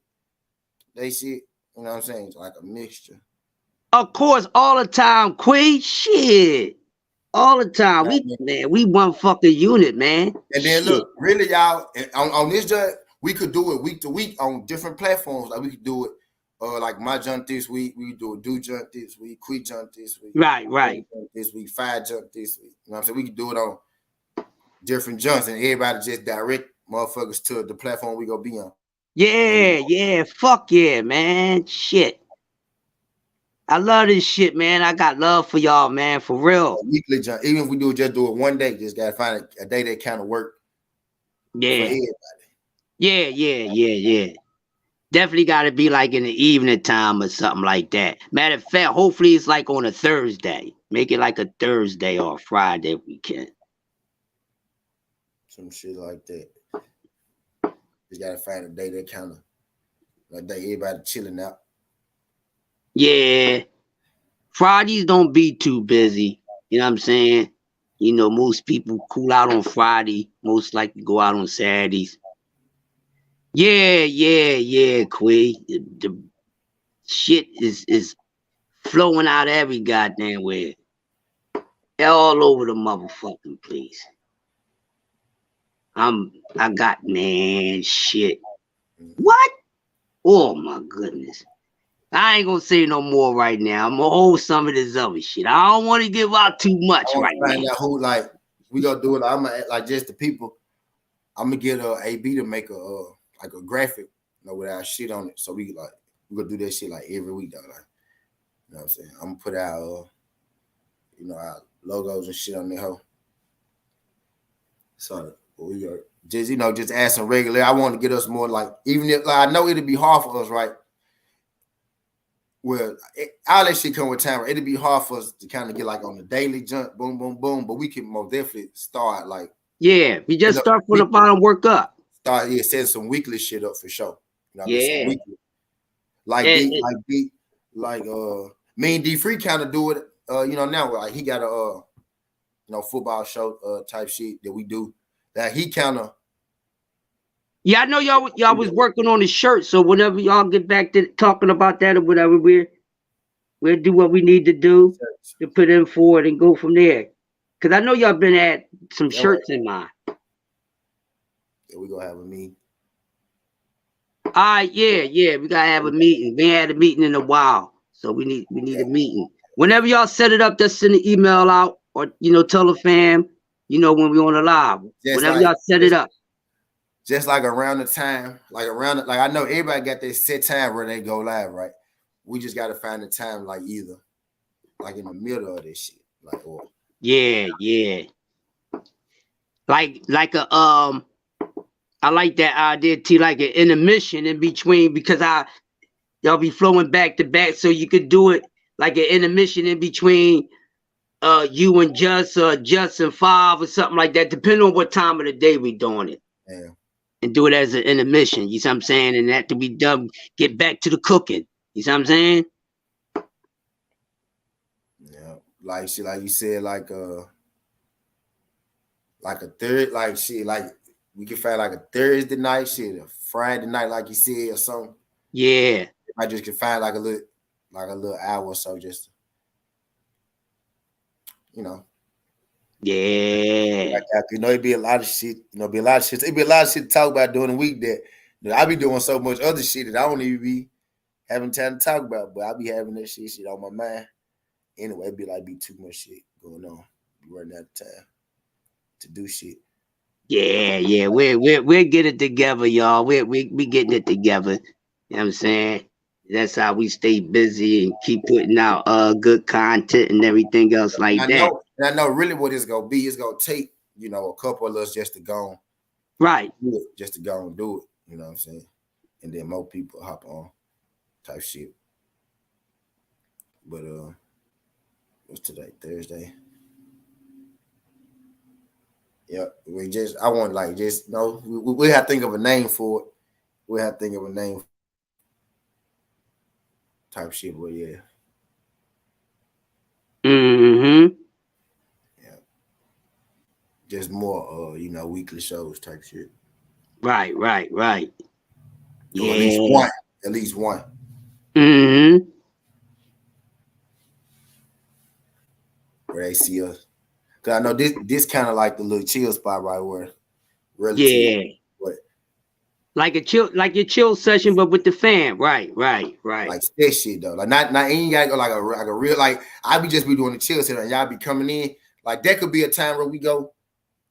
Speaker 1: You know what I'm saying? It's like a mixture.
Speaker 3: Of course, all the time, Quee. Shit. All the time. We one fucking unit, man.
Speaker 1: And then look, really, y'all, on this jump, we could do it week to week on different platforms. Like we could do it like my jump this week, we do a do jump this week, Quee jump this week.
Speaker 3: Right.
Speaker 1: This week, 5 jump this week. You know what I'm saying? We could do it on different jumps and everybody just direct motherfuckers to the platform we gonna be on.
Speaker 3: Yeah. Fuck yeah, man. Shit. I love this shit, man. I got love for y'all, man. For real.
Speaker 1: Weekly jump. Even if we do it one day, just gotta find a day that kind of work.
Speaker 3: Yeah. For everybody. Yeah. Definitely gotta be like in the evening time or something like that. Matter of fact, hopefully it's like on a Thursday. Make it like a Thursday or Friday if we can.
Speaker 1: Some shit like that. Just gotta find a day that kind of like day everybody chilling out.
Speaker 3: Yeah. Fridays don't be too busy. You know what I'm saying? You know, most people cool out on Friday. Most likely go out on Saturdays. Yeah, Quee. The shit is flowing out every goddamn way. All over the motherfucking place. I got, man, shit. What? Oh my goodness. I ain't gonna say no more right now. I'm gonna hold some of this other shit. I don't want to give out too much right now.
Speaker 1: Find out who, like, we gonna do it. I'm gonna like just the people. I'm gonna get AB to make a graphic, you know, with our shit on it. So we gonna do that shit like every week, though. Like, you know what I'm saying? I'm gonna put out you know, our logos and shit on there, hoe. So we go just, you know, just add some regular. I want to get us more like, even if like, I know it'd be hard for us, right? Well, all that shit come with time. Right? It'd be hard for us to kind of get like on the daily jump, boom, boom, boom. But we can most definitely start like.
Speaker 3: Yeah, we just start from the bottom, work up.
Speaker 1: Set some weekly shit up for sure. You know,
Speaker 3: yeah.
Speaker 1: Like me and D Free kind of do it. You know, now like he got a you know, football show type shit that we do. That he kind of.
Speaker 3: Yeah, I know y'all was working on the shirt. So whenever y'all get back to talking about that or whatever, we'll do what we need to do to put in for it and go from there. Cause I know y'all been at some shirts in mind.
Speaker 1: Yeah, we gonna have a meeting.
Speaker 3: All right, yeah, we gotta have a meeting. We ain't had a meeting in a while, so we need a meeting. Whenever y'all set it up, just send an email out, or you know, tell the fam, you know, when we on the live. Whenever y'all set it up.
Speaker 1: Just like around the time, like I know everybody got their set time where they go live, right? We just gotta find the time, like either like in the middle of this shit, like or
Speaker 3: yeah. Like a I like that idea too, like an intermission in between, because y'all be flowing back to back, so you could do it like an intermission in between you and Just and Five or something like that, depending on what time of the day we doing it.
Speaker 1: Yeah.
Speaker 3: And do it as an intermission, you see what I'm saying? And that to be done, get back to the cooking. You see what I'm saying?
Speaker 1: Yeah. Like shit, like you said, like a third, like shit, like we can find like a Thursday night, shit, a Friday night, like you said, or something.
Speaker 3: Yeah.
Speaker 1: I just can find like a little hour or so, just you know.
Speaker 3: Yeah.
Speaker 1: It'd be a lot of shit. It'd be a lot of shit to talk about during the week that I be doing so much other shit that I don't even be having time to talk about. But I be having that shit on my mind. Anyway, it'd be too much shit going on. Be running out of time to do shit.
Speaker 3: Yeah. We'll get it together, y'all. We getting it together. You know what I'm saying? That's how we stay busy and keep putting out good content and everything else like that.
Speaker 1: I know really what it's gonna be. It's gonna take, a couple of us just to go
Speaker 3: right.
Speaker 1: Do it, just to go and do it. You know what I'm saying? And then more people hop on type shit. But what's today? Thursday. Yeah, we have to think of a name for it. We have to think of a name type shit, but yeah.
Speaker 3: Mm-hmm.
Speaker 1: Yeah. Just more weekly shows type shit.
Speaker 3: Right.
Speaker 1: Yeah. At least one.
Speaker 3: Mm-hmm.
Speaker 1: Where they see us. Cause I know this kind of like the little chill spot right where
Speaker 3: yeah. Like your chill session, but with the fam. Right.
Speaker 1: Like that shit though. Like not ain't gotta go like a real like I be doing the chill session and y'all be coming in. Like that could be a time where we go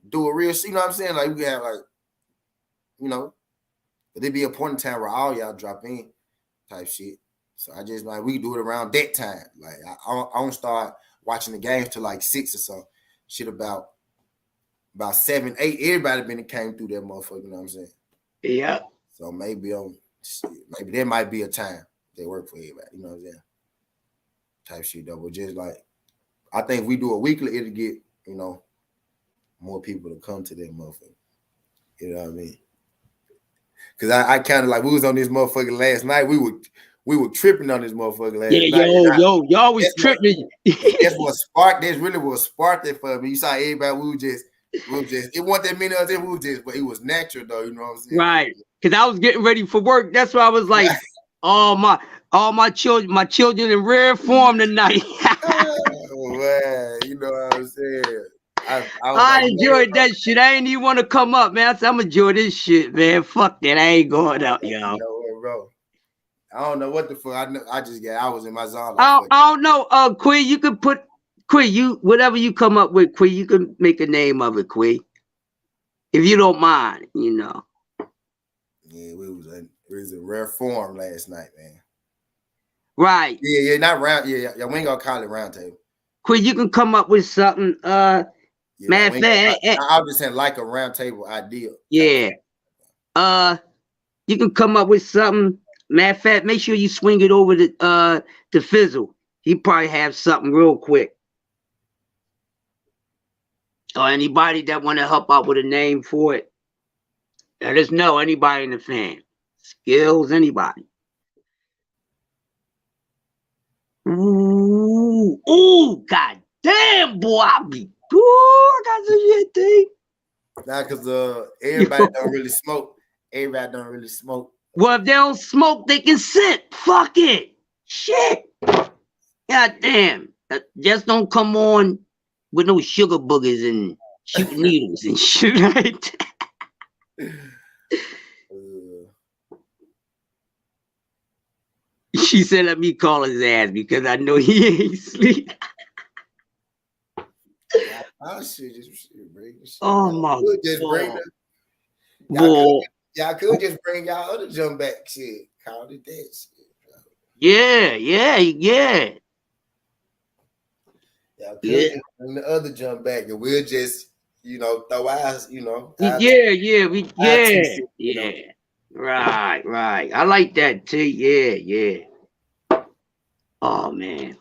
Speaker 1: do a real shit, you know what I'm saying? Like we have like, but there'd be a point in time where all y'all drop in type shit. So I just like we do it around that time. Like I don't start watching the games till like 6 or so. Shit about 7, 8. Everybody came through that motherfucker, you know what I'm saying?
Speaker 3: Yeah.
Speaker 1: So maybe there might be a time they work for everybody, you know what I'm saying? Type shit though. But just like I think if we do it weekly, it'll get, more people to come to that motherfucker. You know what I mean? Cause I kind of like we was on this motherfucker last night. We were tripping on this motherfucker last night.
Speaker 3: Yo, y'all was tripping.
Speaker 1: That's what sparked. That's really what sparked it for me. You saw everybody. We were just. It wasn't that many of us. But it was natural though. You know what I'm saying?
Speaker 3: Right. Cause I was getting ready for work. That's why I was like, all my children in rare form tonight.
Speaker 1: Man, you know what I'm saying?
Speaker 3: I enjoyed that shit. I ain't even want to come up, man. I said, I'm gonna enjoy this shit, man. Fuck that. I ain't going out, yo.
Speaker 1: You know what, bro? I don't know what the fuck. I was in my zone. Like,
Speaker 3: I don't know. Quay, you could put whatever you come up with, Quay, you can make a name of it, Quay. If you don't mind, Yeah,
Speaker 1: it was a rare form last night, man.
Speaker 3: Right.
Speaker 1: Yeah, not round. Yeah, we ain't gonna call it round table.
Speaker 3: Quay, you can come up with something. Matter of fact,
Speaker 1: I was just saying like a round table idea.
Speaker 3: Yeah. You can come up with something. Matter of fact, make sure you swing it over to Fizzle. He probably have something real quick. Or anybody that want to help out with a name for it. Let us know. Anybody in the fan. Skills, anybody. Ooh, god damn, boy. I got some shit, thing.
Speaker 1: Nah, because everybody don't really smoke. Everybody don't really smoke.
Speaker 3: Well, if they don't smoke, they can sit. Fuck it. Shit. God damn. Just don't come on with no sugar boogers and shoot needles and shit like that. She said, let me call his ass because I know he ain't sleep. Oh my God.
Speaker 1: Y'all could just bring y'all other jump back shit. Call it that shit.
Speaker 3: Yeah.
Speaker 1: Y'all could just bring the other jump back and we'll just, throw eyes,
Speaker 3: Yeah. Right. I like that too. Yeah. Oh man.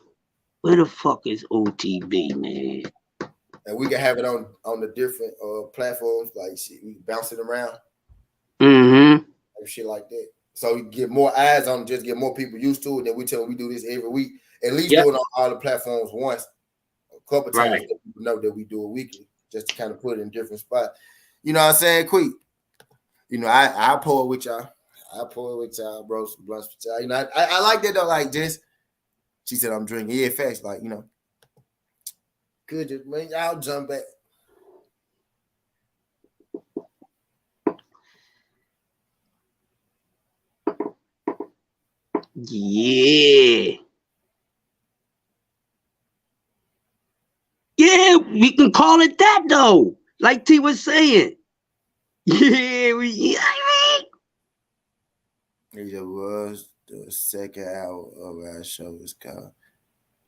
Speaker 3: Where the fuck is OTB, man?
Speaker 1: And we can have it on the different platforms, like shit, we bounce it around.
Speaker 3: Mm-hmm.
Speaker 1: Like shit like that. So we get more eyes on, just get more people used to it. And then we tell them we do this every week. At least do it on all the platforms once, a couple times, so people know that we do it weekly, just to kind of put it in different spots. You know what I'm saying, Queek? You know, I pour it with y'all. I pour it with y'all, bro. Some blunts with y'all. You know, I like that though. Like just, she said I'm drinking. Yeah, facts. Like, you know, good. Just man, y'all jump back.
Speaker 3: Yeah. Yeah, we can call it that though. Like T was saying. Yeah,
Speaker 1: It was the second hour of our show is called.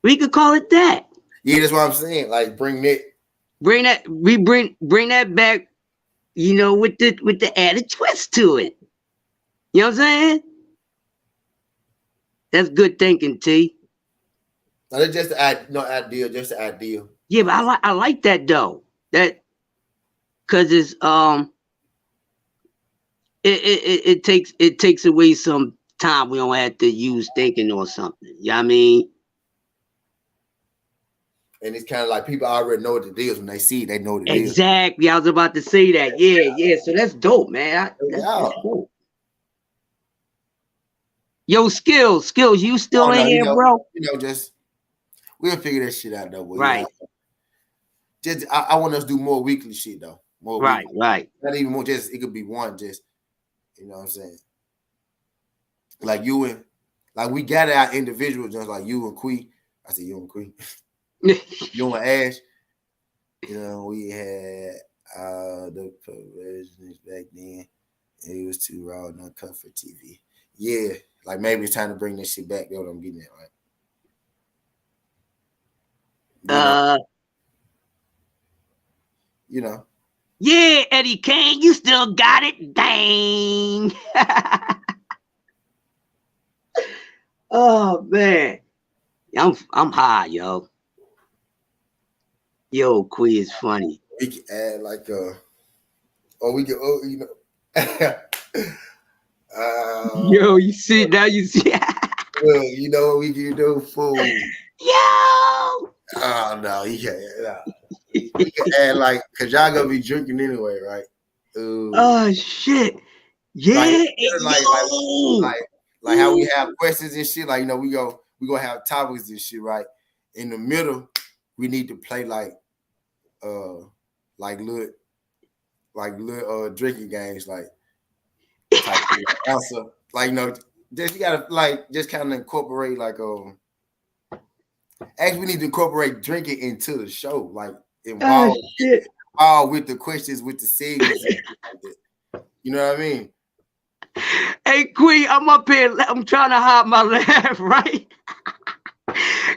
Speaker 3: We could call it that.
Speaker 1: Yeah, that's what I'm saying. Like bring that
Speaker 3: back, you know, with the added twist to it. You know what I'm saying? That's good thinking, T.
Speaker 1: No, that's just ideal, just the idea.
Speaker 3: Yeah, but I like that though. That because it's it takes away some time we don't have to use thinking or something. You know what I mean?
Speaker 1: And it's kind of like people already know what it is when they see it, they know what it is.
Speaker 3: Exactly. I was about to say that. Yeah. So that's dope, man. That's dope. Yo, skills, you still in here, bro?
Speaker 1: You know, just we'll figure that shit out though.
Speaker 3: Right.
Speaker 1: Just I want us to do more weekly shit though. More
Speaker 3: right.
Speaker 1: Not even more, just it could be one, just you know what I'm saying? Like you and like we gather our individuals just like you and Quee. I said you and Quee. You and Ash. You know, we had the provisions back then. It was too raw and uncut for TV. Yeah, like maybe it's time to bring this shit back. That's what I'm getting at, right? You know.
Speaker 3: Yeah, Eddie Kane, you still got it. Dang. Oh man. I'm high, yo. Yo, Quee is funny.
Speaker 1: We can add like you know.
Speaker 3: Yo, you see now you see.
Speaker 1: Well, you know what we can do, fool.
Speaker 3: Yo.
Speaker 1: Oh no, you can't. No. We can add like, cause y'all gonna be drinking anyway, right? Ooh.
Speaker 3: Oh shit. Yeah.
Speaker 1: Like how we have questions and shit. Like, you know, we gonna have topics and shit, right? In the middle, we need to play like little drinking games, like type answer. Like, you know, just you gotta like just kind of incorporate like actually we need to incorporate drinking into the show, like involve with the questions, with the segments. You know what I mean?
Speaker 3: Hey Queen, I'm up here. I'm trying to hide my laugh, right?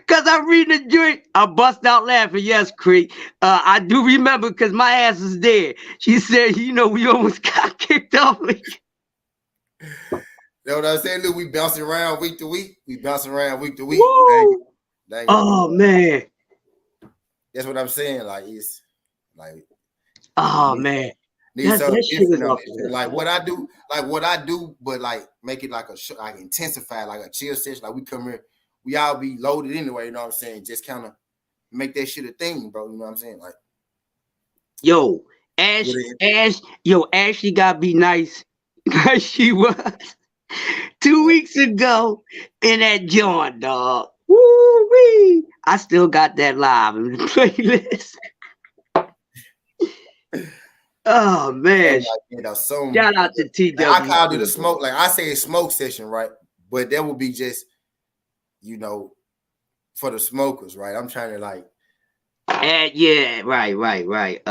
Speaker 3: Cause I'm reading the drink. I bust out laughing. Yes, Creek. I do remember because my ass is there. She said, you know, we almost got kicked off.
Speaker 1: You know what I'm saying? Look, we bouncing around week to week. Dang.
Speaker 3: Oh man.
Speaker 1: That's what I'm saying. Like it's like
Speaker 3: man.
Speaker 1: Need something different. Like what I do, but like make it like a show, like intensify, like a chill session. Like we come here, we all be loaded anyway. You know what I'm saying? Just kind of make that shit a thing, bro. You know what I'm saying? Like,
Speaker 3: yo, Ashley gotta be nice. She was 2 weeks ago in that joint, dog. Woo-wee. I still got that live in the playlist. Oh man!
Speaker 1: Like, you know,
Speaker 3: shout out to TW.
Speaker 1: Like, I call it a smoke. Like I say, a smoke session, right? But that would be just, you know, for the smokers, right? I'm trying to like.
Speaker 3: Yeah, right.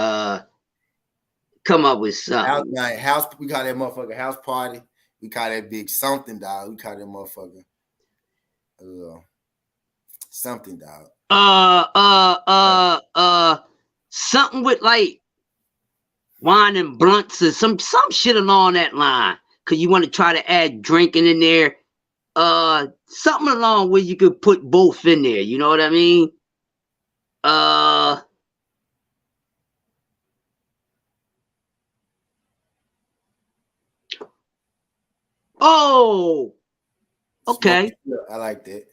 Speaker 3: Come up with something.
Speaker 1: House. We call that motherfucker house party. We call that big something, dog. We call that motherfucker something, dog.
Speaker 3: Something with like wine and blunts or some shit along that line. Cause you want to try to add drinking in there. something along where you could put both in there. You know what I mean? Oh, okay.
Speaker 1: I like that.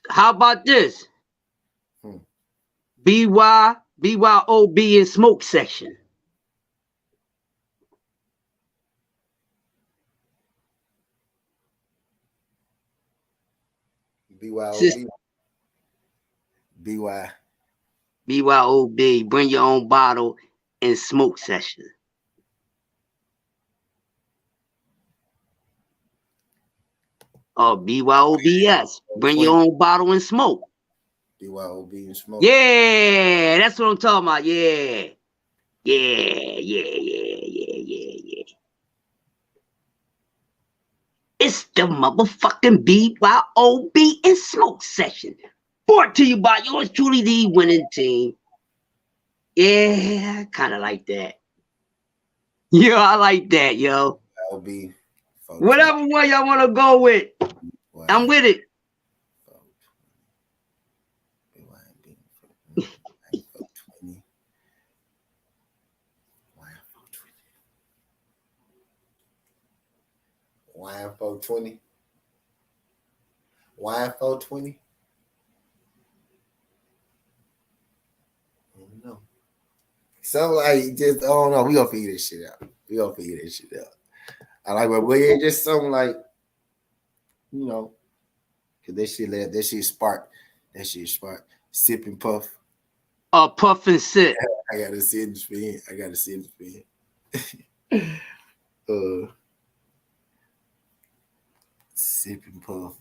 Speaker 3: How about this? BYOB in smoke section.
Speaker 1: BYOB.
Speaker 3: BYOB, bring your own bottle and smoke session. Oh, BYOBS, bring your own bottle and smoke.
Speaker 1: BYOB and smoke.
Speaker 3: Yeah, that's what I'm talking about. Yeah. It's the motherfucking BYOB and smoke session. Brought to you by yours truly, the winning team. Yeah, I kind of like that. Yo, I like that, yo.
Speaker 1: BYOB.
Speaker 3: Whatever one y'all want to go with, I'm with it.
Speaker 1: Wine 420. Wine 420. I don't know. So like just I don't know. We gonna figure this shit out. I like but yeah, just something like you know, cause that shit spark. That shit spark. Sip and puff.
Speaker 3: Puff and sip.
Speaker 1: I gotta see it in spin. Sip and puff.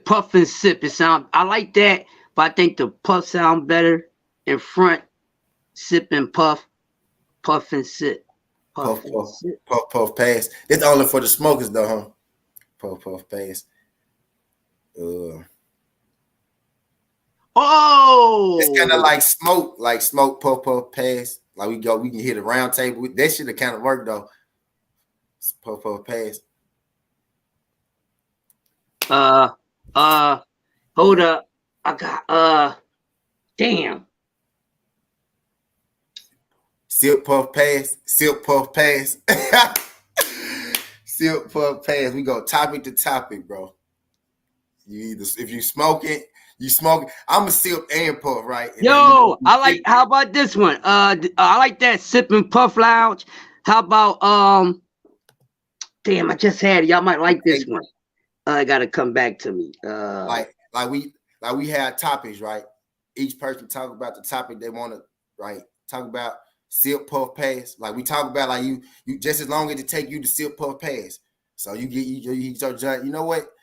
Speaker 3: Puff and sip. It sound. I like that, but I think the puff sound better in front. Sip and puff. Puff and sip.
Speaker 1: Puff pass. It's only for the smokers though, huh? Puff pass.
Speaker 3: Oh,
Speaker 1: it's kind of like smoke, puff pass. Like we can hit a round table. That should have kind of worked though. Puff pass.
Speaker 3: Hold up. I got damn.
Speaker 1: Silk puff pass. Silk puff pass. Silk puff pass. We go topic to topic, bro. You either if you smoke it, you smoke it. I'm a silk and puff, right? And
Speaker 3: yo, I like. How about this one? I like that sip and puff lounge. How about damn, I just had it. Y'all might like this one. I gotta come back to me.
Speaker 1: Like we had topics, right? Each person talk about the topic they want to, right? Talk about silk puff pass. Like we talk about like you just as long as it take you to silk puff pass. So you get you start you know what?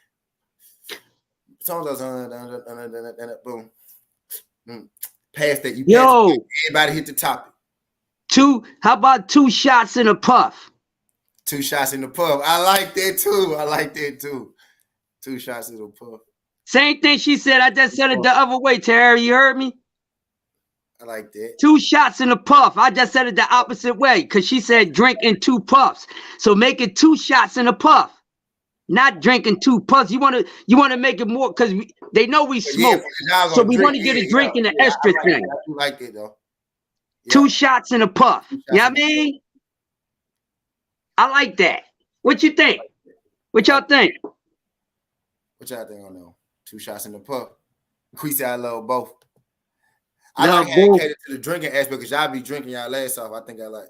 Speaker 1: Some of those boom. Pass that you pass. Everybody hit the topic.
Speaker 3: How about 2 shots in a puff?
Speaker 1: 2 shots in the puff. I like that too. 2 shots in the puff.
Speaker 3: Same thing she said. I just said it the other way, Terry. You heard me?
Speaker 1: I like that.
Speaker 3: 2 shots in a puff. I just said it the opposite way because she said drink in 2 puffs. So make it 2 shots in a puff. Not drinking 2 puffs. You want to make it more because they know we smoke. Yeah, so we want to get a drink in the extra thing.
Speaker 1: I like it though.
Speaker 3: Yeah. 2 shots in a puff. You know what I mean? I like that. What you think? What y'all think?
Speaker 1: What y'all think on that? 2 shots in the puff. We say I love both. I like how cater to the drinking aspect because y'all be drinking y'all last off. I think I like.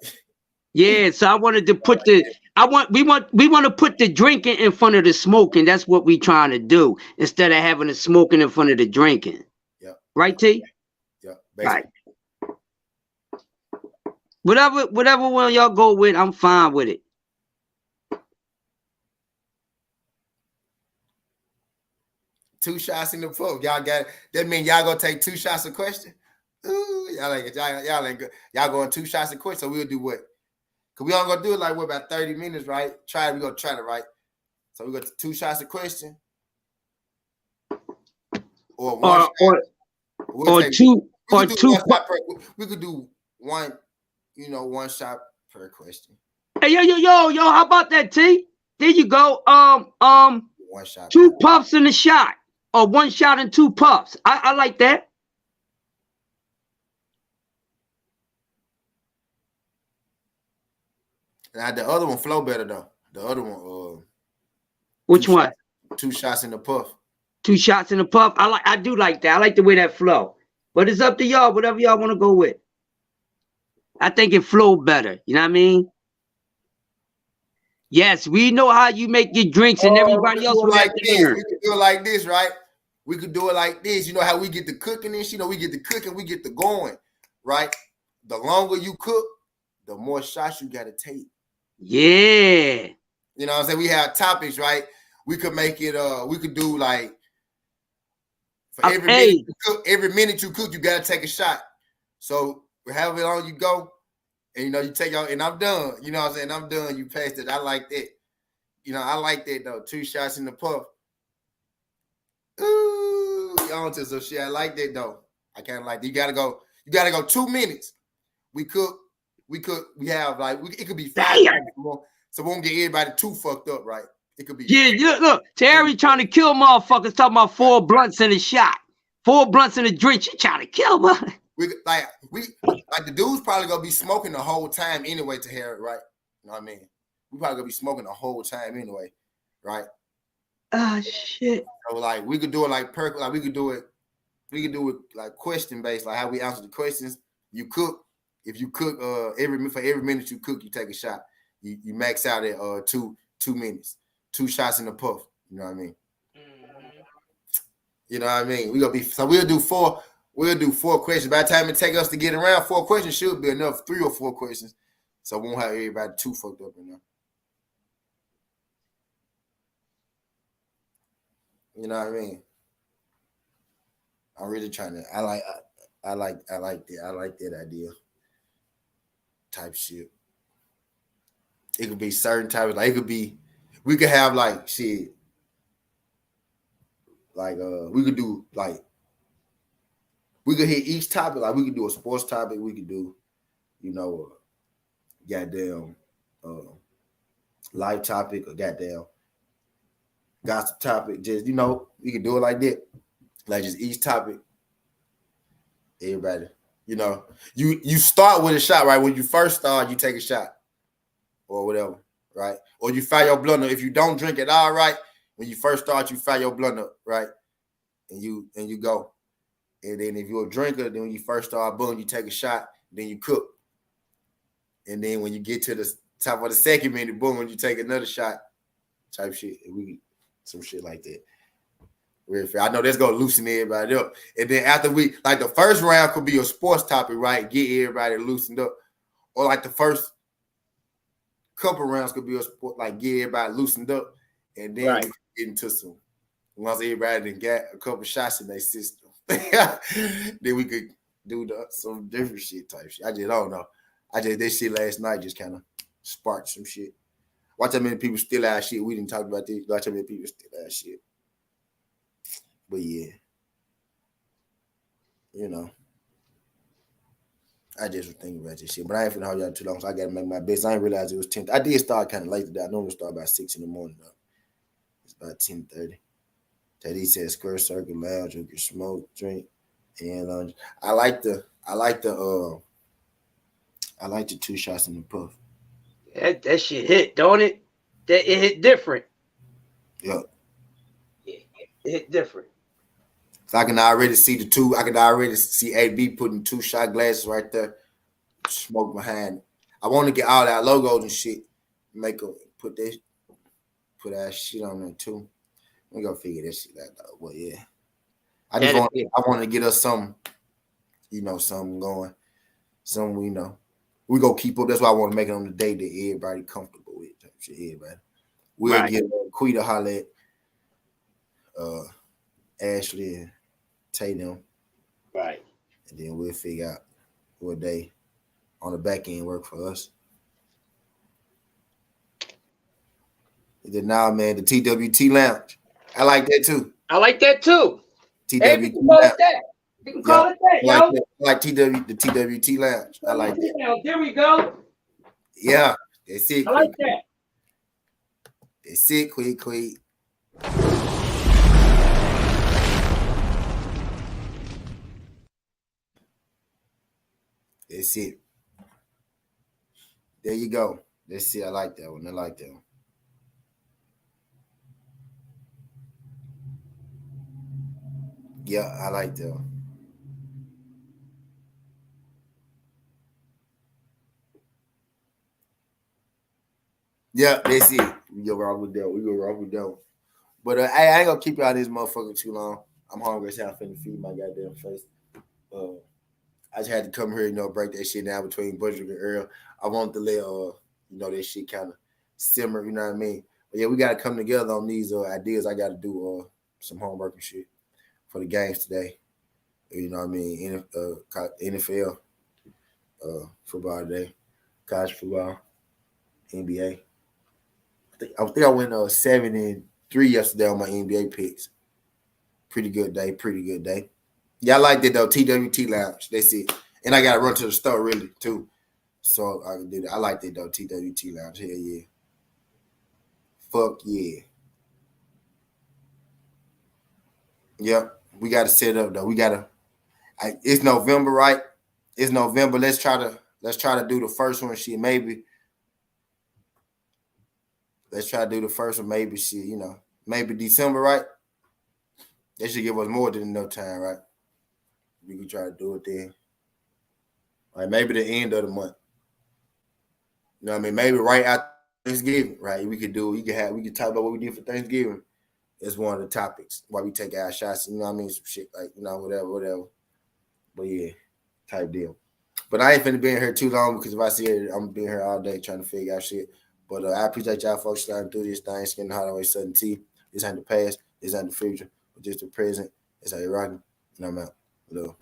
Speaker 3: Yeah, so I wanted to put we want to put the drinking in front of the smoking. That's what we trying to do instead of having the smoking in front of the drinking.
Speaker 1: Yeah.
Speaker 3: Right, T?
Speaker 1: Yeah. Basically.
Speaker 3: Right. Whatever one y'all go with, I'm fine with it.
Speaker 1: Two shots in the puff. Y'all got it. That mean y'all gonna take 2 shots a question? Ooh, y'all ain't good. Y'all ain't good. Y'all going 2 shots a question. So we'll do what? Cause we all gonna do it like what about 30 minutes, right? We gonna try it, right? So we got 2 shots a question, or one shot.
Speaker 3: Or two.
Speaker 1: We could do one. 1 shot per question.
Speaker 3: Hey yo! How about that, T? There you go.
Speaker 1: 1 one shot.
Speaker 3: 2 puffs in a shot, or 1 shot and 2 puffs. I like that.
Speaker 1: Now the other one flow better though. The other one,
Speaker 3: which one?
Speaker 1: 2 shots in the puff.
Speaker 3: 2 shots in the puff. I do like that. I like the way that flow. But it's up to y'all, whatever y'all want to go with. I think it flowed better. You know what I mean? Yes, we know how you make your drinks and everybody else would
Speaker 1: like this. We could do it like this, right? We could do it like this. You know how we get the cooking this? You know, we get the cooking, we get the going, right? The longer you cook, the more shots you got to take.
Speaker 3: Yeah.
Speaker 1: You know what I'm saying? We have topics, right? We could make it, we could do like, for every minute you cook, you got to take a shot. So however long you go, and you know, you take out, and I'm done. You know what I'm saying? I'm done. You passed it. I like that. You know, I like that though. 2 shots in the puff. Ooh, on to some shit. I like that though. I kind of like that. You gotta go 2 minutes. We cook. We have like it could be 5 more, so we won't get everybody too fucked up, right? It could be.
Speaker 3: Yeah. Look, Terry trying to kill motherfuckers. Talking about 4 blunts in a shot, 4 blunts in a drink. She trying to kill me.
Speaker 1: We the dudes probably gonna be smoking the whole time anyway to hear it, right? You know what I mean? We probably gonna be smoking the whole time anyway, right?
Speaker 3: Oh shit.
Speaker 1: So like we could do it like we could do it like question based, like how we answer the questions. You cook. If you cook for every minute you cook, you take a shot. You max out at 2 minutes. 2 shots in the puff. You know what I mean? Mm-hmm. You know what I mean? We'll do 4. We'll do 4 questions. By the time it take us to get around, 4 questions should be enough. 3 or 4 questions. So we won't have everybody too fucked up enough. You know what I mean? I'm really trying to. I like that idea. Type shit. It could be certain type of, like, it could be. We could have like shit. Like we could do like. We could hit each topic. Like we could do a sports topic. We could do, you know, goddamn life topic, or goddamn gossip topic. Just, you know, we could do it like that. Like just each topic. Everybody, you know, you start with a shot, right? When you first start, you take a shot or whatever, right? Or you fire your blunt up. If you don't drink it all right, when you first start, you fire your blunt up, right? And you go. And then if you're a drinker, then when you first start, boom, you take a shot, then you cook. And then when you get to the top of the second minute, boom, you take another shot, type shit. We some shit like that. Real fair. I know that's gonna loosen everybody up. And then after like the first round could be a sports topic, right? Get everybody loosened up. Or like the first couple rounds could be a sport, like get everybody loosened up. And then we get into some, once everybody done got a couple shots in their system, then we could do some different shit type shit. I just don't know. This shit last night just kind of sparked some shit. Watch how many people steal our shit. We didn't talk about this. Watch how many people steal our shit. But yeah, you know, I just was thinking about this shit. But I ain't finna hold y'all too long, so I gotta make my best. I didn't realize it was 10. I did start kind of late today. I normally start about 6 in the morning though. It's about 10:30. Teddy said square circle lounge, you can smoke, drink, and lunch. I like the 2 shots in the puff.
Speaker 3: That shit hit, don't it? It hit different.
Speaker 1: Yeah.
Speaker 3: It hit different.
Speaker 1: So I can already see the 2. I can already see AB putting 2 shot glasses right there. Smoke behind it. I want to get all our logos and shit. Put that shit on there too. We gonna figure that shit out though. But yeah, I want to get us some, you know, something going. Some, you know, we go keep up. That's why I want to make it on the day that everybody comfortable with. Everybody. We'll get Quee to holler at Ashley and Tatum.
Speaker 3: Right.
Speaker 1: And then we'll figure out what day on the back end work for us. And then now, man, the TWT Lounge. I like that too.
Speaker 3: TWT Lounge. You can call it that, yo.
Speaker 1: Like the TWT Lounge. I like that.
Speaker 3: There we go.
Speaker 1: Yeah, that's it.
Speaker 3: I like that.
Speaker 1: That's it, quick. That's it. There you go. That's it. I like that one. I like that one. Yeah, I like that one. Yeah, that's it. We go wrong with that. We go wrong with that. But I ain't gonna keep y'all this motherfucker too long. I'm hungry, so I'm finna feed my goddamn face. I just had to come here, break that shit down between Bushwick and Earl. I want to let that shit kind of simmer. You know what I mean? But yeah, we gotta come together on these ideas. I gotta do some homework and shit for the games today. You know what I mean? NFL football today, college football, NBA. I think I went 7-3 yesterday on my NBA picks. Pretty good day. Pretty good day. Yeah, I liked it though. TWT Lounge. That's it. And I got to run to the store really too. So I did it. I liked it though. TWT Lounge. Hell yeah. Fuck yeah. Yep. We got to set up though. We got to. It's November, right? It's November. Let's try to do the first one. Shit, maybe. Let's try to do the first one. Maybe shit. Maybe December, right? They should give us more than enough time, right? We can try to do it then. Like maybe the end of the month. You know what I mean? Maybe right after Thanksgiving, right? We could talk about what we did for Thanksgiving. It's one of the topics. Why we take our shots, you know what I mean? Some shit like, whatever. But yeah, type deal. But I ain't finna be in here too long because if I see it, I'm gonna be in here all day trying to figure out shit. But I appreciate y'all folks sliding through this thing, skin the holiday Southern tea. This ain't the past, this ain't the future, but just the present. It's how you rocking. And I'm out. Hello.